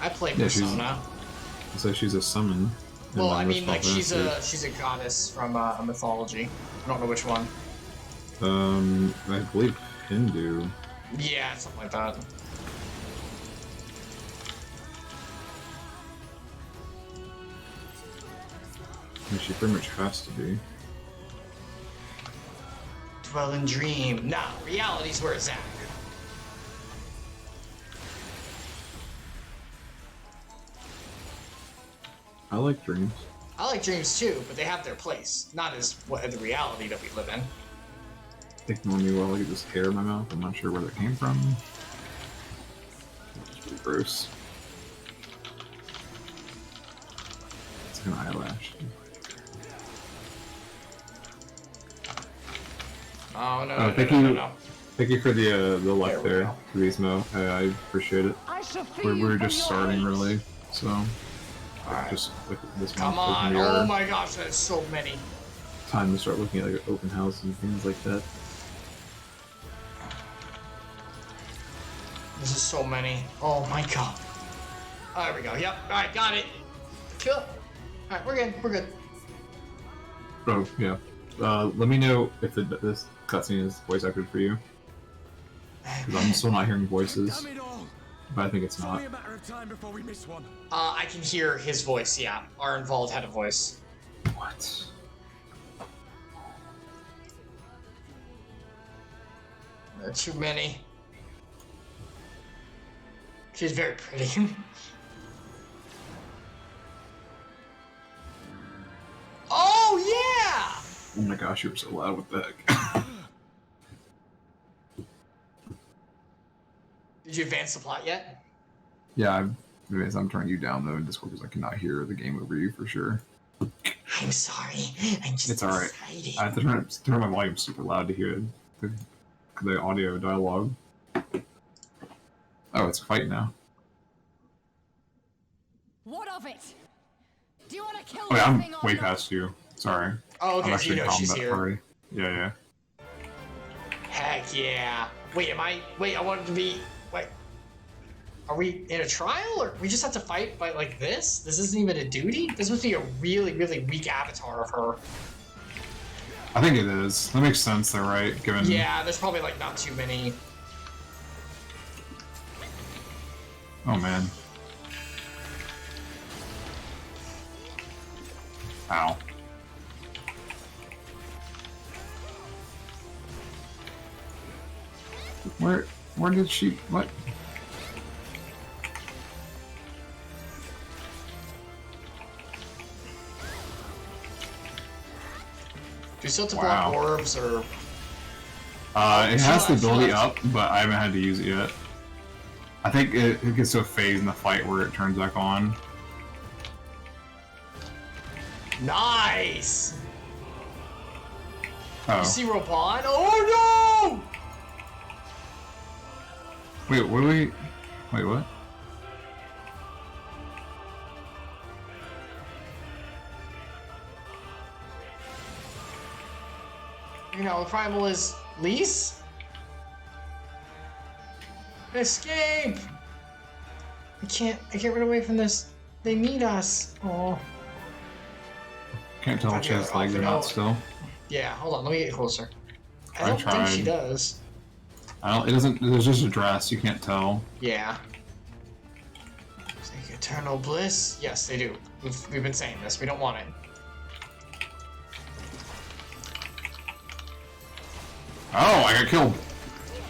I play Yeah, Persona. It's like she's a summon. Well, I mean, like she's a goddess from a mythology. I don't know which one. I believe Hindu. Yeah, something like that. Yeah, she pretty much has to be. Dwell and dream. Nah, reality's where it's at. I like dreams. I like dreams too, but they have their place. Not as the reality that we live in. Ignore me while I get this hair in my mouth. I'm not sure where that came from. It's really gross. It's like an eyelash. Oh no! Oh, no, thank no, you. no, no. Thank you for the like There we there, go. Turismo. I appreciate it. We're just starting really, so Alright. just look at this Come month, on! open your Oh my gosh, that's so many. time to start looking at like open house and things like that. This is so many. Oh my god. Oh, there we go. Yep. All right, got it. Chill. All right, we're good. We're good. Oh yeah. Let me know if this cutscene is voice acted for you, because I'm still not hearing voices, Damn it all! but I think it's It's not. only a matter of time before we miss one. I can hear his voice. Yeah, our involved had a voice. What? There are too many. She's very pretty. Oh yeah! Oh my gosh, you were so loud with that. Did you advance the plot yet? Yeah, I'm turning you down though in Discord because I cannot hear the game over you for sure. I'm sorry. I'm just It's alright. excited. I have to turn my volume super loud to hear the audio dialogue. Oh, it's a fight now. What of it? Do you want to kill Oh yeah, this I'm thing or way not? past you. Sorry. Oh, okay, I'm so you actually know calm she's that here. already. Yeah. Heck yeah. Wait, I wanted to be, wait. Are we in a trial, or we just have to fight by like this? This isn't even a duty? This must be a really, really weak avatar of her. I think it is. That makes sense though, right? Given Yeah, there's probably like not too many. Oh man. Ow. Where did she what? Do you still have to Wow. block orbs, or? It has the She ability left. up, but I haven't had to use it yet. I think it gets to a phase in the fight where it turns back on. Nice! Oh. You see Robon? Oh no! Wait, wait, what? You know, the primal is Lise? Escape! I can't run away from this. They need us. Oh. Can't tell if she has legs or not still. Yeah, hold on, let me get closer. I don't tried. think she does. It doesn't, there's just a dress, you can't tell. Yeah. Like eternal bliss? Yes, they do. We've been saying this. We don't want it. Oh, I got killed.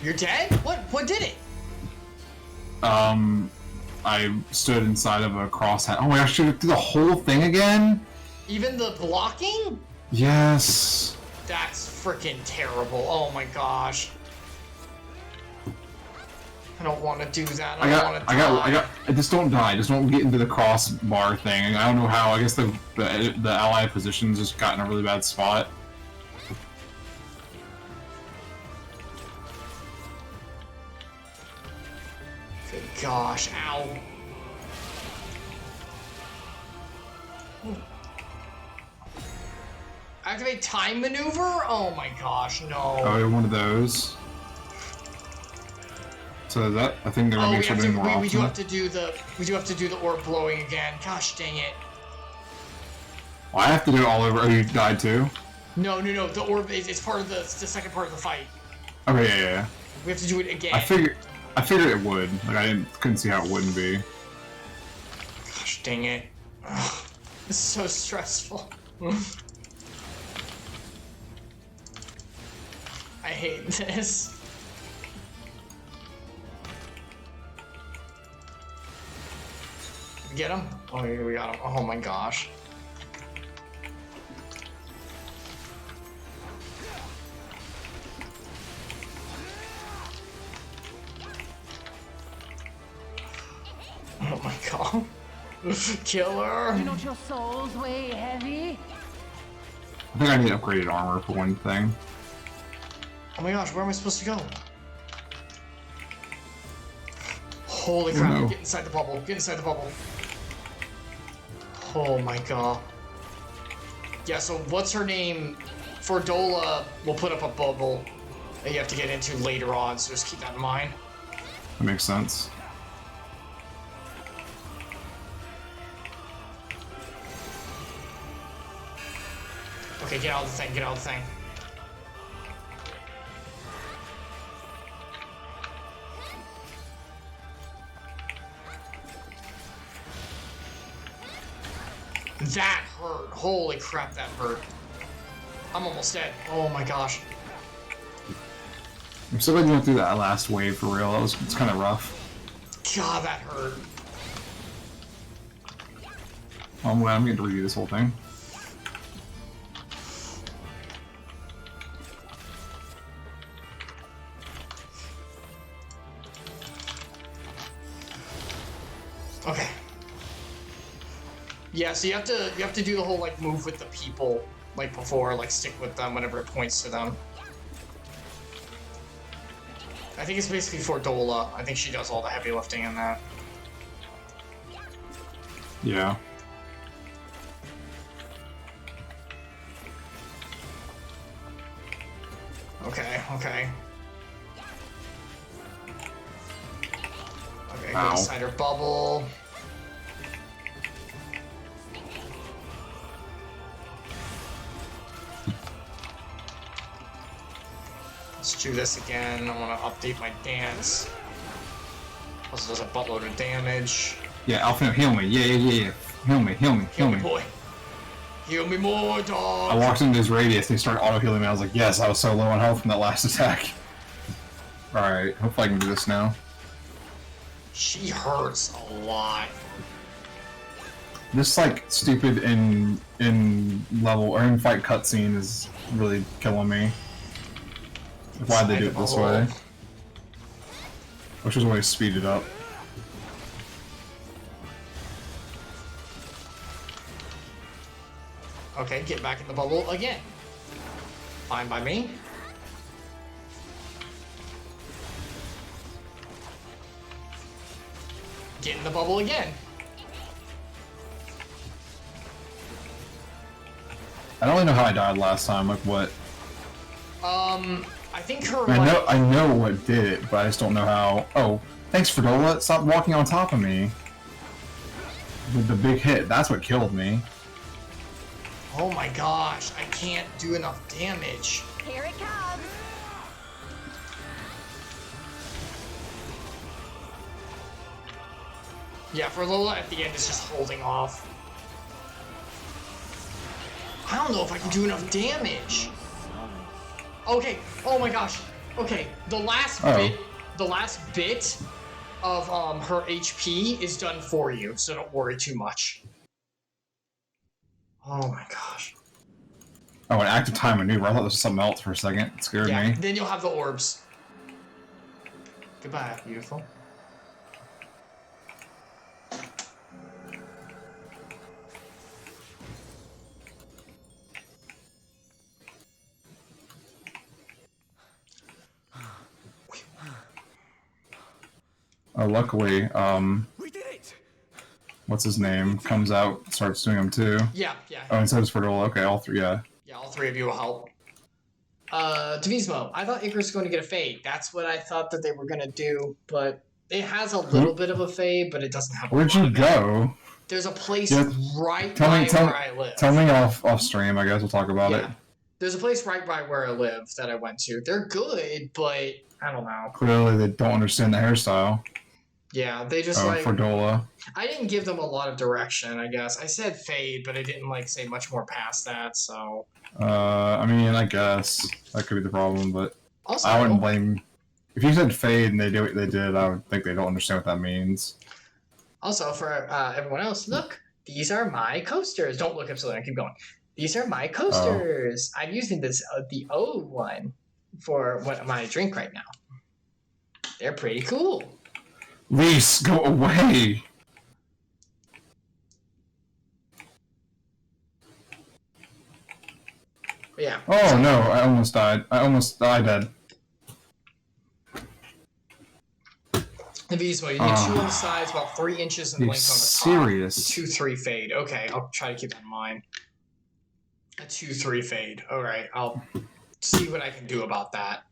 You're dead? What did it? I stood inside of a crosshatch. Oh my gosh, should I do the whole thing again? Even the blocking? Yes. That's freaking terrible. Oh my gosh. I don't want to do that. I don't want to die. Just don't die. Just don't get into the crossbar thing. I don't know how. I guess the ally position's just got in a really bad spot. Good gosh, ow. Activate time maneuver? Oh my gosh, no. Oh, one of those. So that, I think they're gonna make sure more often. We do have to do the orb blowing again. Gosh dang it. Well, I have to do it all over. Oh, you died too? No. The orb is part of the second part of the fight. Okay, yeah. We have to do it again. I figured it would. Like couldn't see how it wouldn't be. Gosh dang it. Ugh, this is so stressful. I hate this. Get him? Oh, we got him. Oh my gosh. Oh my god. Killer. Do not your souls weigh heavy? I think I need upgraded armor for one thing. Oh my gosh, where am I supposed to go? Holy crap, no. Get inside the bubble. Get inside the bubble. Oh my god. Yeah, so what's her name? Fordola will put up a bubble that you have to get into later on, so just keep that in mind. That makes sense. Okay, get out of the thing, get out of the thing. That hurt. Holy crap, that hurt. I'm almost dead. Oh my gosh. I'm so glad you went through that last wave for real. It's kind of rough. God, that hurt. Oh, I'm glad I'm getting to redo this whole thing. Okay. Yeah, so you have to do the whole like move with the people like before, like stick with them whenever it points to them. I think it's basically for Dola. I think she does all the heavy lifting in that. Yeah. Okay. Okay, Ow. go inside her bubble. Let's do this again. I want to update my dance. Also does a buttload of damage. Yeah, Alpha, heal me. Yeah. Heal me. Boy. Heal me more, dog. I walked into his radius, they started auto-healing me. I was like, yes, I was so low on health from that last attack. Alright, hopefully I can do this now. She hurts a lot. This, like, stupid in level, or in fight cutscene is really killing me. Why'd they do it this way? Which is always speed it up. Okay, get back in the bubble again. Fine by me. Get in the bubble again. I don't really know how I died last time, like what? I think her. I know what did it, but I just don't know how. Oh, thanks, Fredola. Stop walking on top of me. With the big hit, that's what killed me. Oh my gosh, I can't do enough damage. Here it comes. Yeah, for Lola at the end is just holding off. I don't know if I can do enough damage. Okay, oh my gosh. Okay, the last bit of her HP is done for you, so don't worry too much. Oh my gosh. Oh, an active time maneuver. I thought this was something else for a second. It scared me. Then you'll have the orbs. Goodbye, beautiful. Oh, luckily, We did it! what's his name? Comes out, starts doing them too. Yeah. Oh, and so does Fredola. Okay, all three, yeah. Yeah, all three of you will help. Devotional, I thought Icarus was going to get a fade. That's what I thought that they were going to do, but it has a little bit of a fade, but it doesn't have a Where'd you go? There's a place right tell by me, where I live. Tell me off stream, I guess we'll talk about it. There's a place right by where I live that I went to. They're good, but I don't know. Clearly they don't understand the hairstyle. Yeah, they just Fredola. I didn't give them a lot of direction, I guess. I said fade, but I didn't say much more past that, so. I mean, I guess that could be the problem, but also, I wouldn't blame. If you said fade and they do what they did, I would think they don't understand what that means. Also, for everyone else, look, these are my coasters. Don't look Epsilion, keep going. These are my coasters. I'm using this the O one for my drink right now. They're pretty cool. Reese, go away! Yeah. Oh no, I almost died. I almost died dead. The Vismo, you need 2 on the sides, about 3 inches in length on the top. Serious? 2-3 fade. Okay, I'll try to keep that in mind. A 2-3 fade. Alright, I'll see what I can do about that.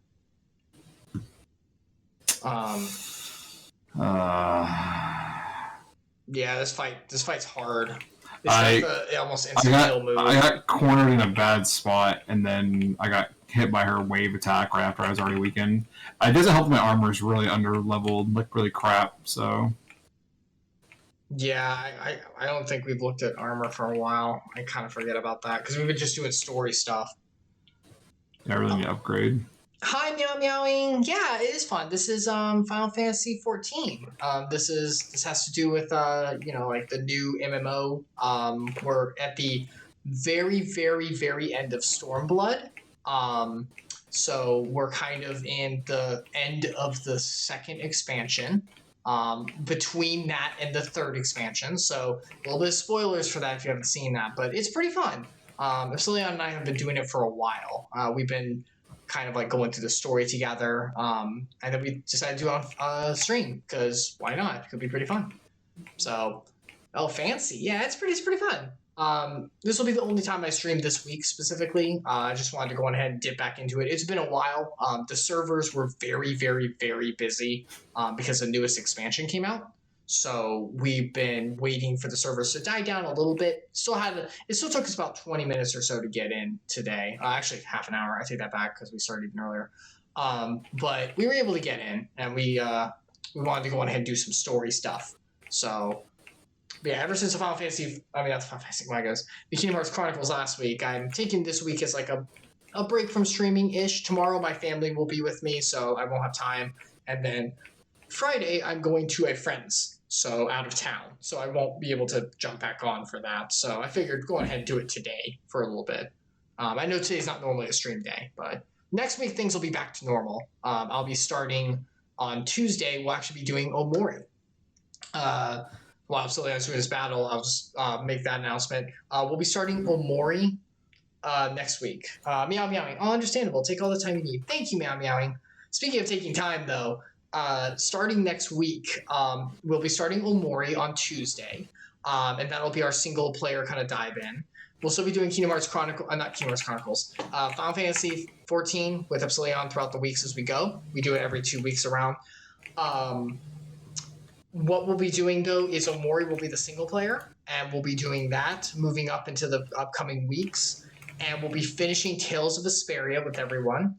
Yeah, this fight's hard. It's almost instant kill move. I got cornered in a bad spot, and then I got hit by her wave attack right after I was already weakened. It doesn't help my armor is really under leveled, like really crap, so. Yeah, I don't think we've looked at armor for a while. I kind of forget about that, because we've been just doing story stuff. Yeah, I really need to upgrade. Hi, meow meowing. Yeah, it is fun. This is Final Fantasy 14. This has to do with like the new MMO. We're at the very, very, very end of Stormblood. So we're kind of in the end of the second expansion. Between that and the third expansion. So a little bit of spoilers for that if you haven't seen that, but it's pretty fun. Epsilion and I have been doing it for a while. We've been kind of like going through the story together, and then we decided to do it on a stream because why not? It could be pretty fun. So, fancy, yeah, it's pretty fun. This will be the only time I stream this week specifically. I just wanted to go ahead and dip back into it. It's been a while. The servers were very, very, very busy because the newest expansion came out. So we've been waiting for the servers to die down a little bit. It still took us about 20 minutes or so to get in today. Actually, half an hour. I take that back because we started even earlier. But we were able to get in, and we wanted to go ahead and do some story stuff. So, yeah, ever since the Final Fantasy, not the Final Fantasy, the Kingdom Hearts Chronicles last week, I'm taking this week as like a break from streaming-ish. Tomorrow my family will be with me, so I won't have time. And then Friday, I'm going to a friend's, so out of town. So I won't be able to jump back on for that. So I figured go ahead and do it today for a little bit. I know today's not normally a stream day, but next week things will be back to normal. I'll be starting on Tuesday. We'll actually be doing Omori. While Epsilion is doing this battle, I'll just make that announcement. We'll be starting Omori next week. Meow meowing. Oh, understandable. Take all the time you need. Thank you, meow meowing. Speaking of taking time, though, starting next week, we'll be starting Omori on Tuesday, and that'll be our single player kind of dive in. We'll still be doing Kingdom Hearts not Kingdom Hearts Chronicles, Final Fantasy 14 with Epsilion throughout the weeks as we go. We do it every 2 weeks around. What we'll be doing though is Omori will be the single player, and we'll be doing that moving up into the upcoming weeks. And we'll be finishing Tales of Vesperia with everyone.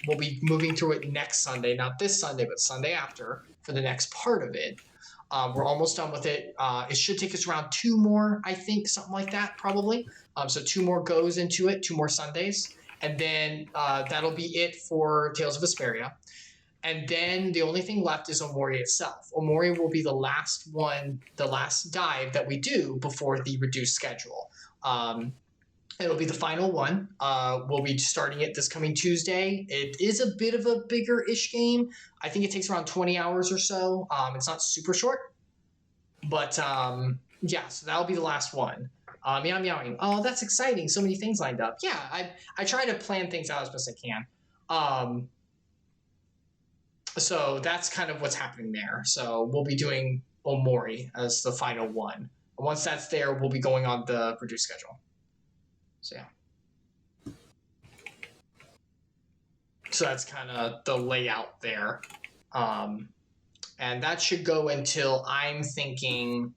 We'll be moving through it next Sunday, not this Sunday, but Sunday after for the next part of it. We're almost done with it. It should take us around 2 more, I think, something like that, probably. So 2 more goes into it, 2 more Sundays. And then that'll be it for Tales of Vesperia. And then the only thing left is Omori itself. Omori will be the last one, the last dive that we do before the reduced schedule. It'll be the final one. We'll be starting it this coming Tuesday. It is a bit of a bigger-ish game. I think it takes around 20 hours or so. It's not super short. But, yeah, so that'll be the last one. Meow meowing. Oh, that's exciting. So many things lined up. Yeah, I try to plan things out as best I can. So that's kind of what's happening there. So we'll be doing Omori as the final one. Once that's there, we'll be going on the reduced schedule. So yeah. So that's kind of the layout there. And that should go until I'm thinking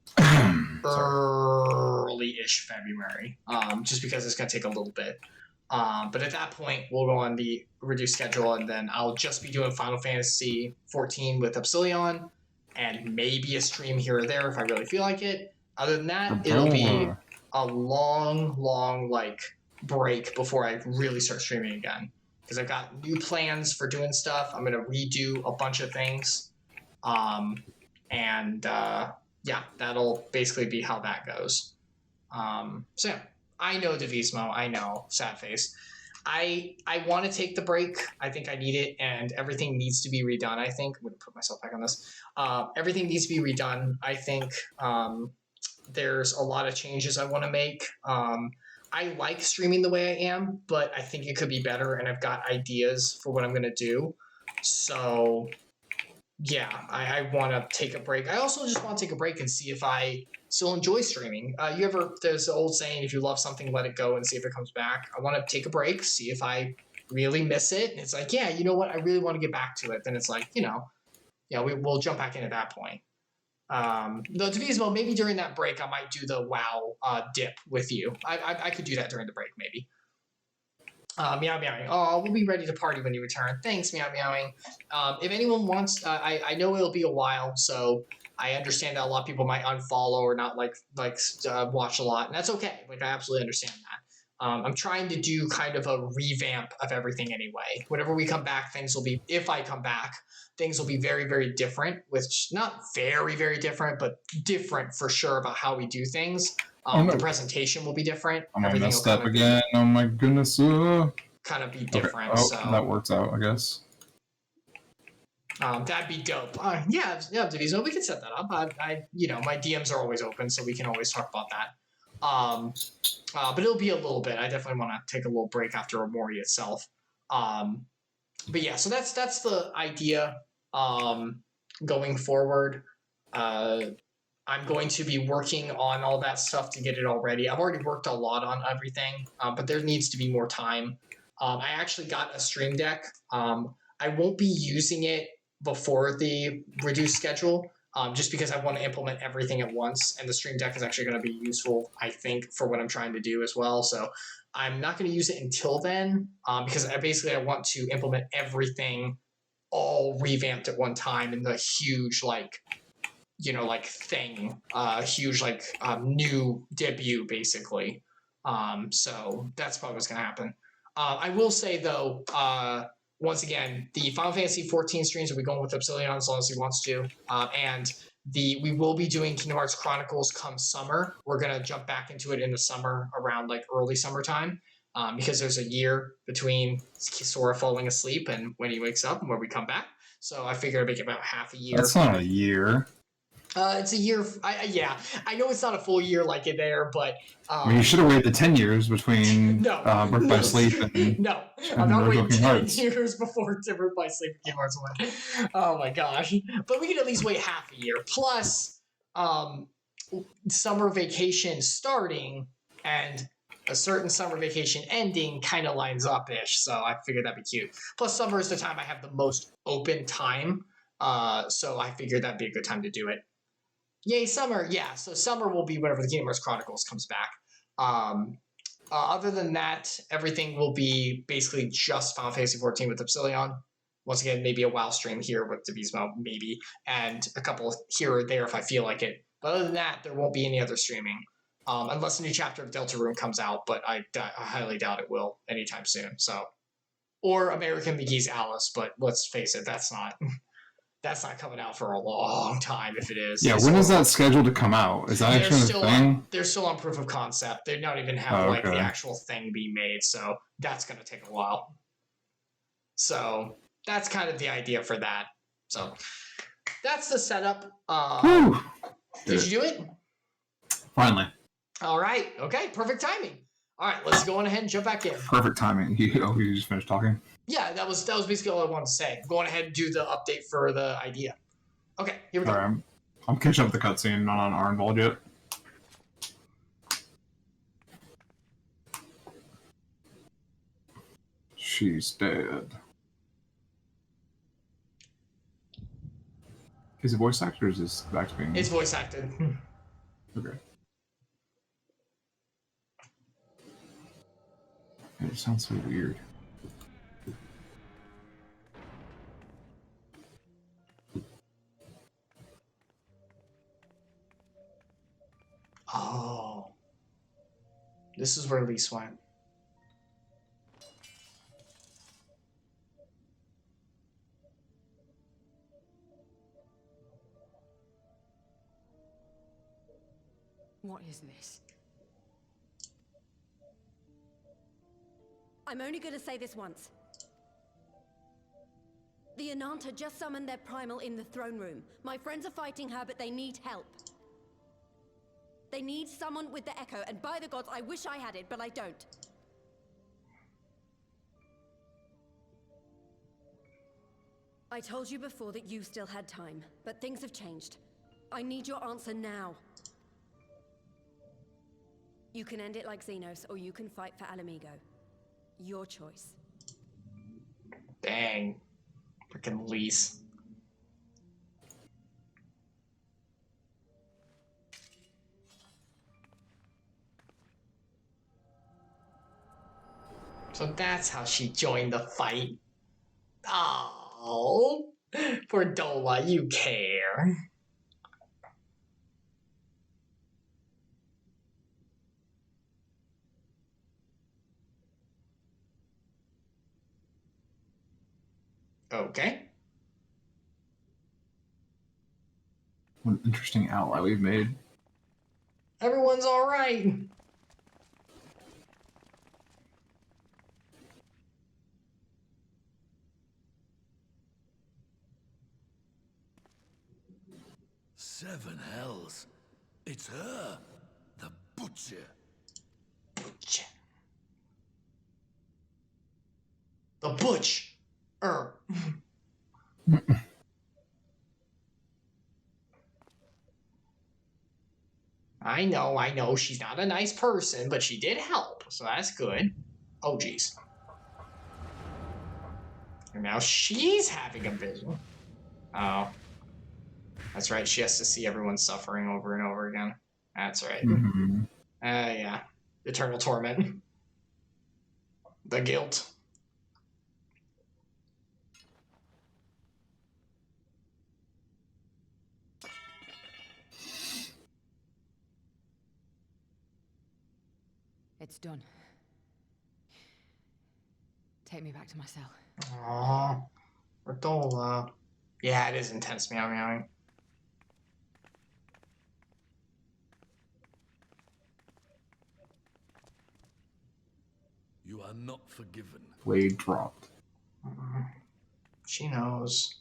early-ish February, just because it's going to take a little bit. But at that point, we'll go on the reduced schedule, and then I'll just be doing Final Fantasy 14 with Epsilion, and maybe a stream here or there if I really feel like it. Other than that, it'll be a long, like, break before I really start streaming again. Because I've got new plans for doing stuff. I'm going to redo a bunch of things. Yeah, that'll basically be how that goes. So yeah. I know, Devismo. I know. Sad face. I want to take the break. I think I need it, and everything needs to be redone, I think. I'm going to put myself back on this. Everything needs to be redone, I think. There's a lot of changes I want to make. I like streaming the way I am, but I think it could be better, and I've got ideas for what I'm going to do. So, yeah, I want to take a break. I also just want to take a break and see if I still enjoy streaming. There's the old saying, if you love something, let it go and see if it comes back. I want to take a break, see if I really miss it. And it's like, yeah, you know what? I really want to get back to it. Then it's like, we'll jump back in at that point. The Devismo, maybe during that break, I might do the WoW dip with you. I could do that during the break, maybe. Meow meowing. Oh, we'll be ready to party when you return. Thanks, meow meowing. If anyone wants, I know it'll be a while, so I understand that a lot of people might unfollow or not watch a lot, and that's okay. Like, I absolutely understand that. I'm trying to do kind of a revamp of everything anyway. Whenever we come back, if I come back, things will be very, very different, which not very, very different, but different for sure about how we do things. The presentation will be different. I messed up again. Oh my goodness. Kind of be different. Okay. So that works out, I guess. That'd be dope. Yeah, Deviso, we can set that up. My DMs are always open, so we can always talk about that. But it'll be a little bit. I definitely want to take a little break after Omori itself. But yeah, so that's the idea. Going forward, I'm going to be working on all that stuff to get it all ready. I've already worked a lot on everything, but there needs to be more time. I actually got a Stream Deck. I won't be using it before the reduced schedule, just because I want to implement everything at once, and the Stream Deck is actually going to be useful, I think, for what I'm trying to do as well. So I'm not going to use it until then, because I want to implement everything all revamped at one time in the huge, thing, huge, new debut, basically. So that's probably what's going to happen. I will say, though, once again, the Final Fantasy 14 streams will be going with Epsilion as long as he wants to. And we will be doing Kingdom Hearts Chronicles come summer. We're going to jump back into it in the summer, around early summertime, because there's a year between Sora falling asleep and when he wakes up and when we come back. So I figured I'd make it about half a year. That's not a year. It's a year. I know it's not a full year like it there, but you should have waited the 10 years between Birth by Sleep and no, I'm not waiting 10 years before Birth by Sleep and Kingdom Hearts 1. Oh my gosh! But we can at least wait half a year. Plus, summer vacation starting, and a certain summer vacation ending kind of lines up-ish, so I figured that'd be cute. Plus, summer is the time I have the most open time, so I figured that'd be a good time to do it. Yay, summer! Yeah, so summer will be whenever the Kingdom Hearts Chronicles comes back. Other than that, everything will be basically just Final Fantasy XIV with Epsilion. Once again, maybe a WoW stream here with Devotional, maybe, and a couple here or there if I feel like it. But other than that, there won't be any other streaming. Unless a new chapter of Deltarune comes out, but I highly doubt it will anytime soon. So, or American McGee's Alice, but let's face it, that's not coming out for a long time if it is. Yeah, when is that scheduled to come out? Is that actually a thing? They're still on proof of concept. They don't even have like the actual thing being made, so that's going to take a while. So that's kind of the idea for that. So that's the setup. Did you do it? Finally. All right. Okay. Perfect timing. All right. Let's go on ahead and jump back in. Perfect timing. You just finished talking? Yeah, that was basically all I wanted to say. Go on ahead and do the update for the idea. Okay. Here we go. All right, I'm catching up with the cutscene. Not on Arnvold yet. She's dead. Is it voice acted or is this back to being? It's voice acted. Okay. It sounds so weird. Oh. This is where Lise went. What is this? I'm only going to say this once. The Ananta just summoned their primal in the throne room. My friends are fighting her, but they need help. They need someone with the echo, and by the gods, I wish I had it, but I don't. I told you before that you still had time, but things have changed. I need your answer now. You can end it like Xenos, or you can fight for Alamigo. Your choice. Dang. Freaking Lise. So that's how she joined the fight. Oh, for Dola, you care. Okay. What an interesting ally we've made. Everyone's all right. Seven hells. It's her. The Butcher. Butch. The Butch. I know. She's not a nice person, but she did help, so that's good. Oh, jeez. And now she's having a vision. Oh. That's right, she has to see everyone suffering over and over again. That's right. Mm-hmm. Yeah. Eternal torment. The guilt. It's done. Take me back to my cell. Aww. Bertola. Yeah, it is intense meow meowing. You are not forgiven. Blade dropped. She knows.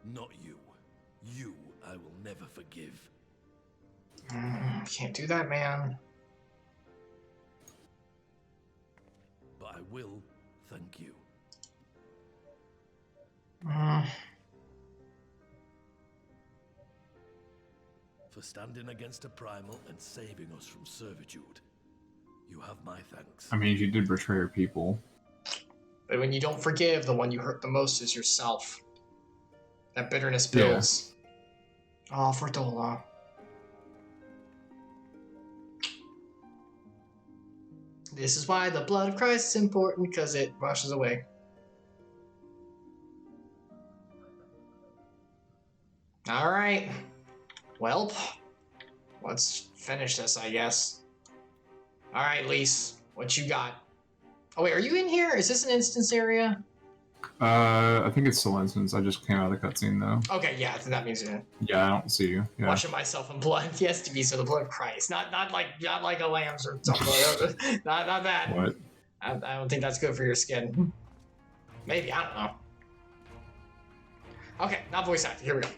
Not you. You I will never forgive. Can't do that, man. But I will thank you. for standing against a primal and saving us from servitude. You have my thanks. I mean, you did betray your people. But when you don't forgive, the one you hurt the most is yourself. That bitterness builds. Yeah. Oh, Fordola. This is why the blood of Christ is important, because it washes away. Alright. Well, let's finish this, I guess. Alright, Lise, what you got? Oh wait, are you in here? Is this an instance area? I think it's still instance. I just came out of the cutscene though. Okay, yeah, that means you're in. Yeah, I don't see you. Yeah. Washing myself in blood. Yes, to be so the blood of Christ. Not like a lamb's or something. not that. What? I don't think that's good for your skin. Maybe, I don't know. Okay, not voice acting. Here we go.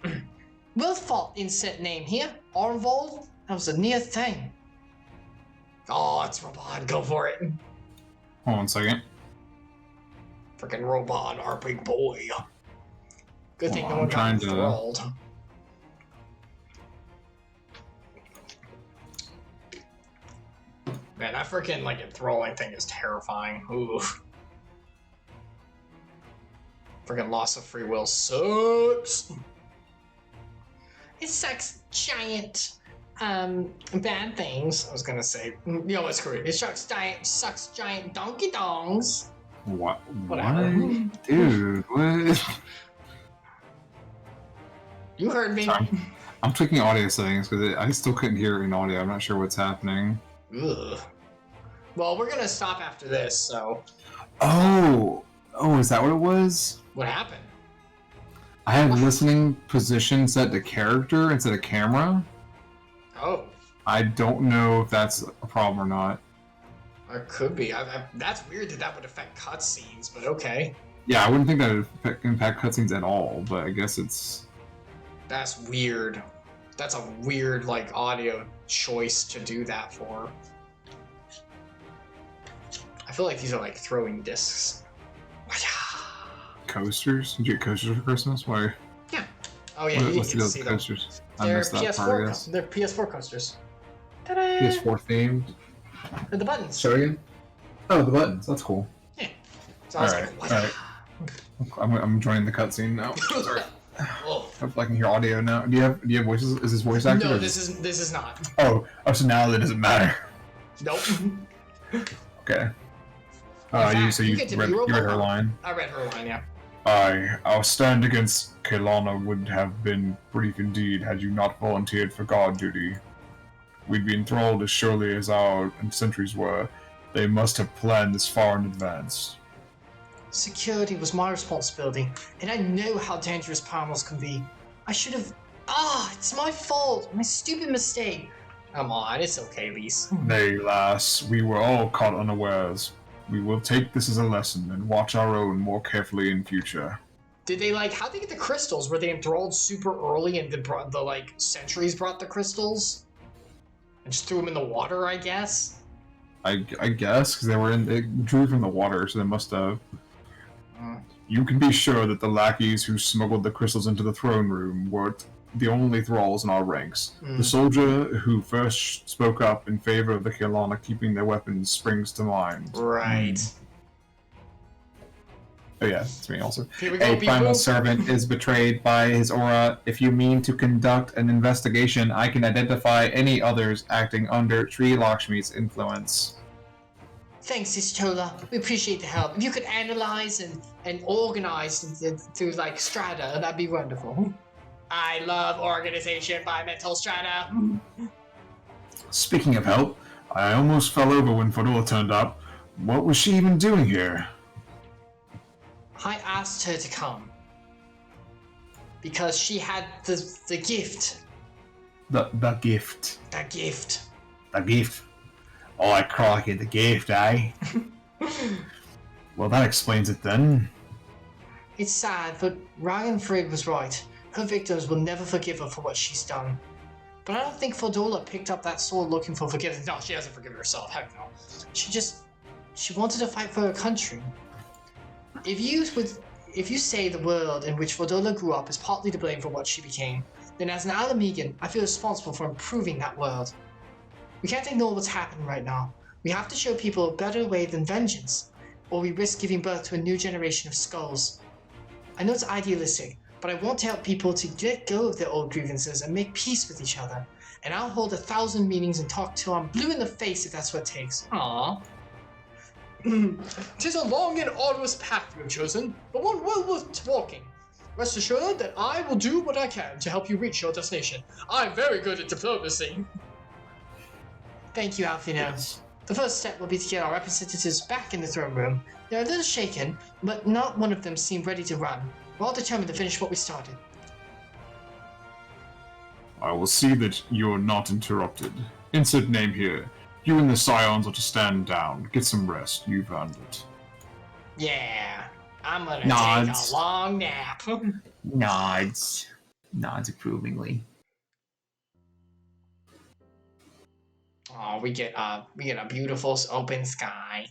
Wilfalt insert name here. Arnvold. That was a near thing. Oh, it's Robot. Go for it. Hold on a second. Freaking Robot, our big boy. Good thing no one got trying enthralled. Man, that freaking like enthralling thing is terrifying. Ooh. Freaking loss of free will sucks. It sucks giant bad things. I was gonna say, you know what's correct. It sucks giant donkey dongs. What? Whatever. What? Dude, what? You heard me. Sorry. I'm tweaking audio settings because I still couldn't hear it in audio. I'm not sure what's happening. Ugh. Well, we're gonna stop after this, so. Oh, is that what it was? What happened? I had listening position set to character instead of camera. Oh. I don't know if that's a problem or not. It could be. That's weird that would affect cutscenes, but okay. Yeah, I wouldn't think that would impact cutscenes at all, but I guess it's... That's weird. That's a weird, like, audio choice to do that for. I feel like these are, like, throwing discs. Coasters? Did you get coasters for Christmas? Why? Yeah. Oh, yeah, you can see them. Coasters? They're PS4, they're PS4 coasters. Ta-da! PS4 themed? The buttons. Show again? Oh, the buttons. That's cool. Yeah. So alright. I'm joining the cutscene now. Sorry. Oh. Hope I can hear audio now. Do you have voices? Is this voice acting? No, this is not. Oh, so now that doesn't matter. Nope. Okay. Fact, you read her line. I read her line, yeah. Our stand against Kelana would have been brief indeed had you not volunteered for guard duty. We'd be enthralled as surely as our sentries were. They must have planned this far in advance. Security was my responsibility, and I know how dangerous primals can be. I should have... it's my fault! My stupid mistake! Come on, it's okay, Lise. Nay, lass, we were all caught unawares. We will take this as a lesson and watch our own more carefully in future. Did they, like, how'd they get the crystals? Were they enthralled super early and the like, sentries brought the crystals? And just threw them in the water, I guess? I guess, because they drew from the water, so they must have. You can be sure that the lackeys who smuggled the crystals into the throne room weren't the only thralls in our ranks. The soldier who first spoke up in favor of the Kelana keeping their weapons springs to mind. Right. Oh yeah, it's me also. Here we go, A primal servant is betrayed by his aura. If you mean to conduct an investigation, I can identify any others acting under Sri Lakshmi's influence. Thanks, Istola. We appreciate the help. If you could analyze and organize through, like, strata, that'd be wonderful. I love organization by mental strata. Speaking of help, I almost fell over when Fedora turned up. What was she even doing here? I asked her to come. Because she had the gift. The gift. The gift. The gift. Oh, I crocky, the gift, eh? Well, that explains it then. It's sad, but Ragnfrid was right. Her victims will never forgive her for what she's done. But I don't think Fordola picked up that sword looking for forgiveness. No, she hasn't forgiven herself. Heck no. She wanted to fight for her country. If you say the world in which Fordola grew up is partly to blame for what she became, then as an Alamegan, I feel responsible for improving that world. We can't ignore what's happening right now. We have to show people a better way than vengeance, or we risk giving birth to a new generation of skulls. I know it's idealistic, but I want to help people to let go of their old grievances and make peace with each other. And I'll hold 1,000 meetings and talk till I'm blue in the face if that's what it takes. Aww. 'Tis a long and arduous path you have chosen, but one well worth walking. Rest assured that I will do what I can to help you reach your destination. I'm very good at diplomacy. Thank you, Alfino. Yes. The first step will be to get our representatives back in the throne room. They're a little shaken, but not one of them seemed ready to run. We're all determined to finish what we started. I will see that you're not interrupted. Insert name here. You and the Scions are to stand down. Get some rest. You've earned it. Yeah, I'm gonna Nods. take a long nap. Nods. Nods approvingly. Oh, we get a beautiful open sky.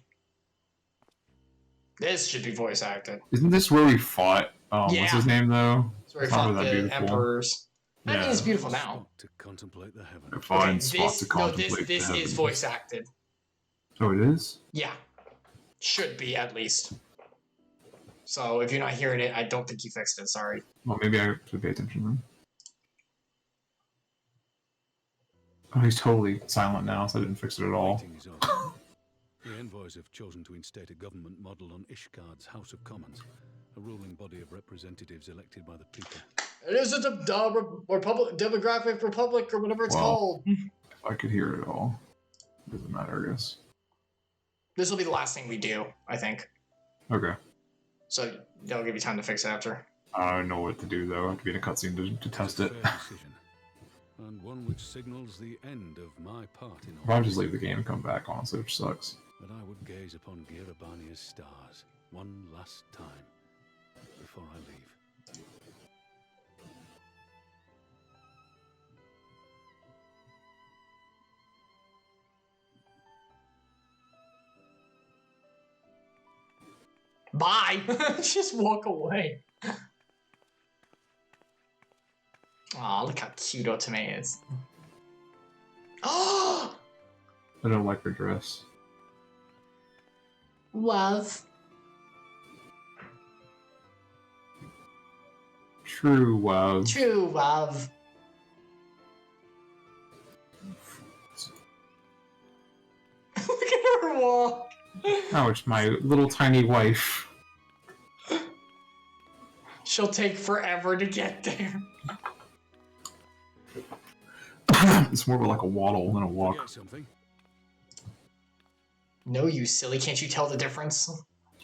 This should be voice acted. Isn't this where we fought? Yeah. What's his name though? It's where we It's not fought that the beautiful. emperors. I mean, Yeah. it's beautiful now. To contemplate the heavens. A fine spot to contemplate this the is heavens. voice acted. Oh, it is? Yeah, should be at least. So if you're not hearing it, I don't think you fixed it. Sorry. Well, maybe I should pay attention then. Oh, he's totally silent now, so I didn't fix it at all. Meeting is over. The envoys have chosen to instate a government model on Ishgard's House of Commons, a ruling body of representatives elected by the people. It isn't a demographic republic or whatever it's called. If I could hear it at all. Doesn't matter, I guess. This will be the last thing we do, I think. Okay. So that'll give you time to fix it after. I don't know what to do, though. I have to be in a cutscene to test it. Fair decision, and one which signals the end of my part in If I all just this. leave the game and come back, honestly, which sucks. But I would gaze upon Gyr Abania's stars one last time before I leave. Bye! Just walk away. Aw, look how cute Otome is. Oh! I don't like her dress. Love. True love. True love. Look at her walk. Oh, it's my little tiny wife. She'll take forever to get there. It's more of like a waddle than a walk. Forget something. No, you silly. Can't you tell the difference?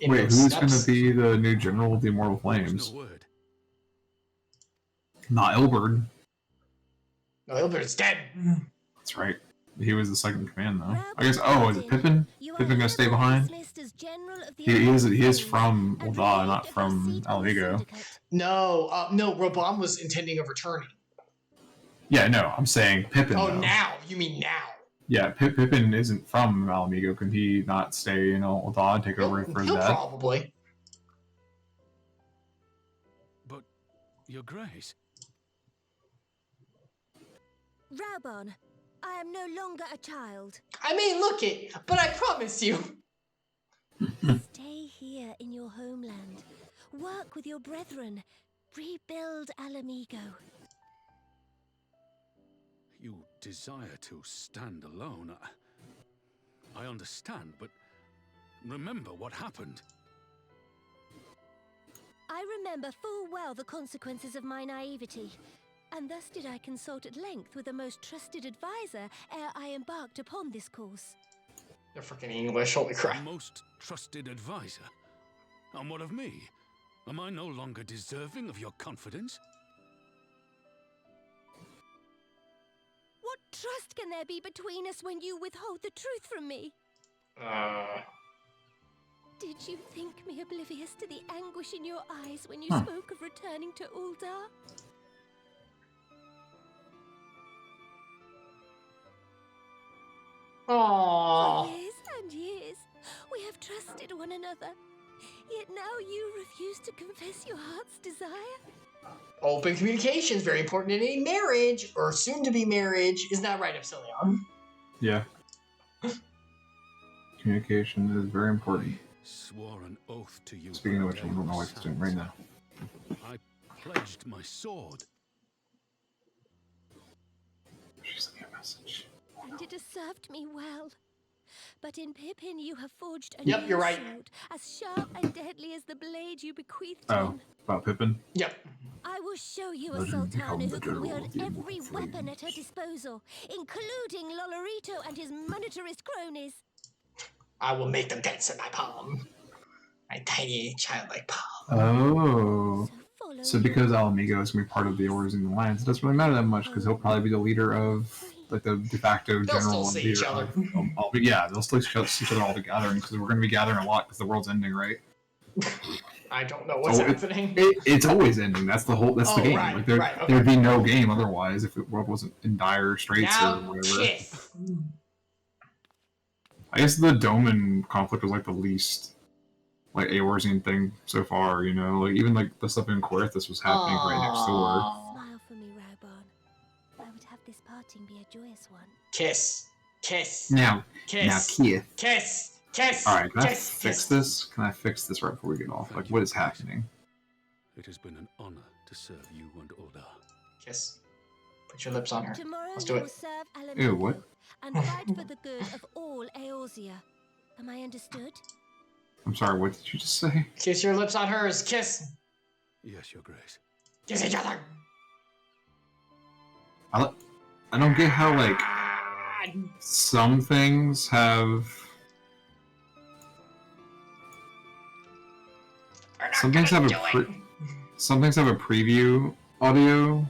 Wait, who's going to be the new general of the Immortal Flames? No word. Not Ilberd. No, Ilbert's dead. That's right. He was the second in command, though. I guess. Oh, is it Pippin? Pippin gonna stay behind? He is from Ul'dah, not from Alamigo. No, no. Robam was intending of returning. Yeah, no, I'm saying Pippin. Oh, though. now you mean now? Yeah, Pippin isn't from Alamigo. Can he not stay in Ul'dah and take over for his He'll dad? probably. But, Your Grace. Raubon, I am no longer a child. I mean, look it, but I promise you. Stay here in your homeland. Work with your brethren. Rebuild Alamigo. You desire to stand alone. I understand, but remember what happened. I remember full well the consequences of my naivety, and thus did I consult at length with a most trusted advisor ere I embarked upon this course. They're freaking English, holy crap. Most trusted advisor? And what of me? Am I no longer deserving of your confidence? What trust can there be between us when you withhold the truth from me? Did you think me oblivious to the anguish in your eyes when you spoke of returning to Ul'dah? Aww. For years and years, we have trusted one another. Yet now you refuse to confess your heart's desire. Open communication is very important in a marriage, or soon-to-be marriage. Isn't that right, Epsilion? Yeah. Communication is very important. Swore an oath to you. Speaking of which, I don't know what my wife's doing right now. I pledged my sword. She sent me a message. And it has served me well. But in Pippin you have forged a Yep, new you're right. sword, as sharp and deadly as the blade you bequeathed Oh, him. about Pippin? Yep. I will show you a Let him become sultana the who can general wield of the every immortal weapon at her flames. disposal, including Lolorito and his monetarist cronies. I will make them dance in my palm. My tiny, childlike palm. Oh. Follow So because Alamigo is going to be part of the Orders in the Alliance, it doesn't really matter that much because he'll probably be the leader of, like, the de facto They'll general still and see each leader other. of yeah, they'll still see each other all together because we're going to be gathering a lot because the world's ending, right? I don't know what's happening. It's always ending. That's the whole. That's the game. Right, Like okay. there'd be no game otherwise if the world wasn't in dire straits or Now, whatever. kiss. I guess the Doman conflict was like the least like Eorzean thing so far. You know, like even like the stuff in Coerthas was happening right next door. Smile for me, Raubon. I would have this parting be a joyous one. Kiss. Kiss. Now, Kiss. Keith. Kiss. Kiss. All right, can I Kiss. fix Kiss. this? Can I fix this right before we get off? Like, what is happening? It has been an honor to serve you and Oda. Kiss. Put your lips on her. Tomorrow Let's you do will it. serve Alamigo Ew, what? and fight for the good of all Eorzea. Am I understood? I'm sorry. What did you just say? Kiss your lips on hers. Kiss. Yes, Your Grace. Kiss each other. I don't get how like some things have. Some things have some things have a preview audio.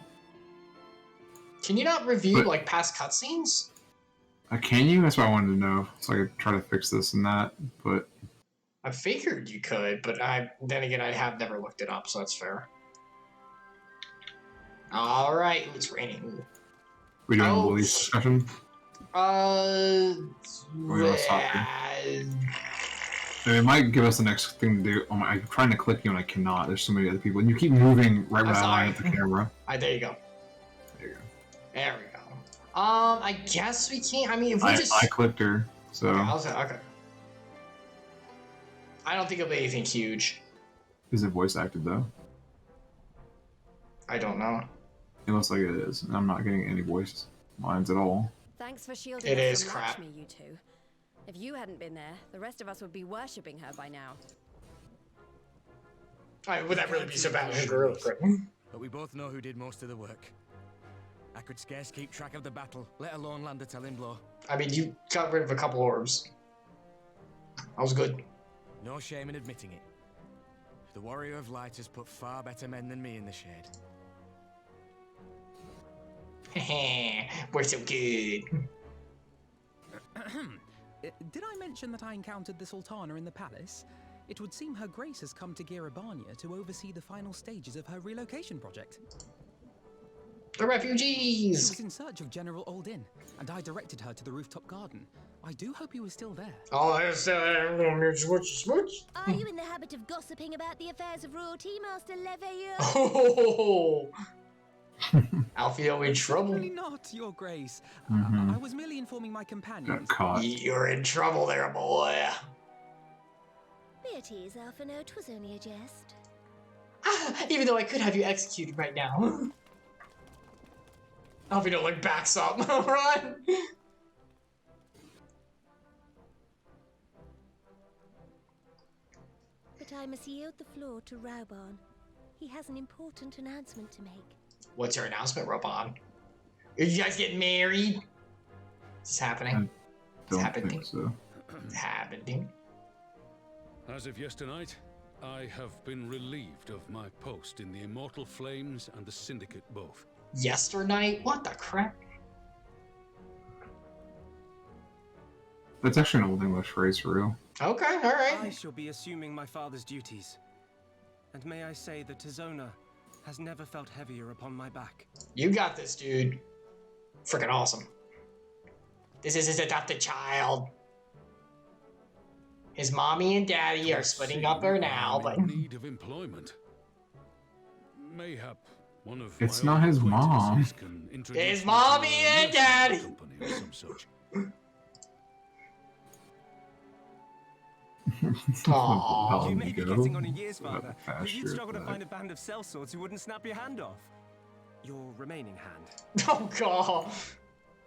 Can you not review But- like past cutscenes? Can you? That's what I wanted to know. So I could try to fix this and that. But I figured you could, but then again I have never looked it up, so that's fair. All right, it's raining. we doing a Oh. release discussion? Or you wanna stop here? I mean, it might give us the next thing to do. Oh my, I'm trying to click you and I cannot. There's so many other people, and you keep moving right when I'm I line up sorry. the camera. There you go. There you go. There we go. I guess we can't. I mean, if we I just. clicked her, so Okay, I'll say, okay. I don't think it'll be anything huge. is it voice acted though? I don't know. It looks like it is. And I'm not getting any voice lines at all. Thanks for shielding It us is from crap. Lakshmi, you two. If you hadn't been there, the rest of us would be worshipping her by now. Would that really be so bad? Real quick. But we both know who did most of the work. I could scarce keep track of the battle, let alone land a telling blow. I mean, you got rid of a couple orbs. That was good. No shame in admitting it. The Warrior of Light has put far better men than me in the shade. We're so good. Did I mention that I encountered the Sultana in the palace? It would seem Her Grace has come to Gyr Abania to oversee the final stages of her relocation project. The She refugees! was in search of General Oldin, and I directed her to the rooftop garden. I do hope he was still there. Oh, there's smooch. Are you in the habit of gossiping about the affairs of royalty, Master Leveilleur? Oh, Alfio in trouble. Really not, Your Grace. Mhm. I was merely informing my Got companions. caught. You're in trouble there, boy. Be at ease, Alphino, 'twas only a jest. Even though I could have you executed right now. Alfio like backs up. Run! But I must yield the floor to Raubon. He has an important announcement to make. What's your announcement, Robon? Are you guys getting married? Is this happening? Don't happening. think so. It's happening. As of yesternight, I have been relieved of my post in the Immortal Flames and the Syndicate both. Yesternight? What the crap? That's actually an old English phrase for real. Okay, I alright. shall be assuming my father's duties. And may I say that Tizona has never felt heavier upon my back. You got this, dude. Freaking awesome. This is his adopted child. His mommy and daddy are splitting up her now, but In need of employment. Mayhap one of It's my not old his mom. acquaintances can introduce His me to mommy a and nursing daddy. company or some such. Aww. You may be getting on in years, Father, but you'd struggle to find a band of sellswords who wouldn't snap your hand off. Your remaining hand. Oh god.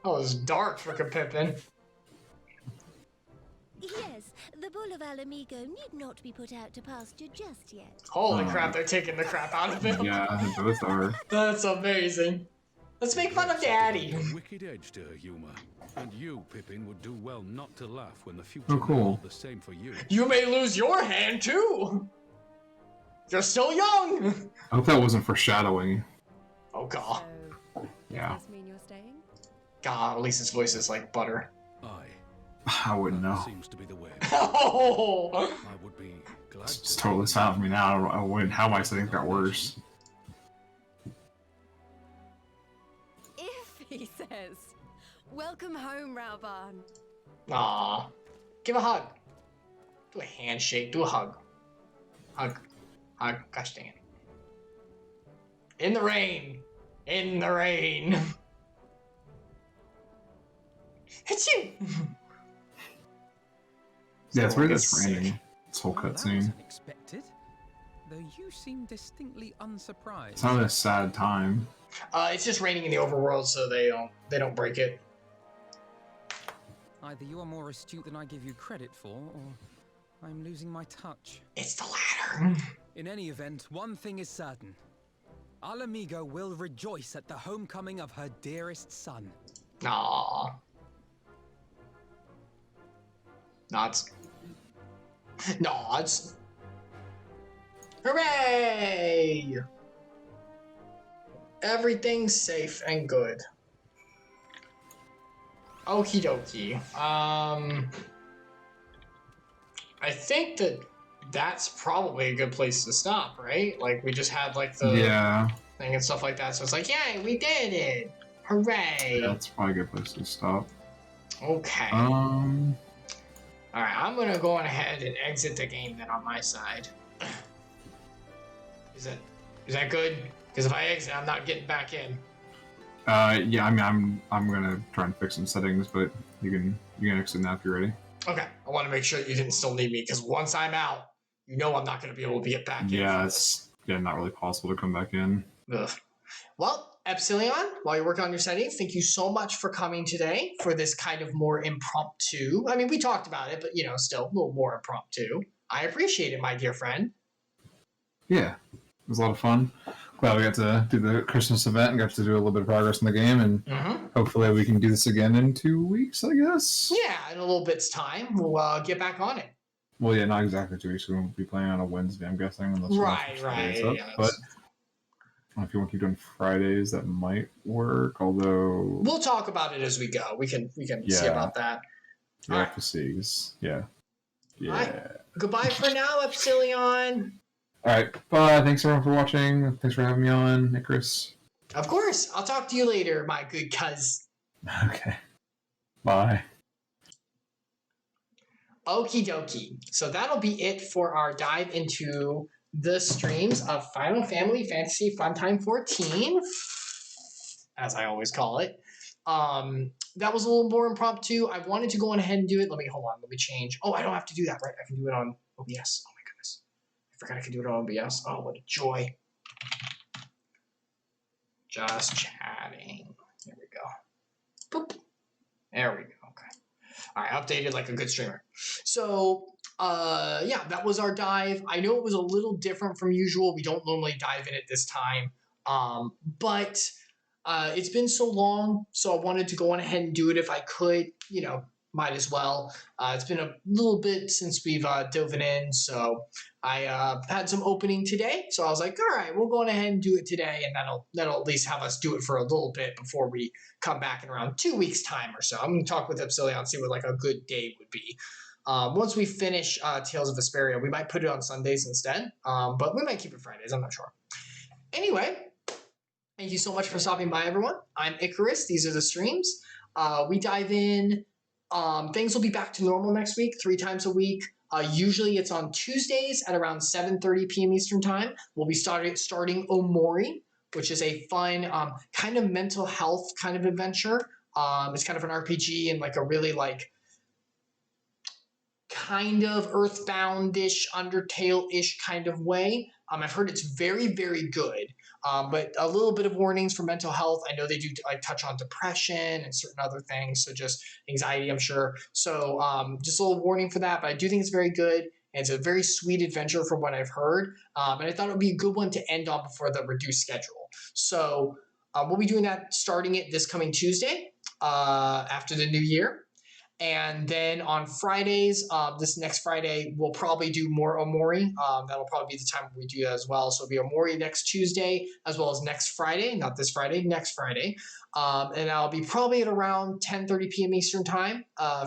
That was dark for Pippin. Yes, the bull of Alamigo need not be put out to pasture just yet. Holy crap, they're taking the crap out of him. Yeah, they both are. That's amazing. Let's make fun of Daddy. A wicked edge to her humor, and you, Pippin, would do well not to laugh when the future Oh, cool. may hold the same for you. You may lose your hand too. You're still young. I hope that wasn't foreshadowing. Oh god. Yeah. Does this mean you're staying? God, Lisa's voice is like butter. I wouldn't know. Seems to be the way. Oh. I would be glad It's totally silent for me now. I wouldn't. How am I saying that worse? If he says, "Welcome home, Rauban." Aw. Give a hug. Do a handshake. Do a hug. Hug. Hug. Gosh dang it. In the rain. In the rain. It's you. Yeah, it's weird Everyone that's gets raining. sick. This whole Well, that was cutscene. unexpected. Though you seem distinctly unsurprised. It's not a sad time. It's just raining in the overworld, so they don't break it. Either you are more astute than I give you credit for, or I'm losing my touch. It's the latter. In any event, one thing is certain. Alamigo will rejoice at the homecoming of her dearest son. Aww. Nods. Nods. Hooray! Everything's safe and good. Okie dokie. I think that's probably a good place to stop, right? Like, we just had, like, the thing and stuff like that, so it's like, yay, we did it! Hooray! Yeah, that's probably a good place to stop. Okay. Alright, I'm gonna go on ahead and exit the game then on my side. Is that good? Because if I exit, I'm not getting back in. Yeah, I mean, I'm gonna try and fix some settings, but you can exit now if you're ready. Okay, I want to make sure you didn't still need me, because once I'm out, you know I'm not going to be able to get back in. Yeah, it's not really possible to come back in. Ugh. Well, Epsilion, while you're working on your settings, thank you so much for coming today for this kind of more impromptu. I mean, we talked about it, but, still a little more impromptu. I appreciate it, my dear friend. Yeah, it was a lot of fun. Glad we got to do the Christmas event and got to do a little bit of progress in the game, and hopefully we can do this again in 2 weeks, I guess. Yeah, in a little bit's time, we'll get back on it. Well, yeah, not exactly 2 weeks. We won't be playing on a Wednesday, I'm guessing. Unless Right. Up. Yeah, but if you want to keep doing Fridays, that might work. Although we'll talk about it as we go. We can see about that. Yeah, have to see. Yeah. All right. Goodbye for now, Epsilion. All right. Bye. Thanks everyone for watching. Thanks for having me on, Icarus. Of course. I'll talk to you later, my good cuz. Okay. Bye. Okie dokie. So that'll be it for our dive into the streams of Final Family Fantasy Funtime 14, as I always call it. That was a little more impromptu. I wanted to go on ahead and do it. Let me change. Oh, I don't have to do that, right? I can do it on OBS. Oh my goodness. I forgot I could do it on OBS. Oh, what a joy. Just chatting. There we go. Boop. There we go. Okay. All right, updated like a good streamer. So, yeah, that was our dive. I know it was a little different from usual. We don't normally dive in it this time. But it's been so long, so I wanted to go on ahead and do it if I could. Might as well. It's been a little bit since we've dove in, so I had some opening today. So I was like, all right, we'll go on ahead and do it today, and that'll at least have us do it for a little bit before we come back in around 2 weeks' time or so. I'm going to talk with Epsilion and see what like a good day would be. Once we finish Tales of Vesperia, we might put it on Sundays instead, but we might keep it Fridays. I'm not sure. Anyway, thank you so much for stopping by, everyone. I'm Icarus. These are the streams. We dive in. Things will be back to normal next week, 3 times a week. Usually it's on Tuesdays at around 7:30 p.m. Eastern Time. We'll be starting Omori, which is a fun kind of mental health kind of adventure. It's kind of an RPG and like a really like kind of Earthbound-ish, Undertale-ish kind of way. I've heard it's very, very good, but a little bit of warnings for mental health. I know they do like touch on depression and certain other things, so just anxiety, I'm sure. So just a little warning for that, but I do think it's very good, and it's a very sweet adventure from what I've heard, and I thought it would be a good one to end on before the reduced schedule. So we'll be doing that, starting it this coming Tuesday after the new year. And then on Fridays, this next Friday, we'll probably do more Omori. That'll probably be the time we do that as well. So it'll be Omori next Tuesday, as well as next Friday. Not this Friday, next Friday. And I'll be probably at around 10:30 p.m. Eastern Time.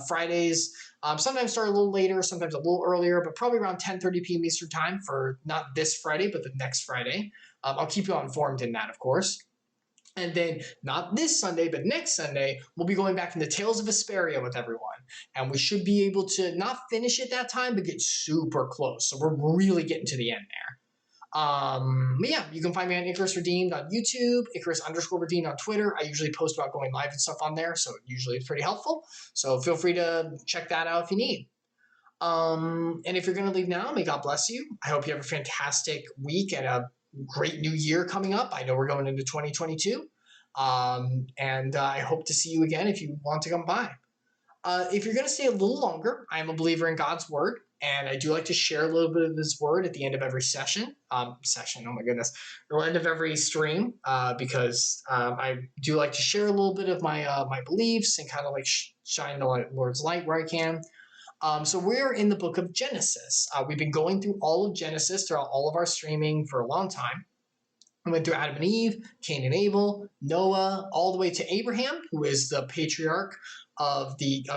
Fridays sometimes start a little later, sometimes a little earlier, but probably around 10:30 p.m. Eastern Time for not this Friday, but the next Friday. I'll keep you informed in that, of course. And then not this Sunday, but next Sunday, we'll be going back into Tales of Vesperia with everyone. And we should be able to not finish it that time, but get super close. So we're really getting to the end there. But yeah, you can find me on Icarus Redeemed on YouTube, Icarus_Redeemed on Twitter. I usually post about going live and stuff on there, so usually it's pretty helpful. So feel free to check that out if you need. And if you're going to leave now, may God bless you. I hope you have a fantastic week and a great new year coming up. I know we're going into 2022. And I hope to see you again if you want to come by. If you're going to stay a little longer, I'm a believer in God's word, and I do like to share a little bit of his word at the end of every session. Oh my goodness. At the end of every stream, because I do like to share a little bit of my my beliefs and kind of like shine the Lord's light where I can. So we're in the book of Genesis. We've been going through all of Genesis throughout all of our streaming for a long time. We went through Adam and Eve, Cain and Abel, Noah, all the way to Abraham, who is the patriarch of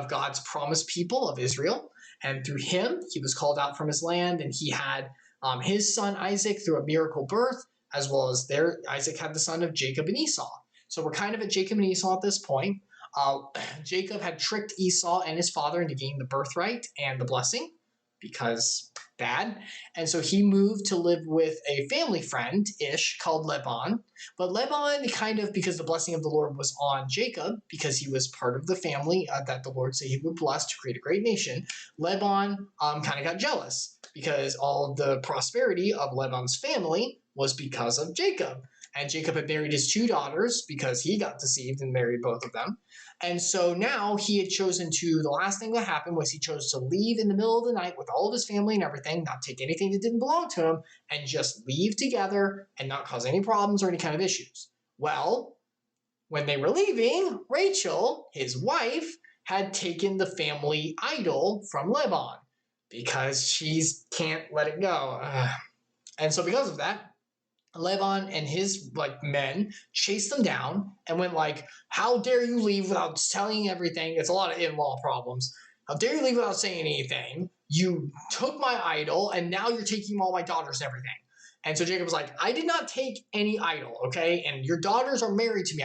God's promised people of Israel. And through him, he was called out from his land, and he had his son Isaac through a miracle birth, as well as Isaac had the son of Jacob and Esau. So we're kind of at Jacob and Esau at this point. Jacob had tricked Esau and his father into getting the birthright and the blessing, because bad. And so he moved to live with a family friend-ish called Laban. But Laban kind of, because the blessing of the Lord was on Jacob, because he was part of the family that the Lord said he would bless to create a great nation, Laban kind of got jealous because all of the prosperity of Laban's family was because of Jacob. And Jacob had married his two daughters because he got deceived and married both of them. And so now he had chosen the last thing that happened was he chose to leave in the middle of the night with all of his family and everything, not take anything that didn't belong to him, and just leave together and not cause any problems or any kind of issues. Well, when they were leaving, Rachel, his wife, had taken the family idol from Laban because she can't let it go. And so because of that, Laban and his men chased them down and went like, how dare you leave without telling everything? It's a lot of in-law problems. How dare you leave without saying anything? You took my idol and now you're taking all my daughters and everything. And so Jacob was like, I did not take any idol, okay? And your daughters are married to me.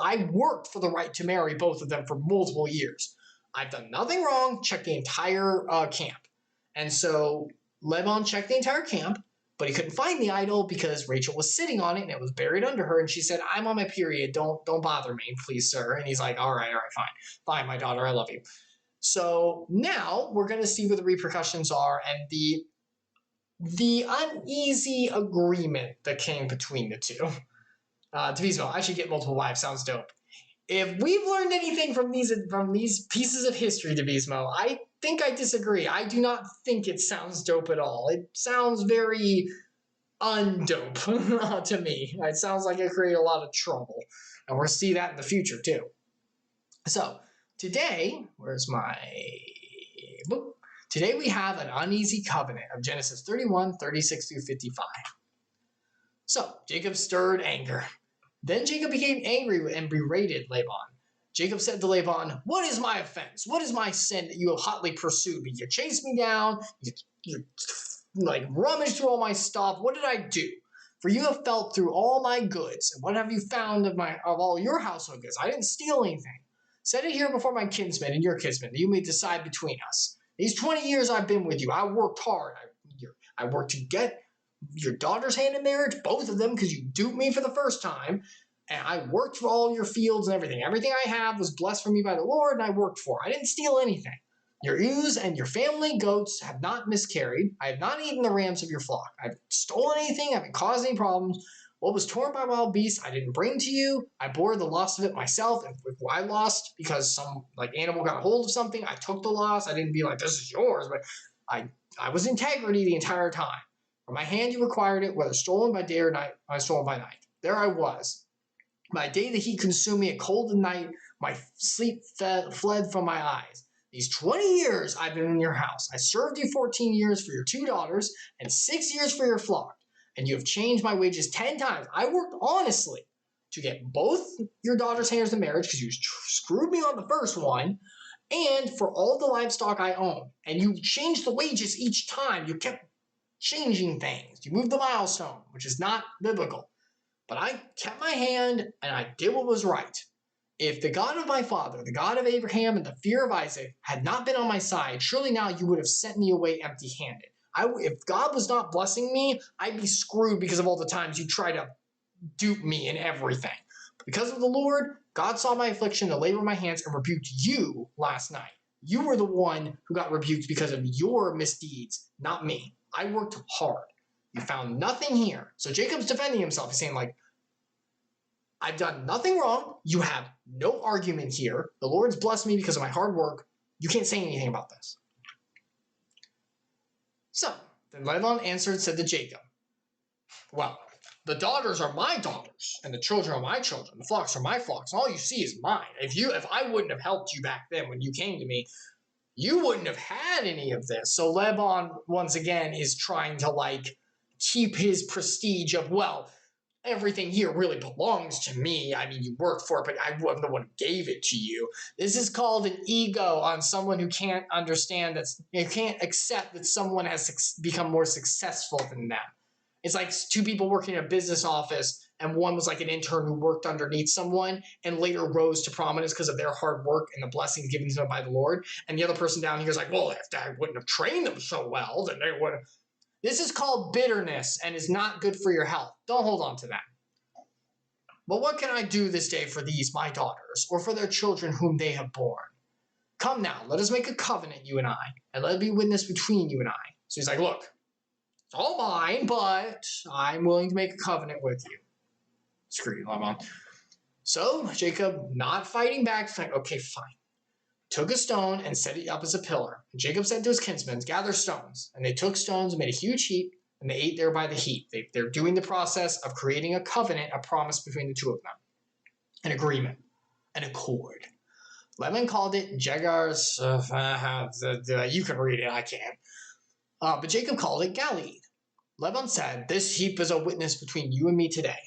I worked for the right to marry both of them for multiple years. I've done nothing wrong. Check the entire camp. And so Laban checked the entire camp, but he couldn't find the idol because Rachel was sitting on it and it was buried under her. And she said, I'm on my period. Don't bother me, please, sir. And he's like, all right, fine. Fine, my daughter, I love you. So now we're going to see what the repercussions are and the uneasy agreement that came between the two. Devotional, I should get multiple wives. Sounds dope. If we've learned anything from these pieces of history, Devotional, I think I disagree. I do not think it sounds dope at all. It sounds very undope to me. It sounds like it created a lot of trouble. And we'll see that in the future too. So today, where's my book? Today we have an uneasy covenant of Genesis 31, 36 through 55. So Jacob stirred anger. Then Jacob became angry and berated Laban. Jacob said to Laban, what is my offense? What is my sin that you have hotly pursued me? You chased me down. You rummaged through all my stuff. What did I do? For you have felt through all my goods. And what have you found of all your household goods? I didn't steal anything. Set it here before my kinsmen and your kinsmen, that you may decide between us. These 20 years I've been with you, I worked hard. I worked to get your daughter's hand in marriage, both of them, because you duped me for the first time. And I worked for all your fields and everything. Everything I have was blessed from me by the Lord, and I worked for. I didn't steal anything. Your ewes and your family goats have not miscarried. I have not eaten the rams of your flock. I haven't stolen anything. I haven't caused any problems. What was torn by wild beasts, I didn't bring to you. I bore the loss of it myself. And if I lost because some animal got a hold of something, I took the loss. I didn't be like, this is yours. But I was integrity the entire time. From my hand you required it, whether stolen by day or night, I stolen by night. There I was. By day the heat consumed me, at cold of night my sleep fled from my eyes. These 20 years I've been in your house. I served you 14 years for your 2 daughters and 6 years for your flock. And you have changed my wages 10 times. I worked honestly to get both your daughters' hands in marriage because you screwed me on the first one, and for all the livestock I own. And you changed the wages each time. You kept changing things. You moved the milestone, which is not biblical. But I kept my hand and I did what was right. If the God of my father, the God of Abraham, and the fear of Isaac had not been on my side, surely now you would have sent me away empty-handed. If God was not blessing me, I'd be screwed because of all the times you try to dupe me in everything. But because of the Lord, God saw my affliction, the labor of my hands, and rebuked you last night. You were the one who got rebuked because of your misdeeds, not me. I worked hard. You found nothing here. So Jacob's defending himself. He's saying, I've done nothing wrong. You have no argument here. The Lord's blessed me because of my hard work. You can't say anything about this. So, then Laban answered and said to Jacob, well, the daughters are my daughters, and the children are my children. The flocks are my flocks, and all you see is mine. If I wouldn't have helped you back then when you came to me, you wouldn't have had any of this. So Laban, once again, is trying to, keep his prestige of, everything here really belongs to me. I mean, you worked for it, but I wasn't the one who gave it to you. This is called an ego on someone who can't understand can't accept that someone has become more successful than them. It's like 2 people working in a business office, and one was like an intern who worked underneath someone and later rose to prominence because of their hard work and the blessings given to them by the Lord. And the other person down here is like, well, if I wouldn't have trained them so well, then they would have. This is called bitterness and is not good for your health. Don't hold on to that. But what can I do this day for these, my daughters, or for their children whom they have borne? Come now, let us make a covenant, you and I, and let it be witness between you and I. So he's like, look, it's all mine, but I'm willing to make a covenant with you. Screw you, Laban. So Jacob, not fighting back, was like, okay, fine. Took a stone and set it up as a pillar. And Jacob said to his kinsmen, gather stones. And they took stones and made a huge heap, and they ate there by the heap. They're doing the process of creating a covenant, a promise between the 2 of them. An agreement, an accord. Laban called it Jagars. You can read it, I can't. But Jacob called it Galeed. Laban said, this heap is a witness between you and me today.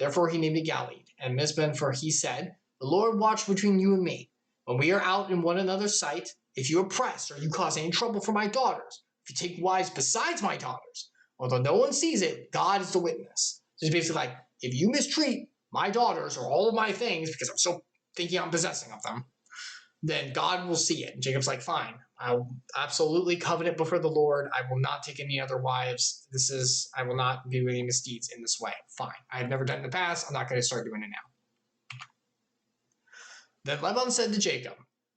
Therefore he named it Galeed. And Mizben, for he said, the Lord watch between you and me. When we are out in one another's sight, if you oppress or you cause any trouble for my daughters, if you take wives besides my daughters, although no one sees it, God is the witness. So it's basically like, if you mistreat my daughters or all of my things, because I'm still thinking I'm possessing of them, then God will see it. And Jacob's like, fine, I'll absolutely covenant before the Lord. I will not take any other wives. I will not do any misdeeds in this way. Fine. I have never done it in the past. I'm not going to start doing it now. Then Laban said to Jacob,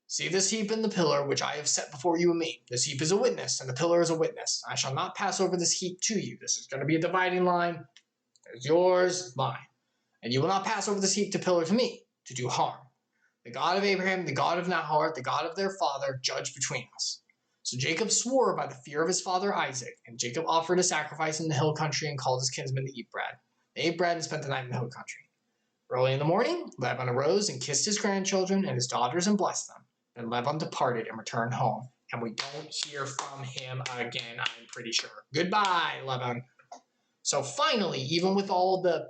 see this heap and the pillar which I have set before you and me. This heap is a witness, and the pillar is a witness. I shall not pass over this heap to you. This is going to be a dividing line. There's yours, mine. And you will not pass over this heap to pillar to me, to do harm. The God of Abraham, the God of Nahor, the God of their father, judge between us. So Jacob swore by the fear of his father Isaac, and Jacob offered a sacrifice in the hill country and called his kinsmen to eat bread. They ate bread and spent the night in the hill country. Early in the morning, Laban arose and kissed his grandchildren and his daughters and blessed them. Then Laban departed and returned home, and we don't hear from him again, I'm pretty sure. Goodbye, Laban. So finally, even with all the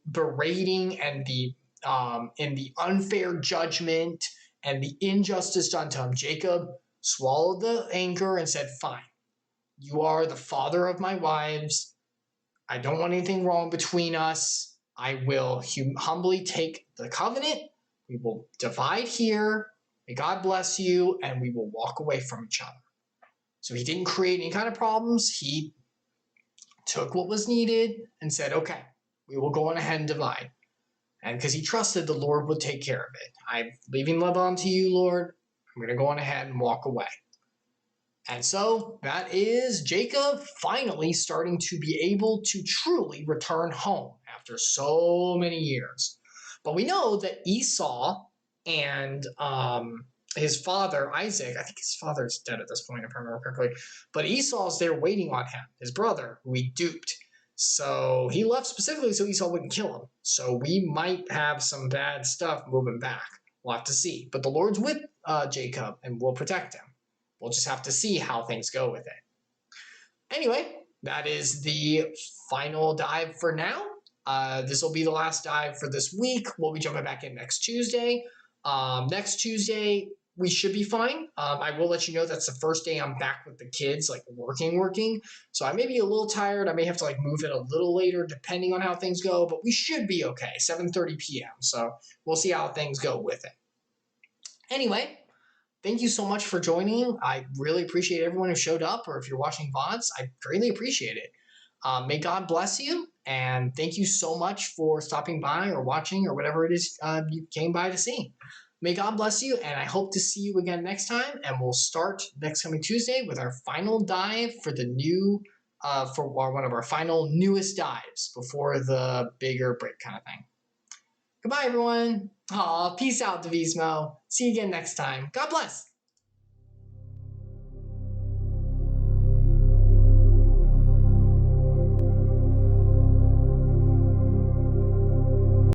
berating and the unfair judgment and the injustice done to him, Jacob swallowed the anger and said, fine, you are the father of my wives. I don't want anything wrong between us. I will humbly take the covenant. We will divide here. May God bless you, and we will walk away from each other. So he didn't create any kind of problems. He took what was needed and said, okay, we will go on ahead and divide. And because he trusted the Lord would take care of it. I'm leaving Lebanon to you, Lord. I'm going to go on ahead and walk away. And so that is Jacob finally starting to be able to truly return home after so many years. But we know that Esau and his father, Isaac, I think his father's dead at this point, if I remember correctly, but Esau's there waiting on him, his brother, who he duped. So he left specifically so Esau wouldn't kill him. So we might have some bad stuff moving back. We'll have to see. But the Lord's with Jacob and will protect him. We'll just have to see how things go with it. Anyway, that is the final dive for now. This will be the last dive for this week. We'll be jumping back in next Tuesday. Next Tuesday, we should be fine. I will let you know that's the first day I'm back with the kids, like working. So I may be a little tired. I may have to like move it a little later depending on how things go, but we should be okay. 7:30 p.m. So we'll see how things go with it. Anyway, thank you so much for joining. I really appreciate everyone who showed up, or if you're watching VODs, I greatly appreciate it. May God bless you, and thank you so much for stopping by or watching or whatever it is you came by to see. May God bless you, and I hope to see you again next time, and we'll start next coming Tuesday with our final dive for the new, for one of our final newest dives before the bigger break kind of thing. Goodbye, everyone. Aw, peace out, Devismo. See you again next time. God bless.